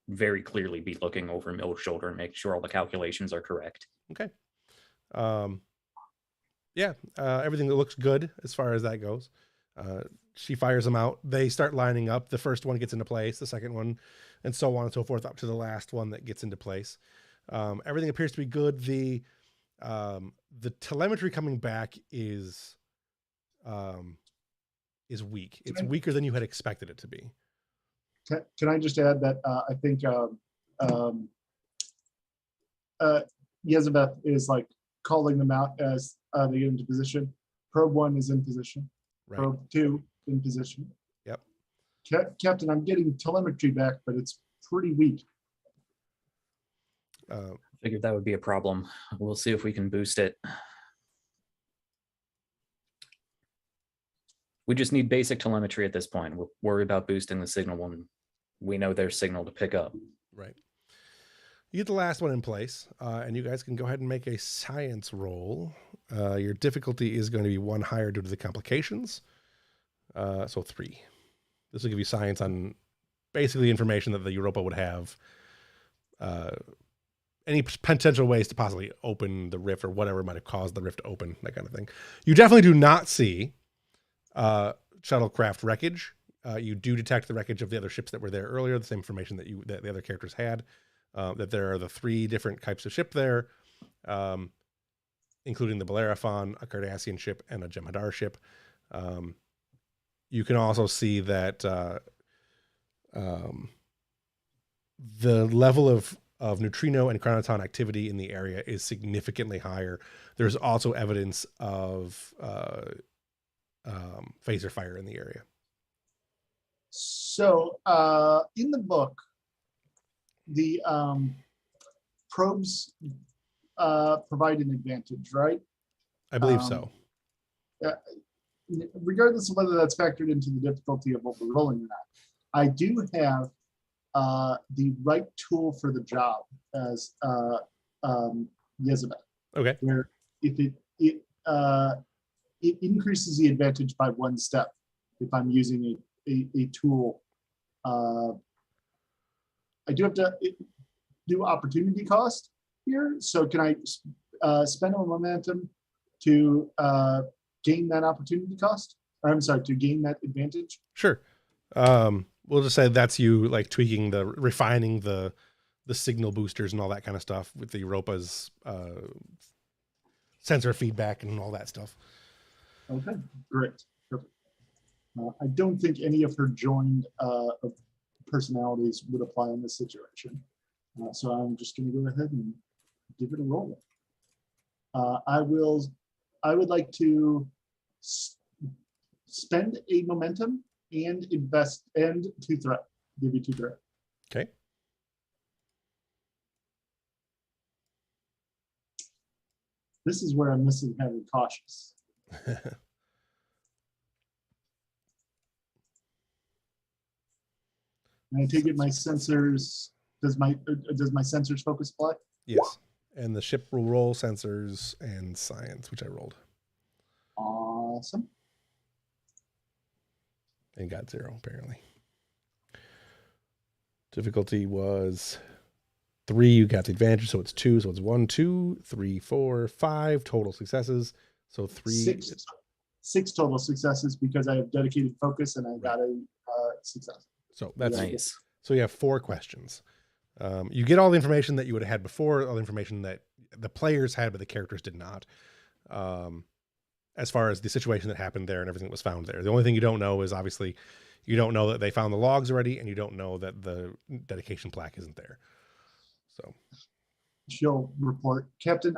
very clearly be looking over Mills' shoulder and make sure all the calculations are correct. Okay. Everything looks good as far as that goes. She fires them out. They start lining up. The first one gets into place, the second one, and so on and so forth, up to the last one that gets into place. Everything appears to be good. The telemetry coming back is weak. It's weaker than you had expected it to be. Can I just add that I think Yezebeth is like calling them out as they get into position. Probe 1 is in position. Right. Probe 2 in position. Yep. Captain, I'm getting telemetry back, but it's pretty weak. Figured that would be a problem. We'll see if we can boost it. We just need basic telemetry at this point. We'll worry about boosting the signal when we know their signal to pick up. Right. You get the last one in place, and you guys can go ahead and make a science roll. Your difficulty is going to be 1 higher due to the complications. So 3. This will give you science on basically information that the Europa would have. Any potential ways to possibly open the rift or whatever might have caused the rift to open, that kind of thing. You definitely do not see shuttlecraft wreckage. You do detect the wreckage of the other ships that were there earlier, the same information that the other characters had, that there are the 3 different types of ship there, including the Bellerophon, a Cardassian ship, and a Jem'Hadar ship. You can also see that the level of neutrino and chronoton activity in the area is significantly higher. There's also evidence of phaser fire in the area. So in the book, the probes provide an advantage, right? I believe so. Regardless of whether that's factored into the difficulty of what we're rolling or not, I do have the right tool for the job as Yezebel. Okay. Where if it increases the advantage by 1 step if I'm using a tool. I do have to do opportunity cost here. So can I spend a momentum to gain that opportunity cost? Or I'm sorry, to gain that advantage? Sure. We'll just say that's you like tweaking refining the signal boosters and all that kind of stuff with the Europa's sensor feedback and all that stuff. Okay, great. Perfect. I don't think any of her joined personalities would apply in this situation. So I'm just going to go ahead and give it a roll. I would like to spend a momentum and invest and 2 threat. Give you 2 threat. Okay. This is where I'm missing having cautious. And I take it my sensors, does my sensors focus apply? Yes. And the ship will roll sensors and science, which I rolled. Awesome. And got 0, apparently. Difficulty was 3. You got the advantage, so it's 2. So it's 1, 2, 3, 4, 5 total successes. So 3. 6 total successes because I have dedicated focus and I got a success. So that's Nice. So you have 4 questions. You get all the information that you would have had before, all the information that the players had, but the characters did not. As far as the situation that happened there and everything that was found there. The only thing you don't know is obviously you don't know that they found the logs already, and you don't know that the dedication plaque isn't there. So She'll report, Captain,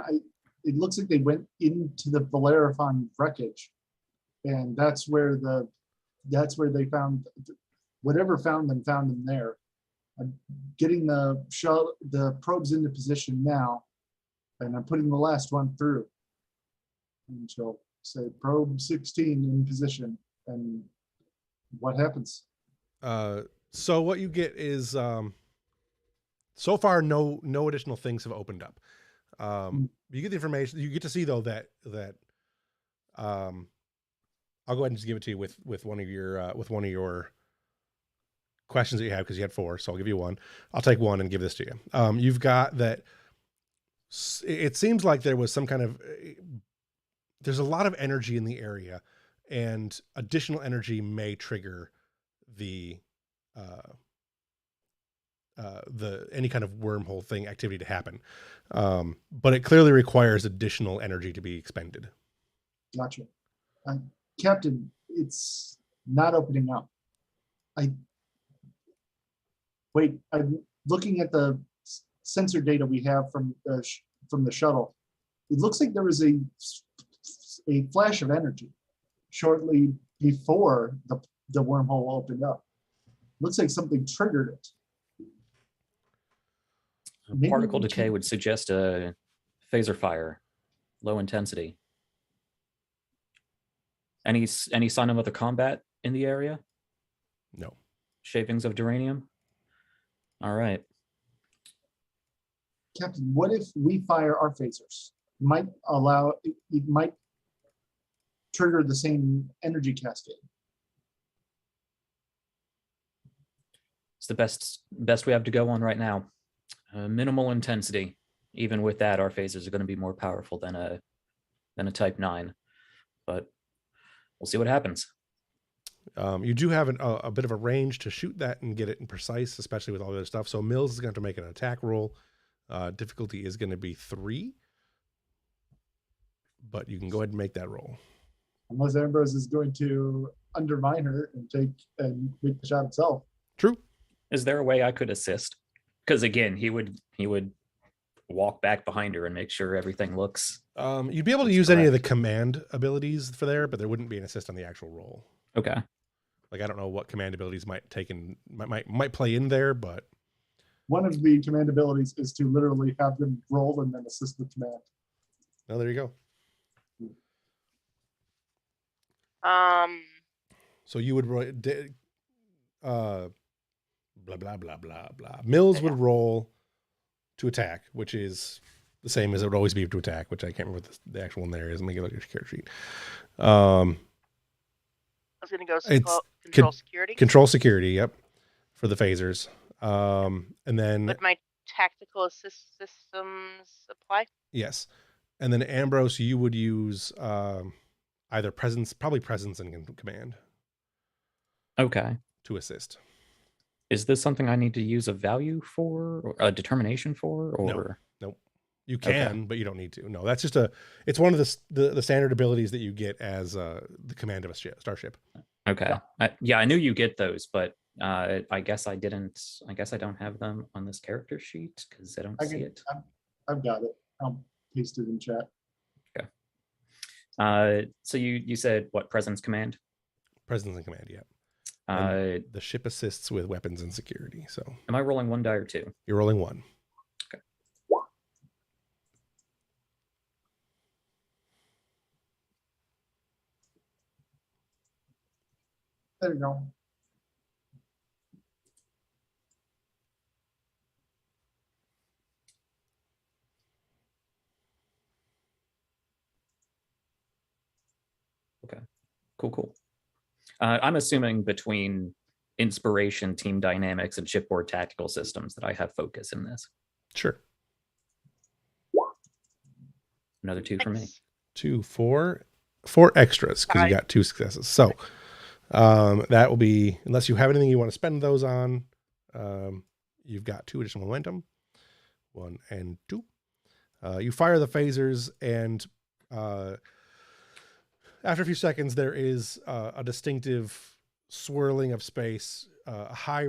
it looks like they went into the Bellerophon wreckage, and that's where they found whatever found them there. I'm getting the probes into position now, and I'm putting the last one through. And she'll say probe 16 in position, and what happens? So what you get is so far no additional things have opened up. You get the information. You get to see though that I'll go ahead and just give it to you with one of your questions that you have, because you had 4, so I'll give you 1. I'll take 1 and give this to you. You've got that. It seems like there was some kind of there's a lot of energy in the area, and additional energy may trigger the any kind of wormhole thing activity to happen. But it clearly requires additional energy to be expended. Gotcha. Captain, it's not opening up. I'm looking at the sensor data we have from the shuttle. It looks like there was a flash of energy shortly before the wormhole opened up. Looks like something triggered it. Maybe Particle we decay can- would suggest a phaser fire, low intensity. Any sign of other combat in the area? No. Shavings of duranium? All right. Captain, what if we fire our phasers? It might trigger the same energy cascade. It's the best we have to go on right now. Minimal intensity. Even with that, our phasers are going to be more powerful than a Type 9. But we'll see what happens. You do have a bit of a range to shoot that and get it in precise, especially with all the other stuff. So Mills is going to make an attack roll. Difficulty is going to be 3. But you can go ahead and make that roll. Unless Ambrose is going to undermine her and make the shot itself. True. Is there a way I could assist? Because again, he would walk back behind her and make sure everything looks. You'd be able to use any of the command abilities for there, but there wouldn't be an assist on the actual roll. Okay. Like I don't know what command abilities might play in there, but One of the command abilities is to literally have them roll and then assist the command. no, there you go. So you would roll, blah blah blah blah blah. Mills would roll to attack, which is the same as it would always be to attack, which I can't remember what the actual one there is. Let me look at your character sheet. I was going to go control security. Control security, yep, for the phasers. And then Would my tactical assist systems apply? yes, and then Ambrose, you would use either probably presence and command. Okay. To assist. Is this something I need to use a value for, or a determination for, or no. You can, but you don't need to. No, that's just it's one of the standard abilities that you get as the command of a starship. Okay. I knew you get those, but I guess I didn't. I guess I don't have them on this character sheet because I don't see it. I've got it. I'll paste it in chat. Okay. So you said what? Presence command. Presence and command, yeah. The ship assists with weapons and security. So am I rolling 1 die or 2? You're rolling 1. Okay. There you go. Okay. Cool. I'm assuming between inspiration, team dynamics, and shipboard tactical systems that I have focus in this. Sure. Another 2 for me. 2, 4 extras because you got 2 successes. So that will be, unless you have anything you want to spend those on, you've got 2 additional momentum. 1 and 2. You fire the phasers, and after a few seconds, there is a distinctive swirling of space, high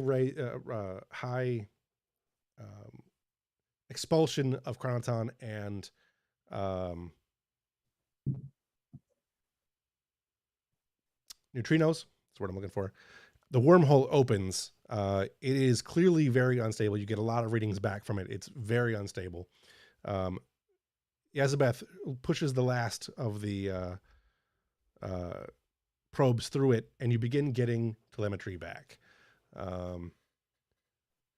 expulsion of chronoton and neutrinos. That's what I'm looking for. The wormhole opens. It is clearly very unstable. You get a lot of readings back from it. It's very unstable. Yazabeth pushes the last of the probes through it, and you begin getting telemetry back.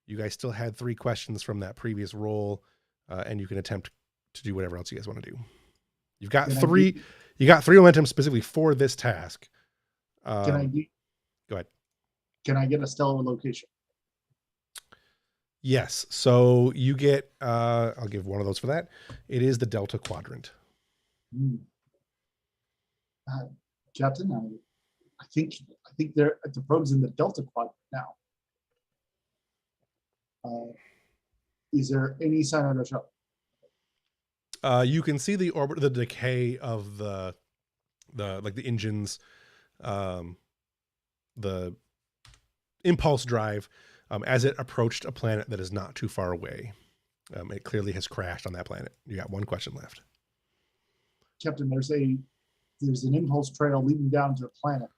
You guys still had 3 questions from that previous roll, and you can attempt to do whatever else you guys want to do. You've got three. You got 3 momentum specifically for this task. Go ahead. Can I get a stellar location? Yes. So you get. I'll give one of those for that. It is the Delta Quadrant. Captain, I think they're at the probes in the Delta Quadrant now. Is there any sign of the shuttle? You can see the decay of the engines, the impulse drive, as it approached a planet that is not too far away. It clearly has crashed on that planet. You got 1 question left. Captain, there's an impulse trail leading down to the planet.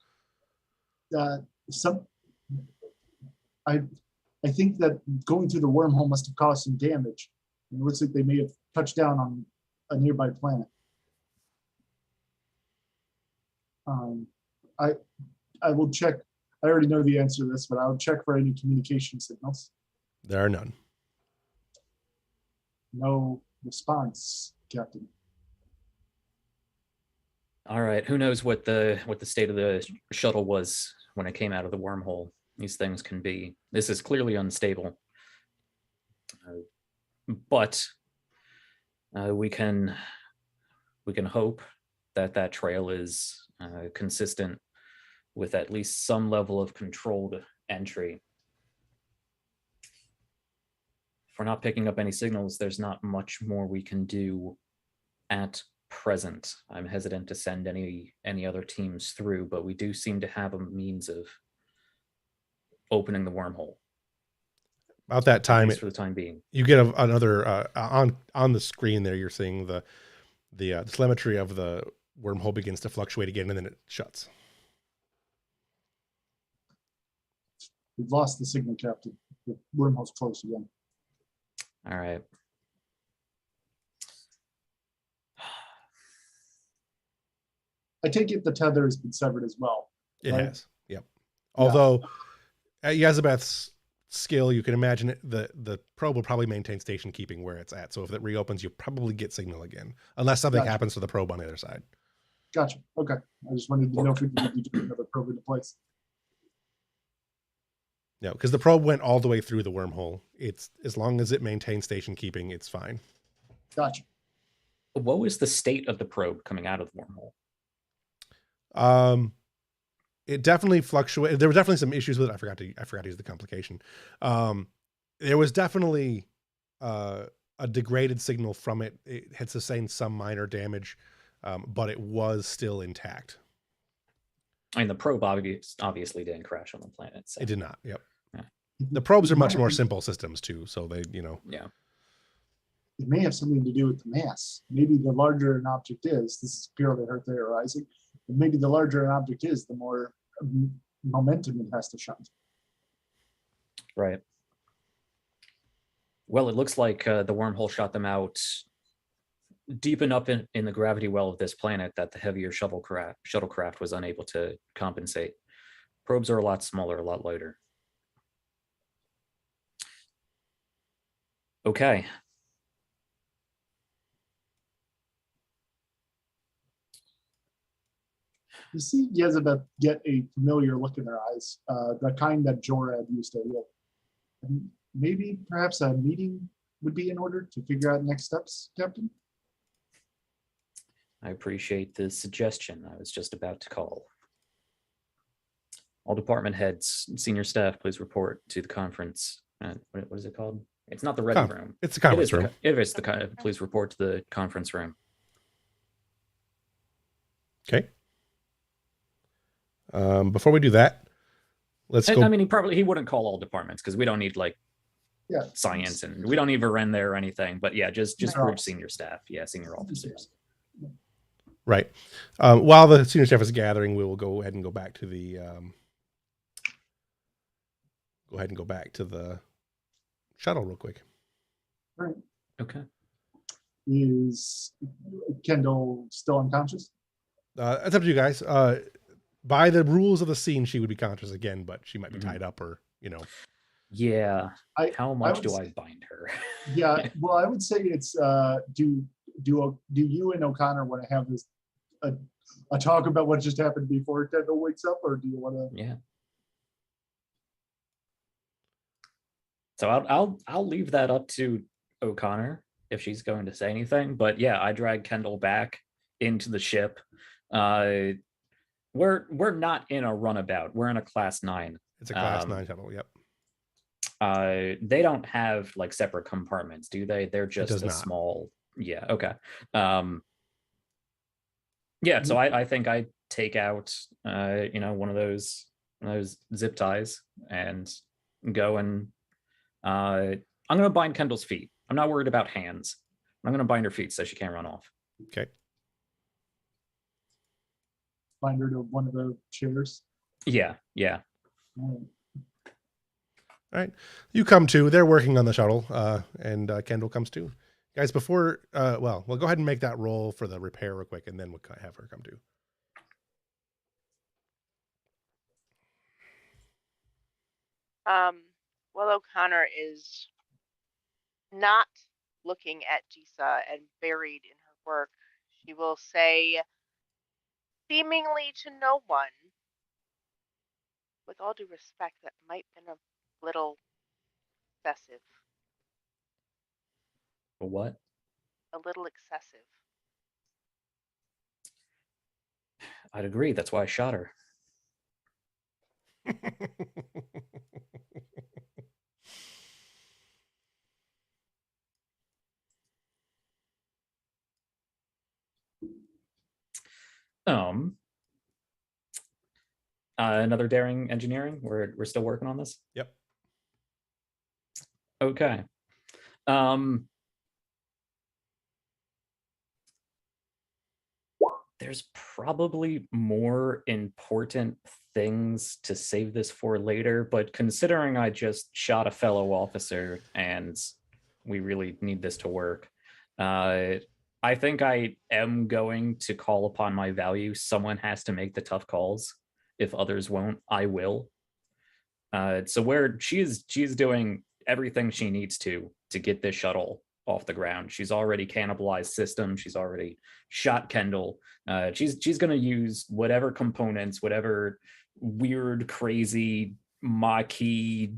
I think that going through the wormhole must have caused some damage. It looks like they may have touched down on a nearby planet. I will check. I already know the answer to this, but I'll check for any communication signals. There are none. No response, Captain. All right. Who knows what the state of the shuttle was when it came out of the wormhole? These things can be. This is clearly unstable. But we can hope that that trail is consistent with at least some level of controlled entry. If we're not picking up any signals, there's not much more we can do at present. I'm hesitant to send any other teams through, but we do seem to have a means of opening the wormhole. About that time, for the time being, you get another on the screen there. You're seeing the telemetry of the wormhole begins to fluctuate again, and then it shuts. We've lost the signal, Captain. The wormhole's close again. All right. I take it the tether has been severed as well. It right? has. Yep. Although at Yazabeth's skill, you can imagine the probe will probably maintain station keeping where it's at. So if it reopens, you probably get signal again, unless something happens to the probe on the other side. Gotcha. Okay. I just wanted to know if we could do another probe into place. Yeah, because the probe went all the way through the wormhole. It's as long as it maintains station keeping, it's fine. Gotcha. What was the state of the probe coming out of the wormhole? It definitely fluctuated. There were definitely some issues with it. I forgot to use the complication. There was definitely a degraded signal from it. It had sustained some minor damage, but it was still intact. I mean, the probe obviously didn't crash on the planet. So. It did not. Yep. Yeah. The probes are much more simple systems too, so they, Yeah. It may have something to do with the mass. Maybe the larger an object is, this is purely her theorizing, but maybe the larger an object is, the more momentum it has to shunt. Right. Well, it looks like the wormhole shot them out deep enough in the gravity well of this planet that the heavier shuttlecraft was unable to compensate. Probes are a lot smaller, a lot lighter. Okay. You see Yezebeth get a familiar look in her eyes, the kind that Jorad used to get. And maybe perhaps a meeting would be in order to figure out next steps, Captain? I appreciate the suggestion. I was just about to call. All department heads, senior staff, please report to the conference. What is it called? It's not the ready room. It's the conference room. It is the kind of, please report to the conference room. Okay. Before we do that, let's go. I mean, he wouldn't call all departments because we don't need science and we don't need Varen there or anything. But yeah, just group senior staff. Yeah, senior officers. Right. While the senior staff is gathering, we will go ahead and go back to the shuttle real quick. All right. Okay. Is Kendall still unconscious? It's up to you guys. By the rules of the scene, she would be conscious again, but she might be tied up or, Yeah. How much do I bind her? Yeah. Well, I would say it's do you and O'Connor want to have this a talk about what just happened before Kendall wakes up, or do you want to? Yeah. So I'll leave that up to O'Connor if she's going to say anything. But yeah, I drag Kendall back into the ship. We're not in a runabout. We're in a class 9. It's a class 9 shuttle. Yep. They don't have separate compartments, do they? They're just a small. Yeah. Okay. Yeah. So I think I take out one of those zip ties and go and I'm going to bind Kendall's feet. I'm not worried about hands. I'm going to bind her feet so she can't run off. Okay. Bind her to one of the chairs. Yeah. Yeah. All right. You come to. They're working on the shuttle, and Kendall comes to. Guys, before, well, we'll go ahead and make that roll for the repair real quick, and then we'll have her come to. Well, O'Connor is not looking at Jisa and buried in her work. She will say, seemingly to no one, with all due respect, that might have been a little excessive. What? A little excessive. I'd agree. That's why I shot her. Another daring engineering. We're still working on this. Yep. Okay. There's probably more important things to save this for later, but considering I just shot a fellow officer and we really need this to work, I think I am going to call upon my value. Someone has to make the tough calls. If others won't, I will. So where she's doing everything she needs to get this shuttle off the ground. She's already cannibalized systems. She's already shot Kendall. She's going to use whatever components, whatever weird, crazy, Maquis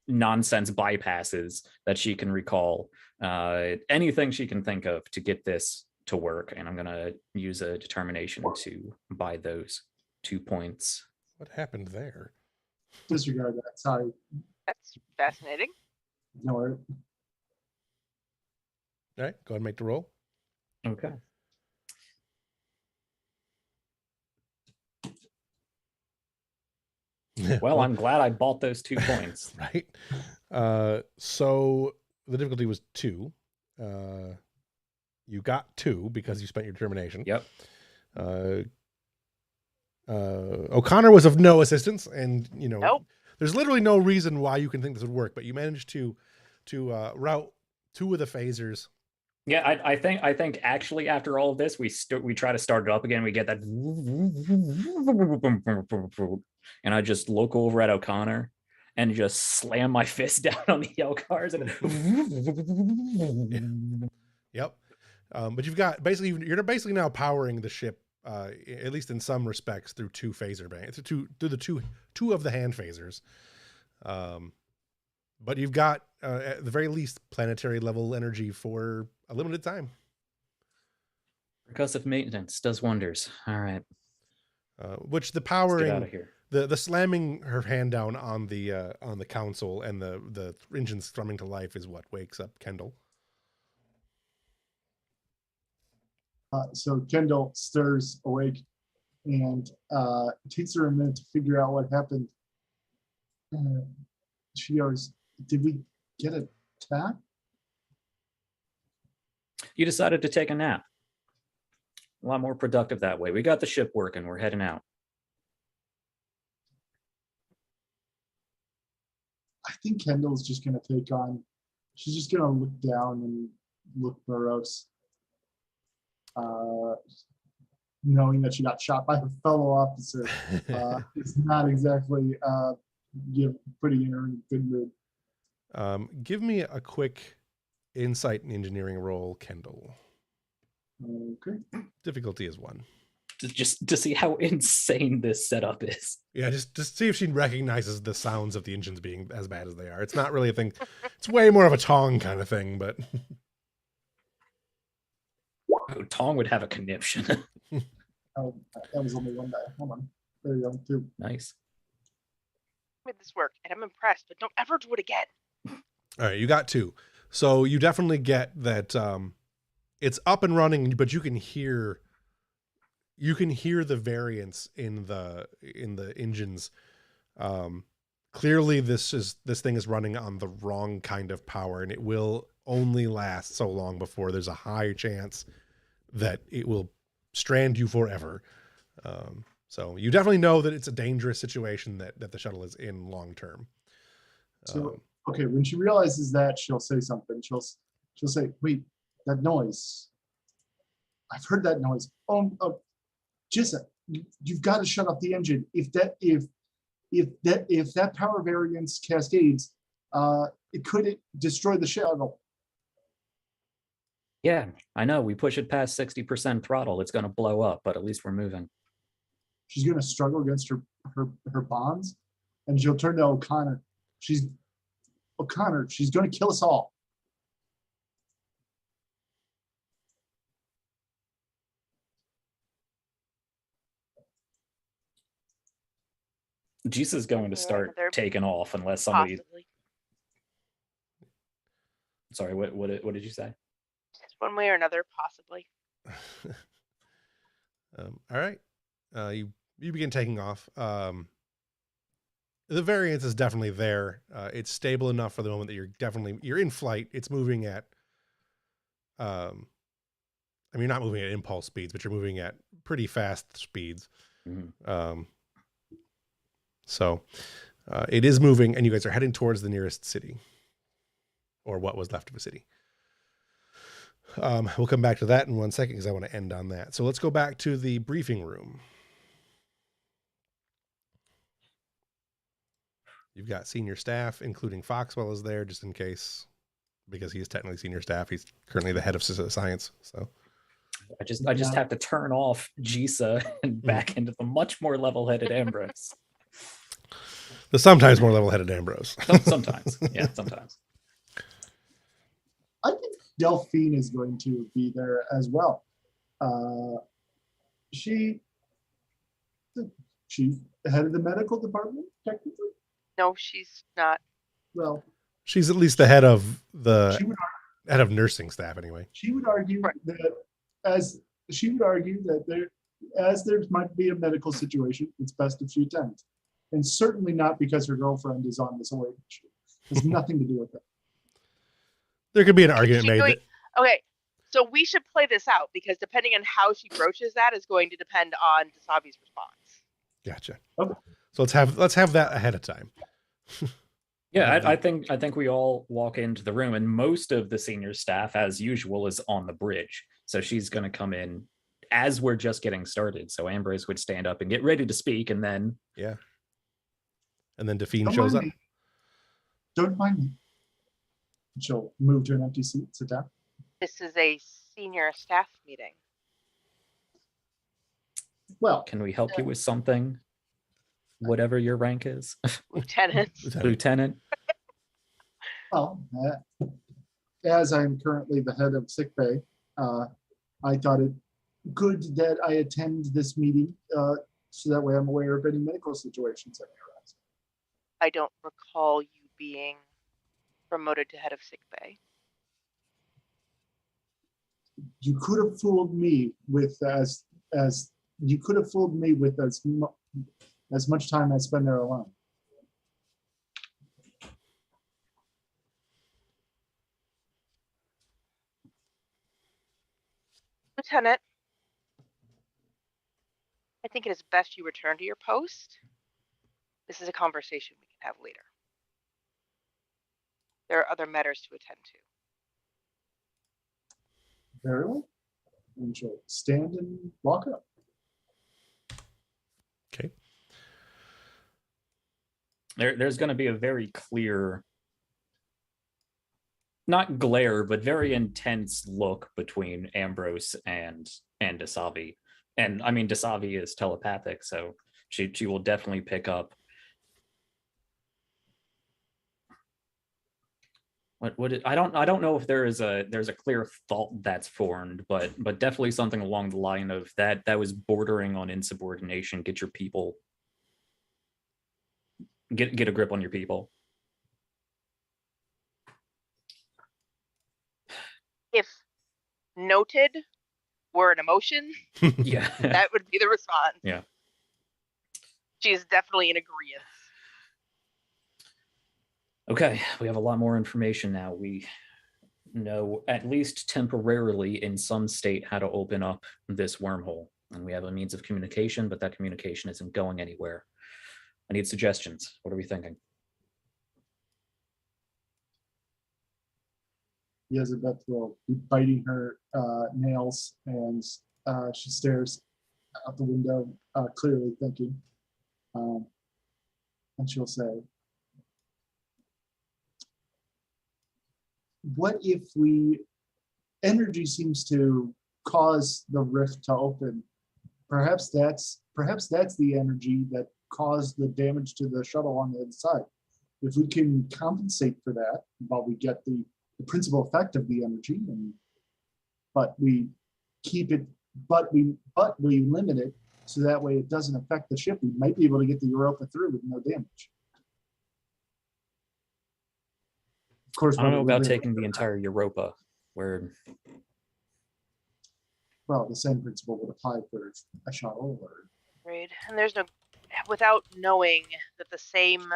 nonsense bypasses that she can recall. Anything she can think of to get this to work. And I'm going to use a determination to buy those 2 points. What happened there? Disregard that. Sorry. That's fascinating. No worries. All right, go ahead and make the roll. Okay. Well, I'm glad I bought those 2 points. Right. So the difficulty was 2. You got 2 because you spent your determination. Yep. O'Connor was of no assistance, and Nope. there's literally no reason why you can think this would work, but you managed to route 2 of the phasers. Yeah, I think actually after all of this, we try to start it up again. We get that, and I just look over at O'Connor and just slam my fist down on the L cars and. Yep. But you're basically now powering the ship, at least in some respects, through 2 phaser bands, through the two of the hand phasers. But you've got, at the very least, planetary level energy for a limited time. Percussive maintenance does wonders. All right. Which the Let's powering, get out of here. the slamming her hand down on the console and the engines thrumming to life is what wakes up Kendall. So Kendall stirs awake, and it takes her a minute to figure out what happened. She goes, "Did we get attacked?" You decided to take a nap. A lot more productive that way. We got the ship working. We're heading out. I think Kendall's just going to take on. She's just going to look down and look morose, knowing that she got shot by a fellow officer. It's not exactly putting her in a good mood. Give me a quick insight and engineering roll, Kendall. Okay. Difficulty is 1. Just to see how insane this setup is. Yeah, just see if she recognizes the sounds of the engines being as bad as they are. It's not really a thing. It's way more of a Tong kind of thing, but Oh, Tong would have a conniption. Oh, that was only 1 die. Hold on. There you go. 2. Nice. Made this work, and I'm impressed, but don't ever do it again. all right, you got 2. So you definitely get that it's up and running, but you can hear the variance in the engines. Clearly this thing is running on the wrong kind of power, and it will only last so long before there's a high chance that it will strand you forever. So you definitely know that it's a dangerous situation that the shuttle is in long term. So, okay, when she realizes that, she'll say something. She'll say, "Wait, that noise. I've heard that noise. Jissa, you've got to shut off the engine. If that power variance cascades, it could destroy the shuttle." Yeah, I know. We push it past 60% throttle, it's going to blow up, but at least we're moving. She's going to struggle against her bonds, and she'll turn to O'Connor. O'Connor, she's going to kill us all. Jesus is going to start taking off unless somebody. Possibly. Sorry, what did you say? Just one way or another, possibly. All right. You begin taking off. The variance is definitely there. It's stable enough for the moment that you're in flight. It's moving at, I mean, you're not moving at impulse speeds, but you're moving at pretty fast speeds. Mm-hmm. So it is moving, and you guys are heading towards the nearest city, or what was left of a city. We'll come back to that in 1 second because I want to end on that. So let's go back to the briefing room. You've got senior staff, including Foxwell is there just in case, because he is technically senior staff. He's currently the head of science. So I just have to turn off Jisa and back into the much more level-headed Ambrose. The sometimes more level-headed Ambrose. Sometimes. Yeah, sometimes. I think Delphine is going to be there as well. She's the head of the medical department, technically. No, she's not. Well, she's at least the head of head of nursing staff, anyway. She would argue that there might be a medical situation, it's best if she attends, and certainly not because her girlfriend is on this away mission. There's nothing to do with that. There could be an argument made. Okay, so we should play this out because depending on how she broaches that is going to depend on Dasabi's response. Gotcha. Okay. So let's have that ahead of time. Yeah, I think we all walk into the room, and most of the senior staff, as usual, is on the bridge. So she's going to come in as we're just getting started. So Ambrose would stand up and get ready to speak, and then and then Delphine shows up. Don't mind me. She'll move to an empty seat, sit down. This is a senior staff meeting. Well, can we help you with something? Whatever your rank is. Lieutenant. Lieutenant. Well, as I'm currently the head of sickbay, I thought it good that I attend this meeting so that way I'm aware of any medical situations that may arise. I don't recall you being promoted to head of sickbay. You could have fooled me with as much time I spend there alone. Lieutenant, I think it is best you return to your post. This is a conversation we can have later. There are other matters to attend to. Very well. And she'll stand and walk up. Okay. There's going to be a very clear, not glare, but very intense look between Ambrose and Dasabi. And I mean, Dasabi is telepathic, so she will definitely pick up. I don't know if there's a clear thought that's formed, but definitely something along the line of that was bordering on insubordination. Get your people. Get a grip on your people. If noted were an emotion, yeah, that would be the response. Yeah. She's definitely in agreement. Okay, we have a lot more information now. We know, at least temporarily in some state, how to open up this wormhole. And we have a means of communication, but that communication isn't going anywhere. I need suggestions. What are we thinking? Elizabeth will be biting her nails, and she stares out the window, clearly thinking. And she'll say, what if energy seems to cause the rift to open? Perhaps that's the energy that caused the damage to the shuttle on the other side. If we can compensate for that, while we get the principal effect of the energy, but we keep it, but we limit it so that way it doesn't affect the ship, we might be able to get the Europa through with no damage. Of course, I don't know about taking the entire Europa, where well, the same principle would apply for a shuttle. Or Agreed. And there's no, without knowing that the same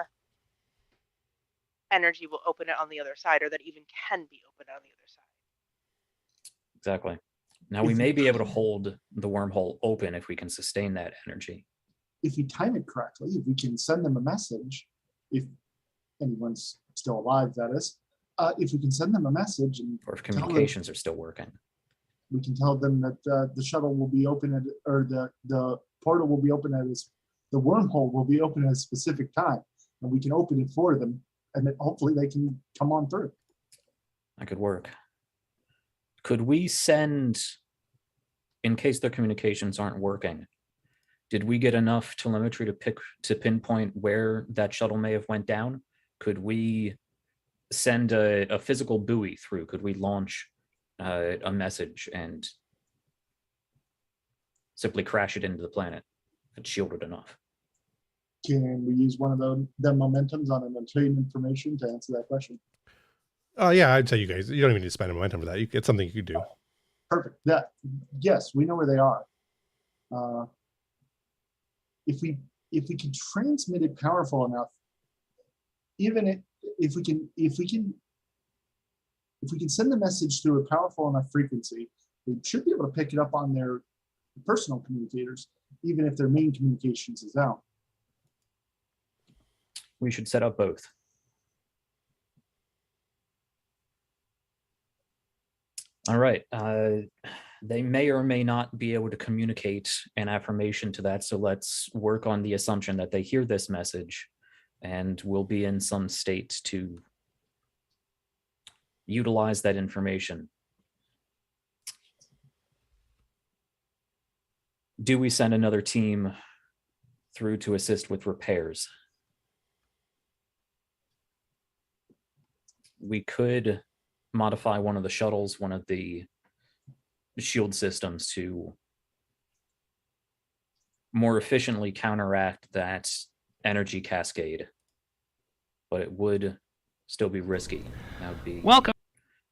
energy will open it on the other side, or that even can be opened on the other side. exactly. Now we may be able to hold the wormhole open if we can sustain that energy. if we time it correctly, if we can send them a message, if anyone's still alive, that is, if we can send them a message and Or if communications are still working. we can tell them that the shuttle will be open at, or the portal will be open at the wormhole will be open at a specific time, and we can open it for them, and then hopefully they can come on through. That could work. Could we send, in case their communications aren't working, did we get enough telemetry to pinpoint where that shuttle may have went down? Could we send a physical buoy through? Could we launch a message and simply crash it into the planet? It's shielded enough. Can we use one of the momentums on an obtained information to answer that question? Yeah, I'd say you guys, you don't even need to spend a momentum for that. It's something you could do. Perfect. Yes, we know where they are. If we can transmit it powerful enough, even if we can send the message through a powerful enough frequency, they should be able to pick it up on their personal communicators, even if their main communications is out. We should set up both. All right. They may or may not be able to communicate an affirmation to that. So let's work on the assumption that they hear this message and will be in some state to utilize that information. Do we send another team through to assist with repairs? We could modify one of the shuttles, one of the shield systems, to more efficiently counteract that energy cascade, but it would still be risky. That would be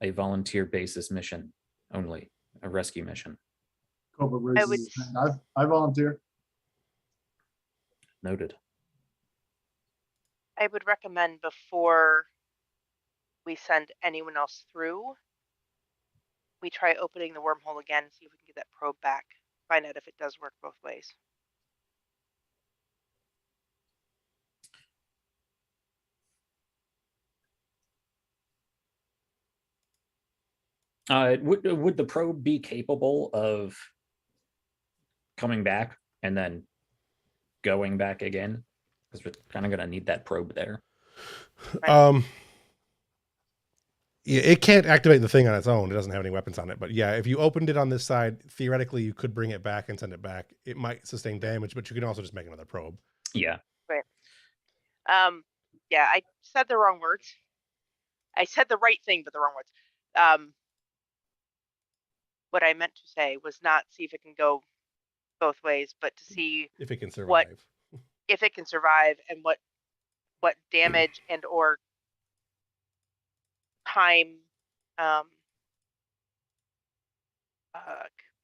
a volunteer basis mission only, a rescue mission. Cobra raises his hand. I volunteer. Noted. I would recommend before we send anyone else through, we try opening the wormhole again, see if we can get that probe back, find out if it does work both ways. Would the probe be capable of coming back and then going back again? Because we're kind of going to need that probe there. Right. Yeah, it can't activate the thing on its own. It doesn't have any weapons on it. But yeah, if you opened it on this side, theoretically, you could bring it back and send it back. It might sustain damage, but you can also just make another probe. Yeah. Right. Yeah, I said the wrong words. I said the right thing, but the wrong words. What I meant to say was not see if it can go both ways, but to see if it can survive. If it can survive, and what damage and or time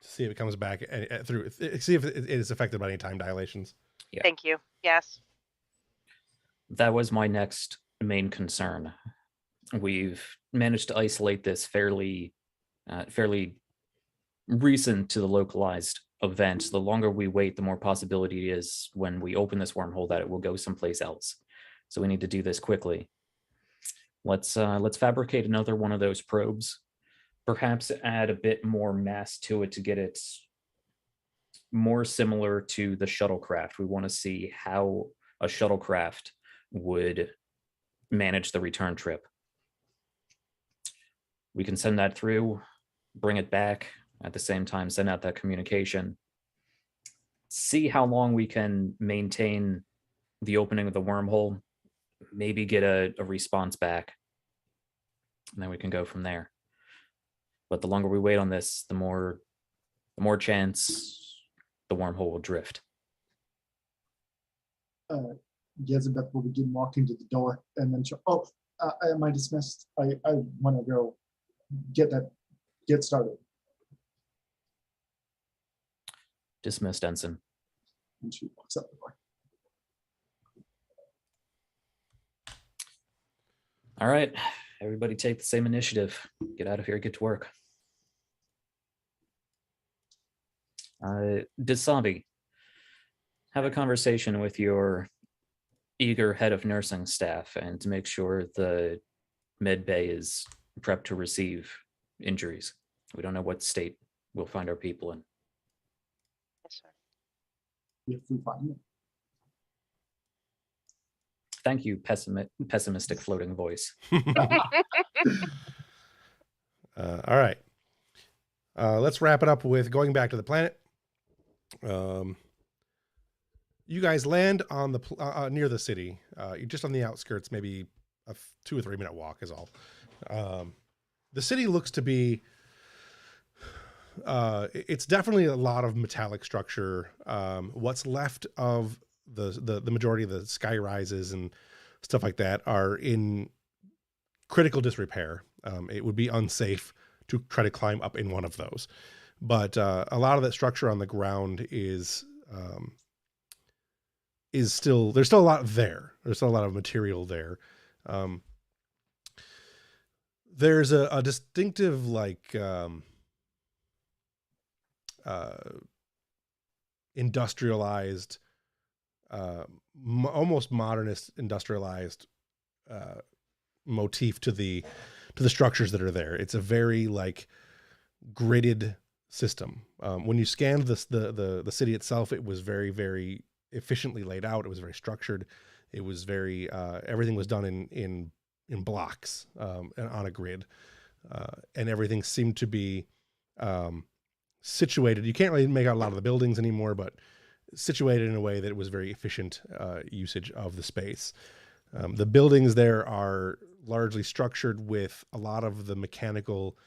see if it comes back through. See if it is affected by any time dilations. Yeah. Thank you. Yes. That was my next main concern. We've managed to isolate this fairly recent to the localized event. The longer we wait, the more possibility is when we open this wormhole that it will go someplace else. So we need to do this quickly. Let's fabricate another one of those probes perhaps add a bit more mass to it to get it more similar to the shuttlecraft. We want to see how a shuttlecraft would manage the return trip. We can send that through, bring it back, at the same time send out that communication, see how long we can maintain the opening of the wormhole, maybe get a response back, and then we can go from there. But the longer we wait on this, the more chance the wormhole will drift. Jezebeth will begin walking to the door, and then am I dismissed? I want to go get started. Dismissed, Ensign. And she walks out the door. All right, everybody take the same initiative. Get out of here, get to work. Disabi, have a conversation with your eager head of nursing staff and to make sure the med bay is prepped to receive injuries. We don't know what state we'll find our people in. Yes, sir. If we find it. Thank you, pessimistic floating voice. All right. Let's wrap it up with going back to the planet. You guys land on the near the city. You're just on the outskirts, maybe a 2 or 3 minute walk is all. The city looks to be, it's definitely a lot of metallic structure. What's left of the majority of the sky rises and stuff like that are in critical disrepair. It would be unsafe to try to climb up in one of those. But a lot of that structure on the ground is still, there's still a lot there. There's still a lot of material there. There's a distinctive, like, industrialized, almost modernist industrialized motif to the structures that are there. It's a very, like, gridded system. When you scanned the city itself, it was very, very efficiently laid out. It was very structured. It was very everything was done in blocks and on a grid, and everything seemed to be situated. You can't really make out a lot of the buildings anymore, but situated in a way that it was very efficient usage of the space. The buildings there are largely structured with a lot of the mechanical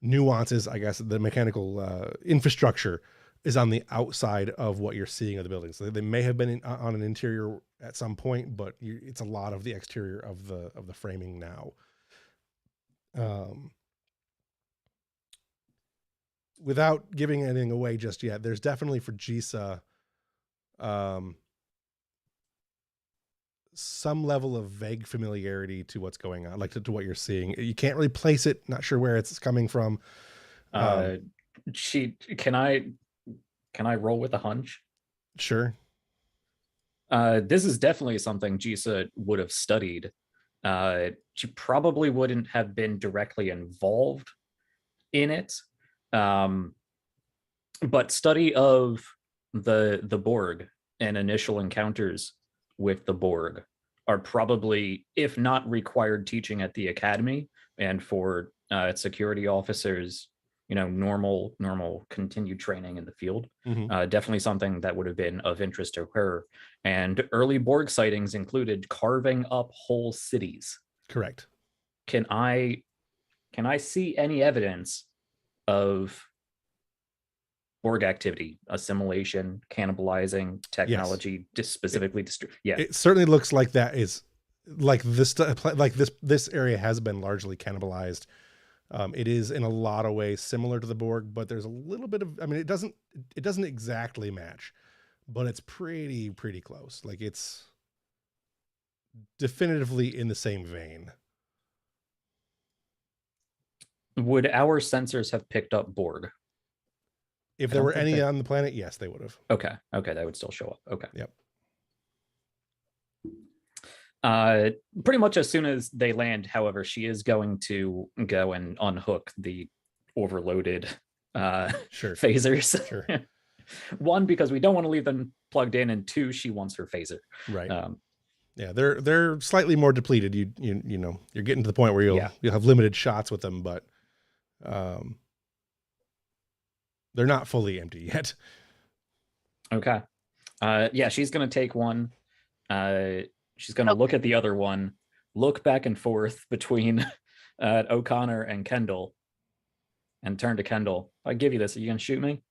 nuances, I guess. The mechanical infrastructure is on the outside of what you're seeing of the buildings. So they may have been on an interior at some point, but it's a lot of the exterior of the framing now. Without giving anything away just yet, there's definitely for Jisa some level of vague familiarity to what's going on, like to what you're seeing. You can't really place it, not sure where it's coming from. Can I roll with a hunch? Sure. This is definitely something Jisa would have studied. She probably wouldn't have been directly involved in it. But study of the Borg and initial encounters with the Borg are probably, if not required teaching at the academy, and for security officers, normal continued training in the field, definitely something that would have been of interest to her. And early Borg sightings included carving up whole cities. Correct. Can I see any evidence of Borg activity, assimilation, cannibalizing, technology, just specifically? Yeah, it certainly looks like that is like this area has been largely cannibalized. It is in a lot of ways similar to the Borg, but there's a little bit of, it doesn't exactly match, but it's pretty close. Like, it's definitively in the same vein. Would our sensors have picked up Borg? If there were any on the planet, yes, they would have. Okay, that would still show up. Okay. Yep. Pretty much as soon as they land, however, she is going to go and unhook the overloaded Sure. phasers. Sure. One, because we don't want to leave them plugged in, and two, she wants her phaser. Right. Yeah, they're slightly more depleted. You know, you're getting to the point where you'll have limited shots with them, but they're not fully empty yet. Okay. Yeah, she's gonna take one. She's gonna look at the other one, look back and forth between O'Connor and Kendall, and turn to Kendall. If I give you this, are you gonna shoot me?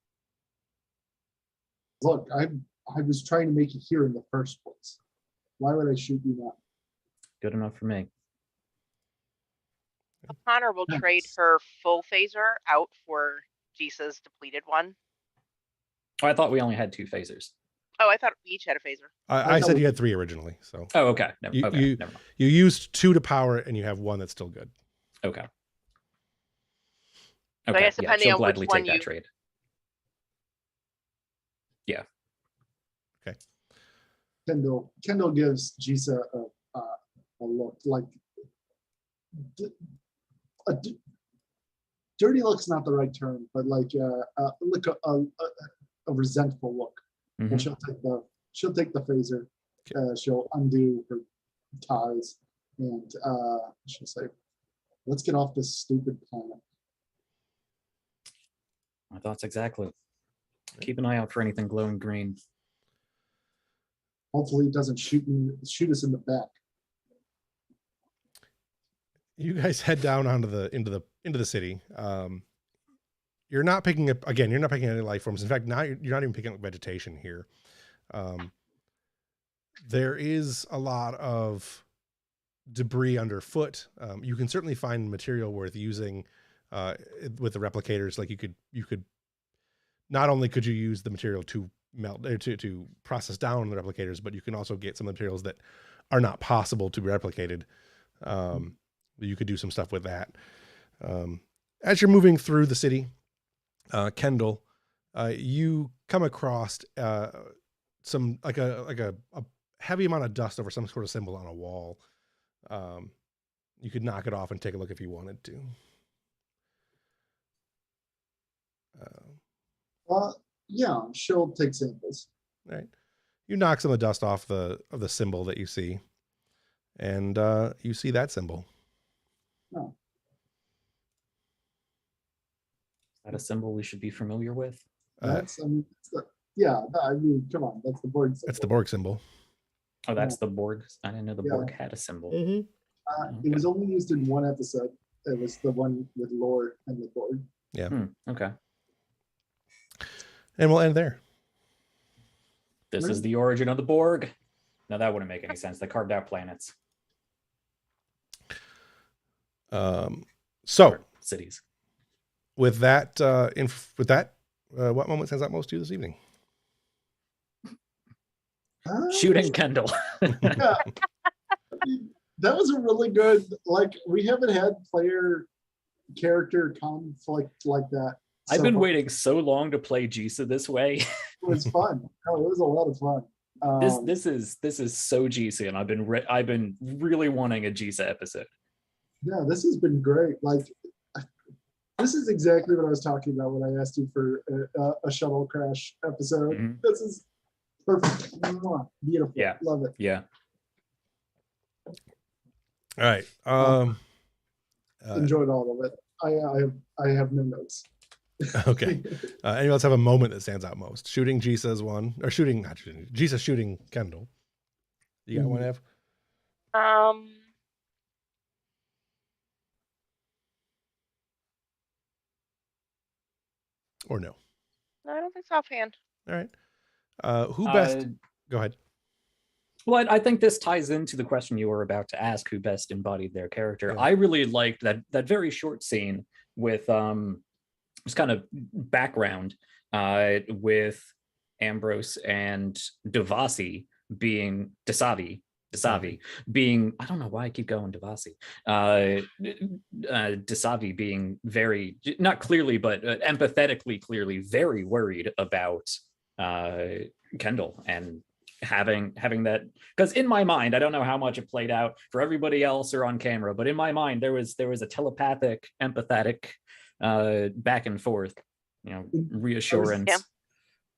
Look, I was trying to make it here in the first place. Why would I shoot you now? Good enough for me. O'Connor will trade her full phaser out for Jisa's depleted one. Oh, I thought we only had 2 phasers. Oh, I thought we each had a phaser. I said you had 3 originally. So. Oh, okay. Never mind. You used 2 to power it, and you have 1 that's still good. Okay. So I guess depending she'll on gladly which one take that trade. Yeah. Okay. Kendall gives Jisa a look like dirty look's not the right term, but like a resentful look. Mm-hmm. And she'll take the phaser. She'll undo her ties, and she'll say, "Let's get off this stupid planet." My thoughts exactly. Keep an eye out for anything glowing green. Hopefully, it doesn't shoot us in the back. You guys head down into the city. You're not picking up again. You're not picking any life forms. In fact, now you're not even picking up vegetation here. There is a lot of debris underfoot. You can certainly find material worth using with the replicators. Like you could not only could you use the material to melt to process down the replicators, but you can also get some materials that are not possible to be replicated. You could do some stuff with that. As you're moving through the city, Kendall, you come across some like a heavy amount of dust over some sort of symbol on a wall. You could knock it off and take a look if you wanted to. Yeah, she'll take samples. Right. You knock some of the dust off of the symbol that you see, and you see that symbol. Oh. Is that a symbol we should be familiar with? That's come on, that's the Borg symbol. That's the Borg symbol. Oh, that's the Borg. I didn't know the Borg had a symbol. Mm-hmm. It was only used in one episode. It was the one with Lore and the Borg. Yeah. Okay. And we'll end there. This is the origin of the Borg. No, that wouldn't make any sense. They carved out planets. So cities. With that, what moment stands out most to you this evening? Shooting Kendall. Yeah. That was a really good, like, we haven't had player character conflict like that. I've been waiting so long to play Jisa this way. It was fun. Oh, it was a lot of fun. This is so Jisa, and I've been really wanting a Jisa episode. Yeah, this has been great. Like, this is exactly what I was talking about when I asked you for a shuttle crash episode. Mm-hmm. This is perfect. Beautiful. Yeah. Love it. Yeah. All right. Enjoyed all of it. I have no notes. Okay. Anyone else have a moment that stands out most? Shooting Jisa is one, or Jisa shooting Kendall. You got one, Ev? Or no? No, I don't think so offhand. All right. Who best? Go ahead. Well, I think this ties into the question you were about to ask, who best embodied their character. Yeah. I really liked that very short scene with this kind of background with Ambrose and Desavi being, I don't know why I keep going Desavi. Desavi being very, not clearly, but empathetically clearly very worried about Kendall and having that, because in my mind, I don't know how much it played out for everybody else or on camera, but in my mind there was a telepathic, empathetic back and forth, reassurance. Yeah.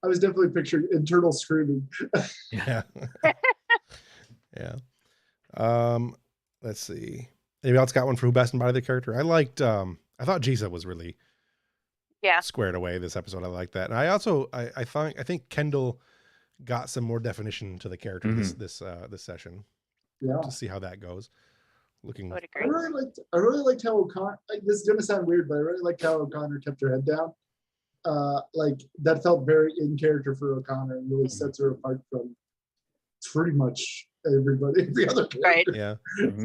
I was definitely picturing internal screaming. Yeah. Yeah. Let's see. Anybody else got one for who best embodied the character? I liked I thought Jisa was really squared away this episode. I like that. And I also I think Kendall got some more definition to the character this session. Yeah. To see how that goes. Looking I would I agree. really liked how O'Connor, this is gonna sound weird, but I really liked how O'Connor kept her head down. Like that felt very in character for O'Connor and really sets her apart from pretty much everybody, every other character. Right. Yeah.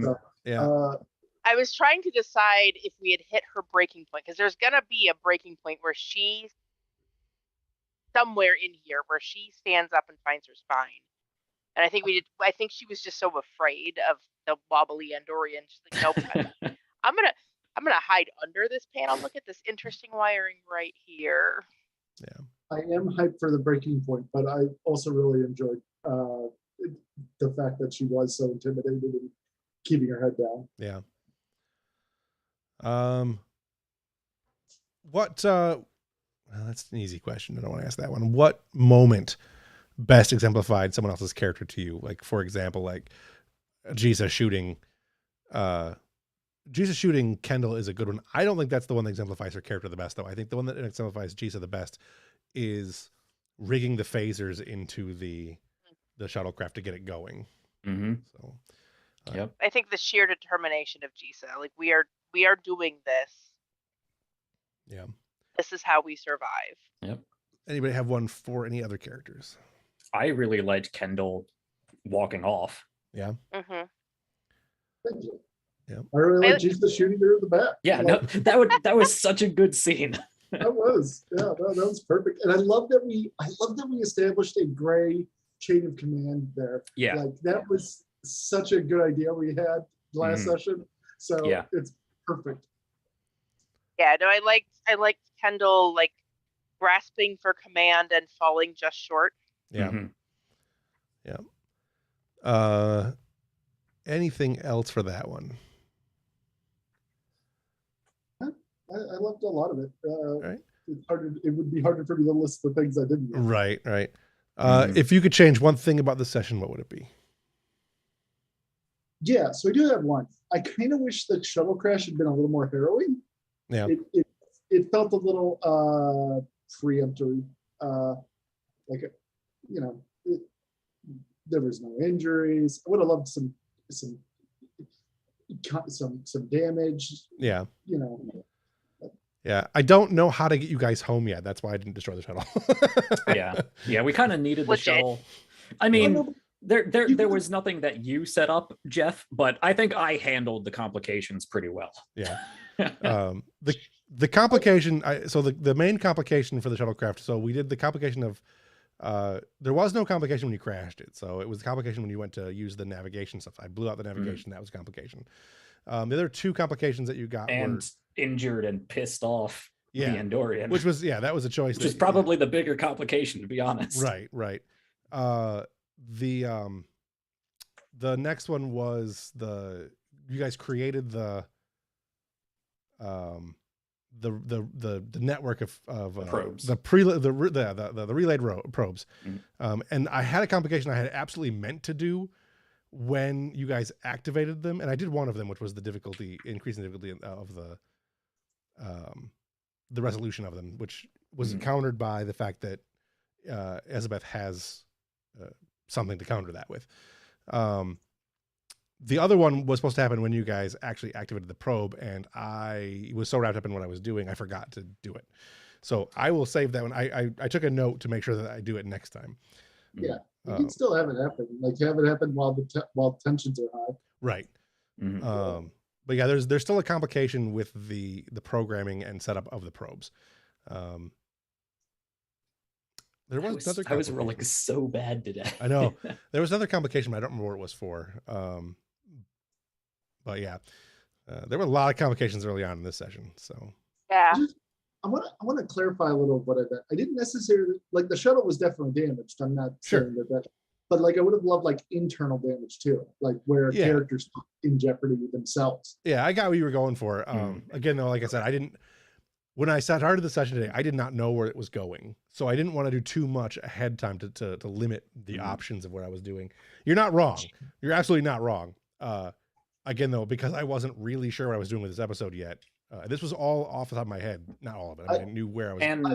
So, Yeah. I was trying to decide if we had hit her breaking point, because there's gonna be a breaking point where she's somewhere in here where she stands up and finds her spine. And I think we did. I think she was just so afraid of the wobbly Andorian. She's like, nope, I'm gonna hide under this panel. Look at this interesting wiring right here. Yeah. I am hyped for the breaking point, but I also really enjoyed the fact that she was so intimidated and keeping her head down. Yeah. What well, that's an easy question. I don't want to ask that one. What moment best exemplified someone else's character to you? Like, for example, like Jisa shooting Kendall is a good one. I don't think that's the one that exemplifies her character the best, though. I think the one that exemplifies Jisa the best is rigging the phasers into the shuttlecraft to get it going. Mm-hmm. So Yep. I think the sheer determination of Jisa, like we are doing this. Yeah. This is how we survive. Yep. Anybody have one for any other characters? I really liked Kendall walking off. Yeah. Mm-hmm. Thank you. Yeah. I really like Jesus shooting her in the back. Yeah, no, that was such a good scene. That was, that was perfect. And I love that we established a gray chain of command there. Yeah. Like that was such a good idea we had last session. So Yeah. it's perfect. Yeah, no, I liked Kendall like grasping for command and falling just short. Yeah. Mm-hmm. Yeah. Anything else for that one? I loved a lot of it. Right. It would be harder for me to list the things I didn't get. Right. If you could change one thing about the session, what would it be? Yeah, so I do have one. I kind of wish the shuttle crash had been a little more harrowing. Yeah. It felt a little preemptory. There was no injuries. I would have loved some damage. Yeah. Yeah, I don't know how to get you guys home yet. That's why I didn't destroy the shuttle. Yeah, we kind of needed the Legit. shuttle. I mean, there was nothing that you set up, Jeff, but I think I handled the complications pretty well. Yeah. The complication, the main complication for the shuttlecraft, so we did the complication of there was no complication when you crashed it. So it was a complication when you went to use the navigation stuff. I blew out the navigation. That was a complication. The other two complications that you got were injured and pissed off the Andorian. Which was, that was a choice. Which is probably the bigger complication, to be honest. Right. The next one was you guys created the network of probes. the relayed probes. Mm-hmm. And I had a complication I had absolutely meant to do when you guys activated them, and I did one of them, which was the increasing difficulty of the resolution of them, which was countered by the fact that Elizabeth has something to counter that with. The other one was supposed to happen when you guys actually activated the probe, and I was so wrapped up in what I was doing, I forgot to do it. So I will save that one. I took a note to make sure that I do it next time. Yeah, you can still have it happen. Like have it happen while tensions are high. Right. Mm-hmm. But yeah, there's still a complication with the programming and setup of the probes. There was another. I was rolling so bad today. I know there was another complication, but I don't remember what it was for. But yeah, there were a lot of complications early on in this session. So yeah, I want to clarify a little what I meant. I didn't necessarily like the shuttle was definitely damaged. I'm not saying that. but like I would have loved like internal damage too, like where Yeah. characters put in jeopardy themselves. Yeah, I got what you were going for. Again, though, like I said, when I started the session today, I did not know where it was going. So I didn't want to do too much ahead time to limit the options of what I was doing. You're not wrong. You're absolutely not wrong. Again, though, because I wasn't really sure what I was doing with this episode yet. This was all off the top of my head. Not all of it. I mean, I knew where I was. And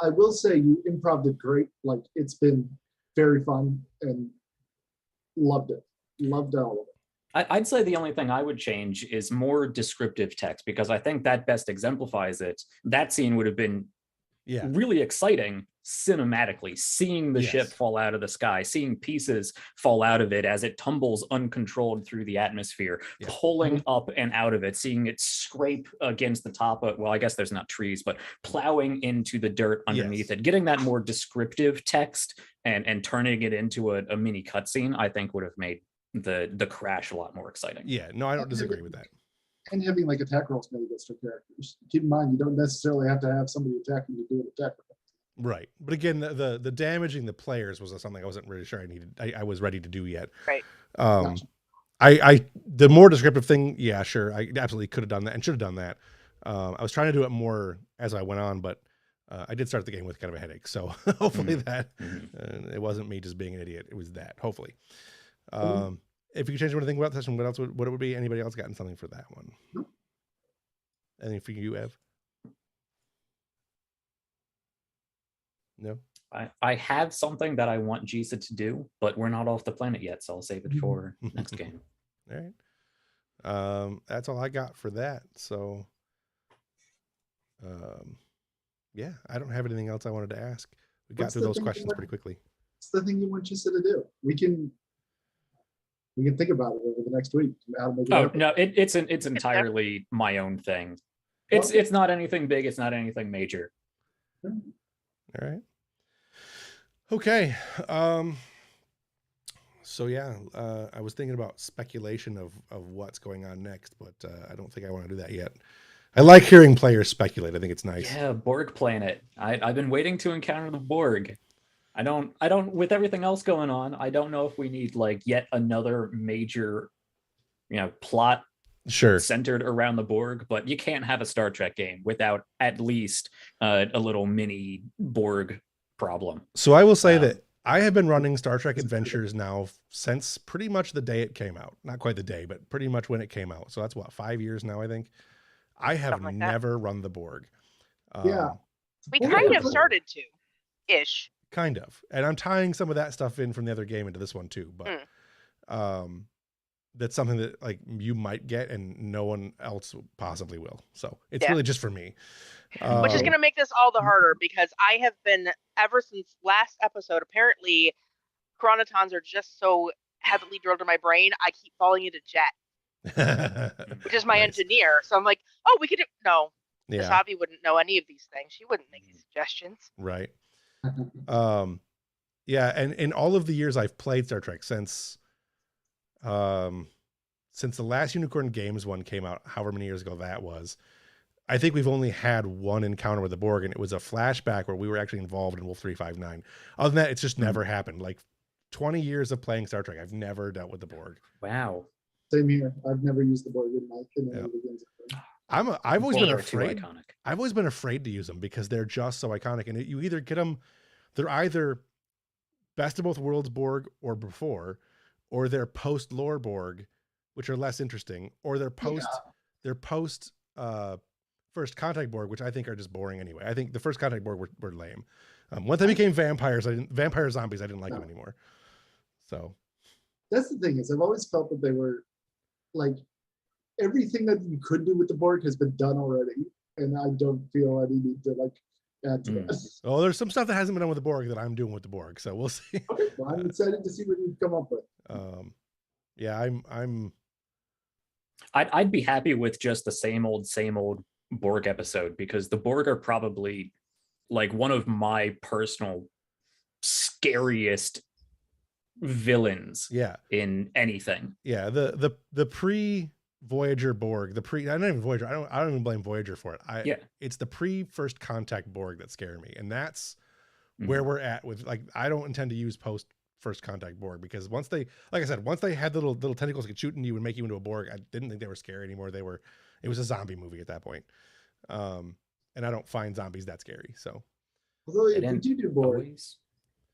I will say you improv did great. Like it's been very fun and loved it. Loved all of it. I'd say the only thing I would change is more descriptive text, because I think that best exemplifies it. That scene would have been really exciting cinematically, seeing the ship fall out of the sky, seeing pieces fall out of it as it tumbles uncontrolled through the atmosphere, pulling up and out of it, seeing it scrape against the top of, well, I guess there's not trees, but plowing into the dirt underneath it. Getting that more descriptive text and turning it into a mini cutscene, I think would have made the crash a lot more exciting. Yeah, no, I don't disagree with that. And having like attack rolls made against your characters. Keep in mind, you don't necessarily have to have somebody attacking to do an attack roll. Right. But again, the damaging the players was something I wasn't really sure I was ready to do yet. Right. I the more descriptive thing, yeah, sure. I absolutely could have done that and should have done that. I was trying to do it more as I went on, but I did start the game with kind of a headache. So hopefully that it wasn't me just being an idiot. It was that, hopefully. If you could change anything about this session, what it would be? Anybody else gotten something for that one? Anything for you, Ev? No? I have something that I want Jisa to do, but we're not off the planet yet, so I'll save it for next game. All right. That's all I got for that. So, yeah, I don't have anything else I wanted to ask. We got through those questions pretty quickly. It's the thing you want Jisa to do. We can think about it over the next week. How to make it happen. No, it's entirely my own thing. It's not anything big. It's not anything major. All right. Okay. So yeah, I was thinking about speculation of what's going on next, but I don't think I want to do that yet. I like hearing players speculate. I think it's nice. Yeah, Borg planet. I've been waiting to encounter the Borg. I don't with everything else going on, I don't know if we need like yet another major, plot centered around the Borg, but you can't have a Star Trek game without at least a little mini Borg problem. So I will say that I have been running Star Trek Adventures now since pretty much the day it came out. Not quite the day, but pretty much when it came out. So that's 5 years now, I think. I have never run the Borg. We kind of started to, ish. Kind of. And I'm tying some of that stuff in from the other game into this one too. But that's something that like you might get and no one else possibly will. So it's really just for me. Which is going to make this all the harder because I have been, ever since last episode, apparently chronotons are just so heavily drilled in my brain, I keep falling into Jet, which is my engineer. So I'm like, oh, we could do, no. Miss Avi wouldn't know any of these things. She wouldn't make these suggestions. Right. Yeah, and in all of the years I've played Star Trek since the last Unicorn Games one came out, however many years ago that was, I think we've only had one encounter with the Borg, and it was a flashback where we were actually involved in Wolf 359. Other than that, it's just never happened. Like 20 years of playing Star Trek, I've never dealt with the Borg. Wow. Same here. I've never used the Borg in any of the games. I've always been afraid. I've always been afraid to use them because they're just so iconic, and you either get them. They're either best of both worlds Borg or before, or they're post lore Borg, which are less interesting, or they're post First Contact Borg, which I think are just boring anyway. I think the First Contact Borg were lame. Once they became vampire zombies, I didn't like them anymore. So that's the thing is I've always felt that they were like everything that you could do with the Borg has been done already, and I don't feel any need to like add to that. Oh, there's some stuff that hasn't been done with the Borg that I'm doing with the Borg, so we'll see. Okay, well, I'm excited to see what you come up with. Yeah, I'd be happy with just the same old Borg episode, because the Borg are probably like one of my personal scariest villains in anything. Yeah, the pre-Voyager Borg, not even Voyager, I don't even blame Voyager for it. It's the pre-First Contact Borg that scare me, and that's where we're at with, like, I don't intend to use post first contact Borg, because once they, like I said, once they had little tentacles that could shoot into you and make you into a Borg, I didn't think they were scary anymore. It was a zombie movie at that point. And I don't find zombies that scary. So, Although if we do Borg,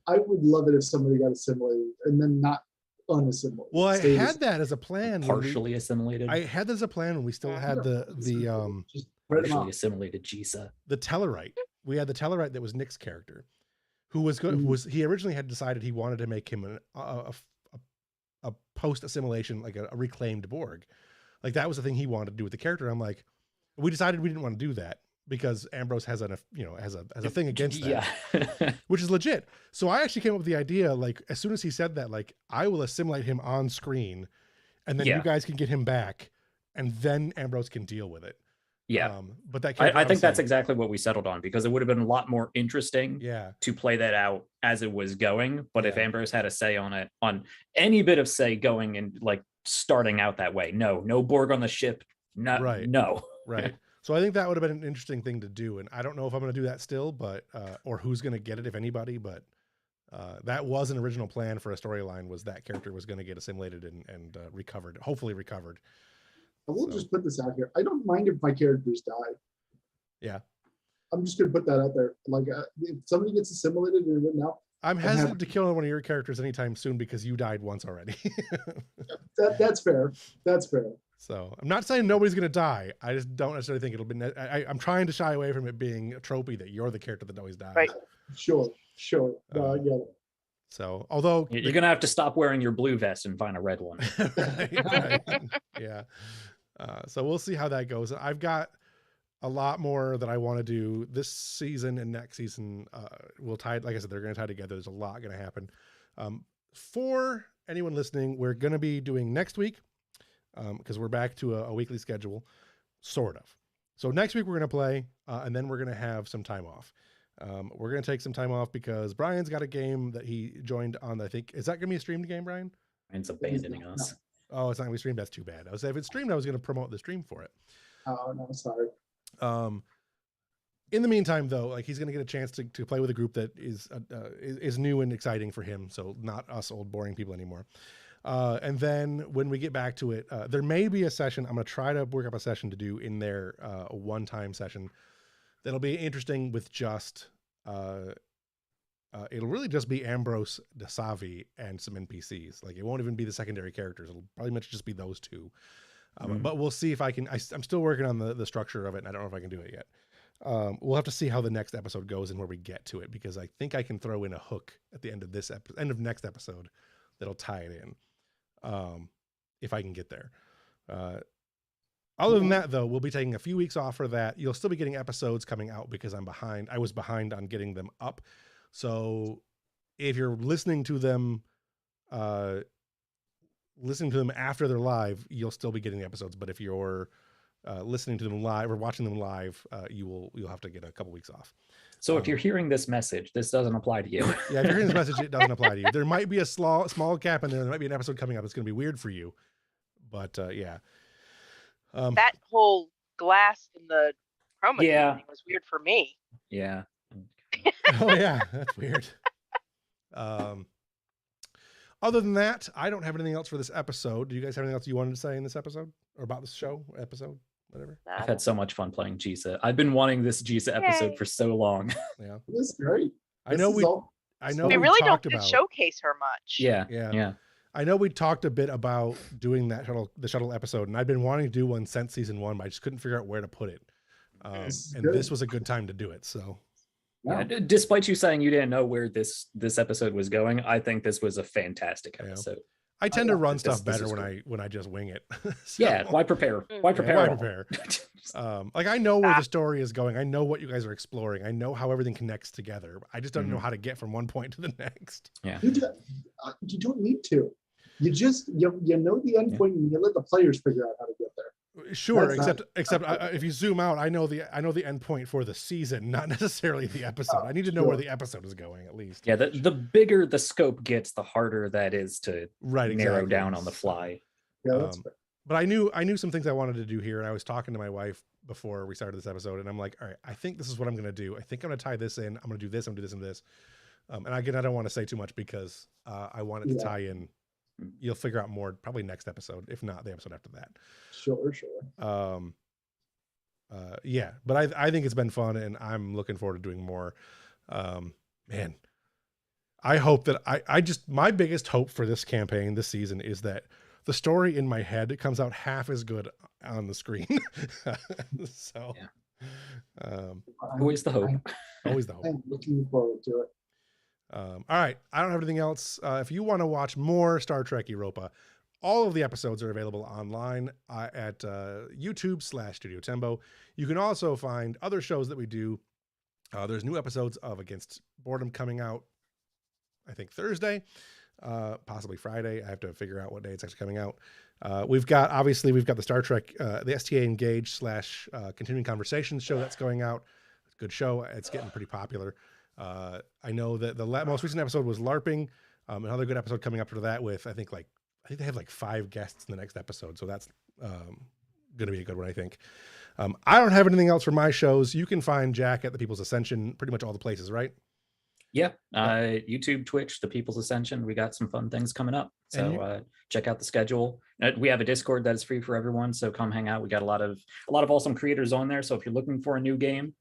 I would love it if somebody got assimilated and then not unassimilated. well, I had that as a plan. Partially assimilated. I had that as a plan when we still had Just spread them Partially out. assimilated Jisa. the Tellarite. We had the Tellarite that was Nick's character, who was good. He originally had decided he wanted to make him a post assimilation, like a reclaimed Borg. Like that was the thing he wanted to do with the character. I'm like, we decided we didn't want to do that because Ambrose has a thing against that, Yeah. which is legit. So I actually came up with the idea, like as soon as he said that, like I will assimilate him on screen, and then you guys can get him back, and then Ambrose can deal with it. Yeah. But that I think that's exactly what we settled on, because it would have been a lot more interesting yeah. to play that out as it was going. But if Ambrose had a say on it, on any bit of say going and like starting out that way, no Borg on the ship. No, Right. no. Right. So I think that would have been an interesting thing to do. And I don't know if I'm going to do that still, but, or who's going to get it, if anybody, but that was an original plan for a storyline, was that character was going to get assimilated and recovered, hopefully recovered. I will just put this out here. I don't mind if my characters die. Yeah. I'm just going to put that out there. Like, if somebody gets assimilated and written out, I'm hesitant to kill one of your characters anytime soon because you died once already. that's fair. That's fair. So I'm not saying nobody's going to die. I just don't necessarily think it'll be, I'm trying to shy away from it being a tropey that you're the character that always dies. Right. Sure. No, I get it. So, although You're going to have to stop wearing your blue vest and find a red one. right. Yeah. So we'll see how that goes. I've got a lot more that I want to do this season and next season. We'll tie, like I said, they're going to tie together. There's a lot going to happen. For anyone listening, we're going to be doing next week, because we're back to a weekly schedule, sort of. So next week we're going to play, and then we're going to have some time off. We're going to take some time off because Brian's got a game that he joined on. I think, is that going to be a streamed game, Brian? It's abandoning us. Oh, it's not going to be streamed. That's too bad. I was saying if it's streamed, I was going to promote the stream for it. Oh, no, sorry. In the meantime, though, like he's going to get a chance to play with a group that is new and exciting for him. So not us old boring people anymore. And then when we get back to it, there may be a session. I'm going to try to work up a session to do in there, a one-time session that'll be interesting with just, it'll really just be Ambrose, Dasavi, and some NPCs. Like it won't even be the secondary characters. It'll probably much just be those two. But we'll see if I can. I'm still working on the structure of it, and I don't know if I can do it yet. We'll have to see how the next episode goes and where we get to it, because I think I can throw in a hook at the end of this end of next episode that'll tie it in, if I can get there. Other than that, though, we'll be taking a few weeks off for that. You'll still be getting episodes coming out because I'm behind. I was behind on getting them up. So if you're listening to them after they're live, you'll still be getting the episodes. But if you're listening to them live or watching them live, you'll have to get a couple weeks off. So if you're hearing this message, this doesn't apply to you. Yeah, if you're hearing this message, it doesn't apply to you. There might be a small gap in there. There might be an episode coming up. It's going to be weird for you. But yeah. That whole glass in the chroma Yeah. thing was weird for me. Yeah. Oh yeah, that's weird. Other than that, I don't have anything else for this episode. Do you guys have anything else you wanted to say in this episode or about this episode, whatever? I've had so much fun playing Jisa. I've been wanting this Jisa episode Yay. for so long. Yeah, This is great. I know we We really don't talked get to about showcase her much. Yeah. I know we talked a bit about doing the shuttle episode, and I've been wanting to do one since season 1, but I just couldn't figure out where to put it. This was a good time to do it. So Yeah, despite you saying you didn't know where this episode was going, I think this was a fantastic episode. I tend to run This stuff better is when I just wing it. So, yeah, why prepare? Why prepare? why at all? prepare? Like I know where the story is going. I know what you guys are exploring. I know how everything connects together. I just don't know how to get from one point to the next. Yeah, You don't need to. You just you know the end point, and you let the players figure out how to get there. Sure, That's except if you zoom out, I know the end point for the season, not necessarily the episode. I need to know where the episode is going at least. yeah. The bigger the scope gets, the harder that is to narrow down on the fly. Yeah, that's fair. But I knew some things I wanted to do here, and I was talking to my wife before we started this episode, and I'm like, all right, I think this is what I'm going to do. I think I'm going to tie this in. I'm going to do this. I'm going to do this and this. And again, I don't want to say too much because I want it to tie in. You'll figure out more probably next episode, if not the episode after that. Sure. Yeah, but I think it's been fun, and I'm looking forward to doing more. Man, I hope that my biggest hope for this campaign this season is that the story in my head comes out half as good on the screen. So, always the hope. Always the hope. I'm looking forward to it. All right, I don't have anything else. If you want to watch more Star Trek Europa, all of the episodes are available online at YouTube/Studio Tembo. You can also find other shows that we do. There's new episodes of Against Boredom coming out, I think Thursday, possibly Friday. I have to figure out what day it's actually coming out. We've got the Star Trek, the STA Engage / Continuing Conversations show that's going out. Good show. It's getting pretty popular. I know that the most recent episode was LARPing. Another good episode coming up to that with, I think they have like 5 guests in the next episode. So that's going to be a good one, I think. I don't have anything else for my shows. You can find Jack at The People's Ascension, pretty much all the places, right? Yeah. YouTube, Twitch, The People's Ascension. We got some fun things coming up. So check out the schedule. We have a Discord that is free for everyone. So come hang out. We got a lot of awesome creators on there. So if you're looking for a new game,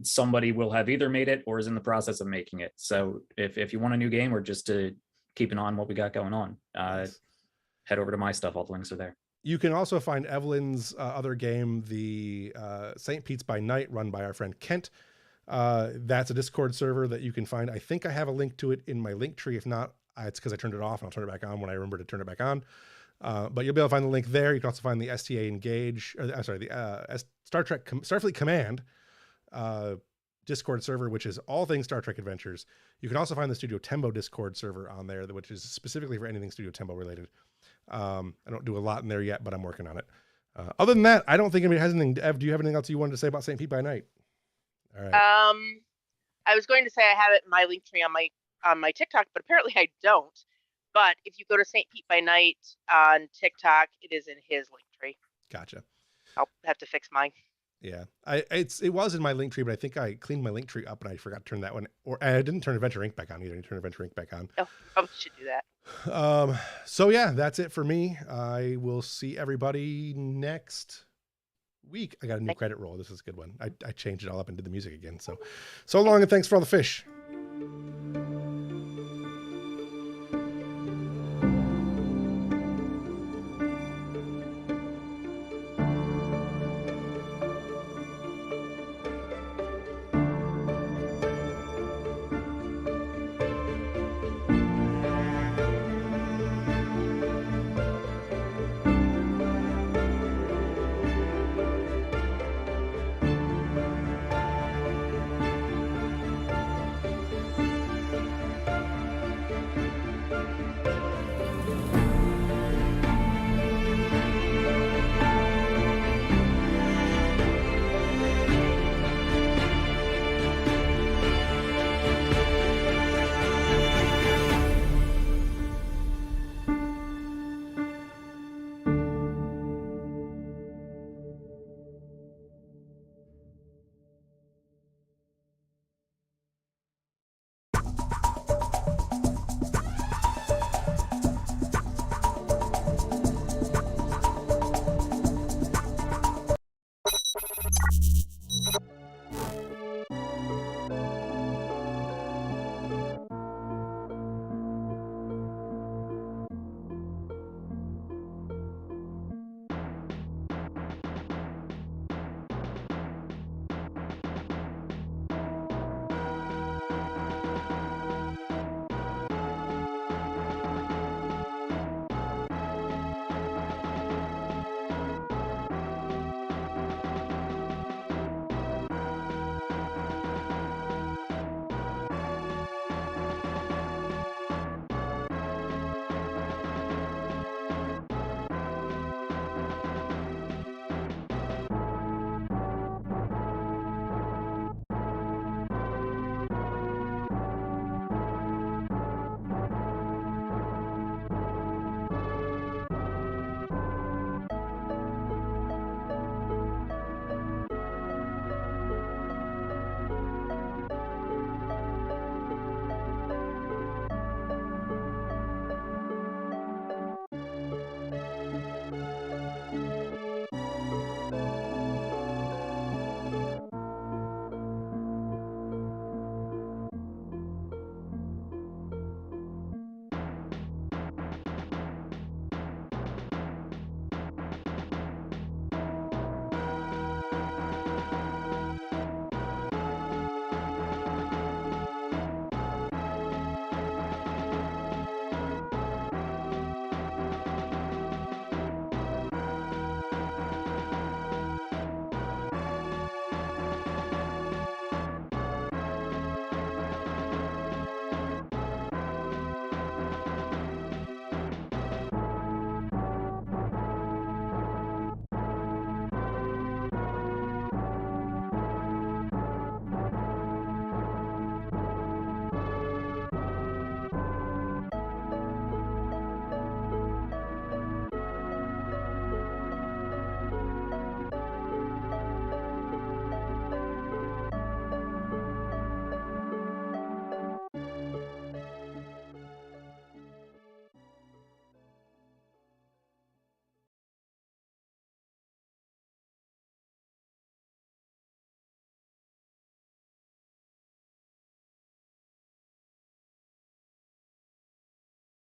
somebody will have either made it or is in the process of making it. So if you want a new game or just to keep an eye on what we got going on, head over to my stuff. All the links are there. You can also find Evelyn's other game, the St. Pete's by Night, run by our friend Kent. That's a Discord server that you can find. I think I have a link to it in my link tree. If not, it's because I turned it off, and I'll turn it back on when I remember to turn it back on. But you'll be able to find the link there. You can also find the STA Engage, the Star Trek Starfleet Command Discord server, which is all things Star Trek Adventures. You can also find the Studio Tembo Discord server on there, which is specifically for anything Studio Tembo related. I don't do a lot in there yet, but I'm working on it. Other than that, I don't think anybody has anything. Ev, do you have anything else you wanted to say about St. Pete by Night? All right. I was going to say I have it in my link tree on my TikTok, but apparently I don't. But if you go to St. Pete by Night on TikTok, it is in his link tree. Gotcha. I'll have to fix mine. Yeah, it was in my link tree, but I think I cleaned my link tree up and I forgot to turn that one, or I didn't turn Adventure Inc. back on either. I turned Adventure Inc. back on. Oh, probably should do that. So yeah, that's it for me. I will see everybody next week. I got a new credit roll. This is a good one. I changed it all up and did the music again. So long, and thanks for all the fish.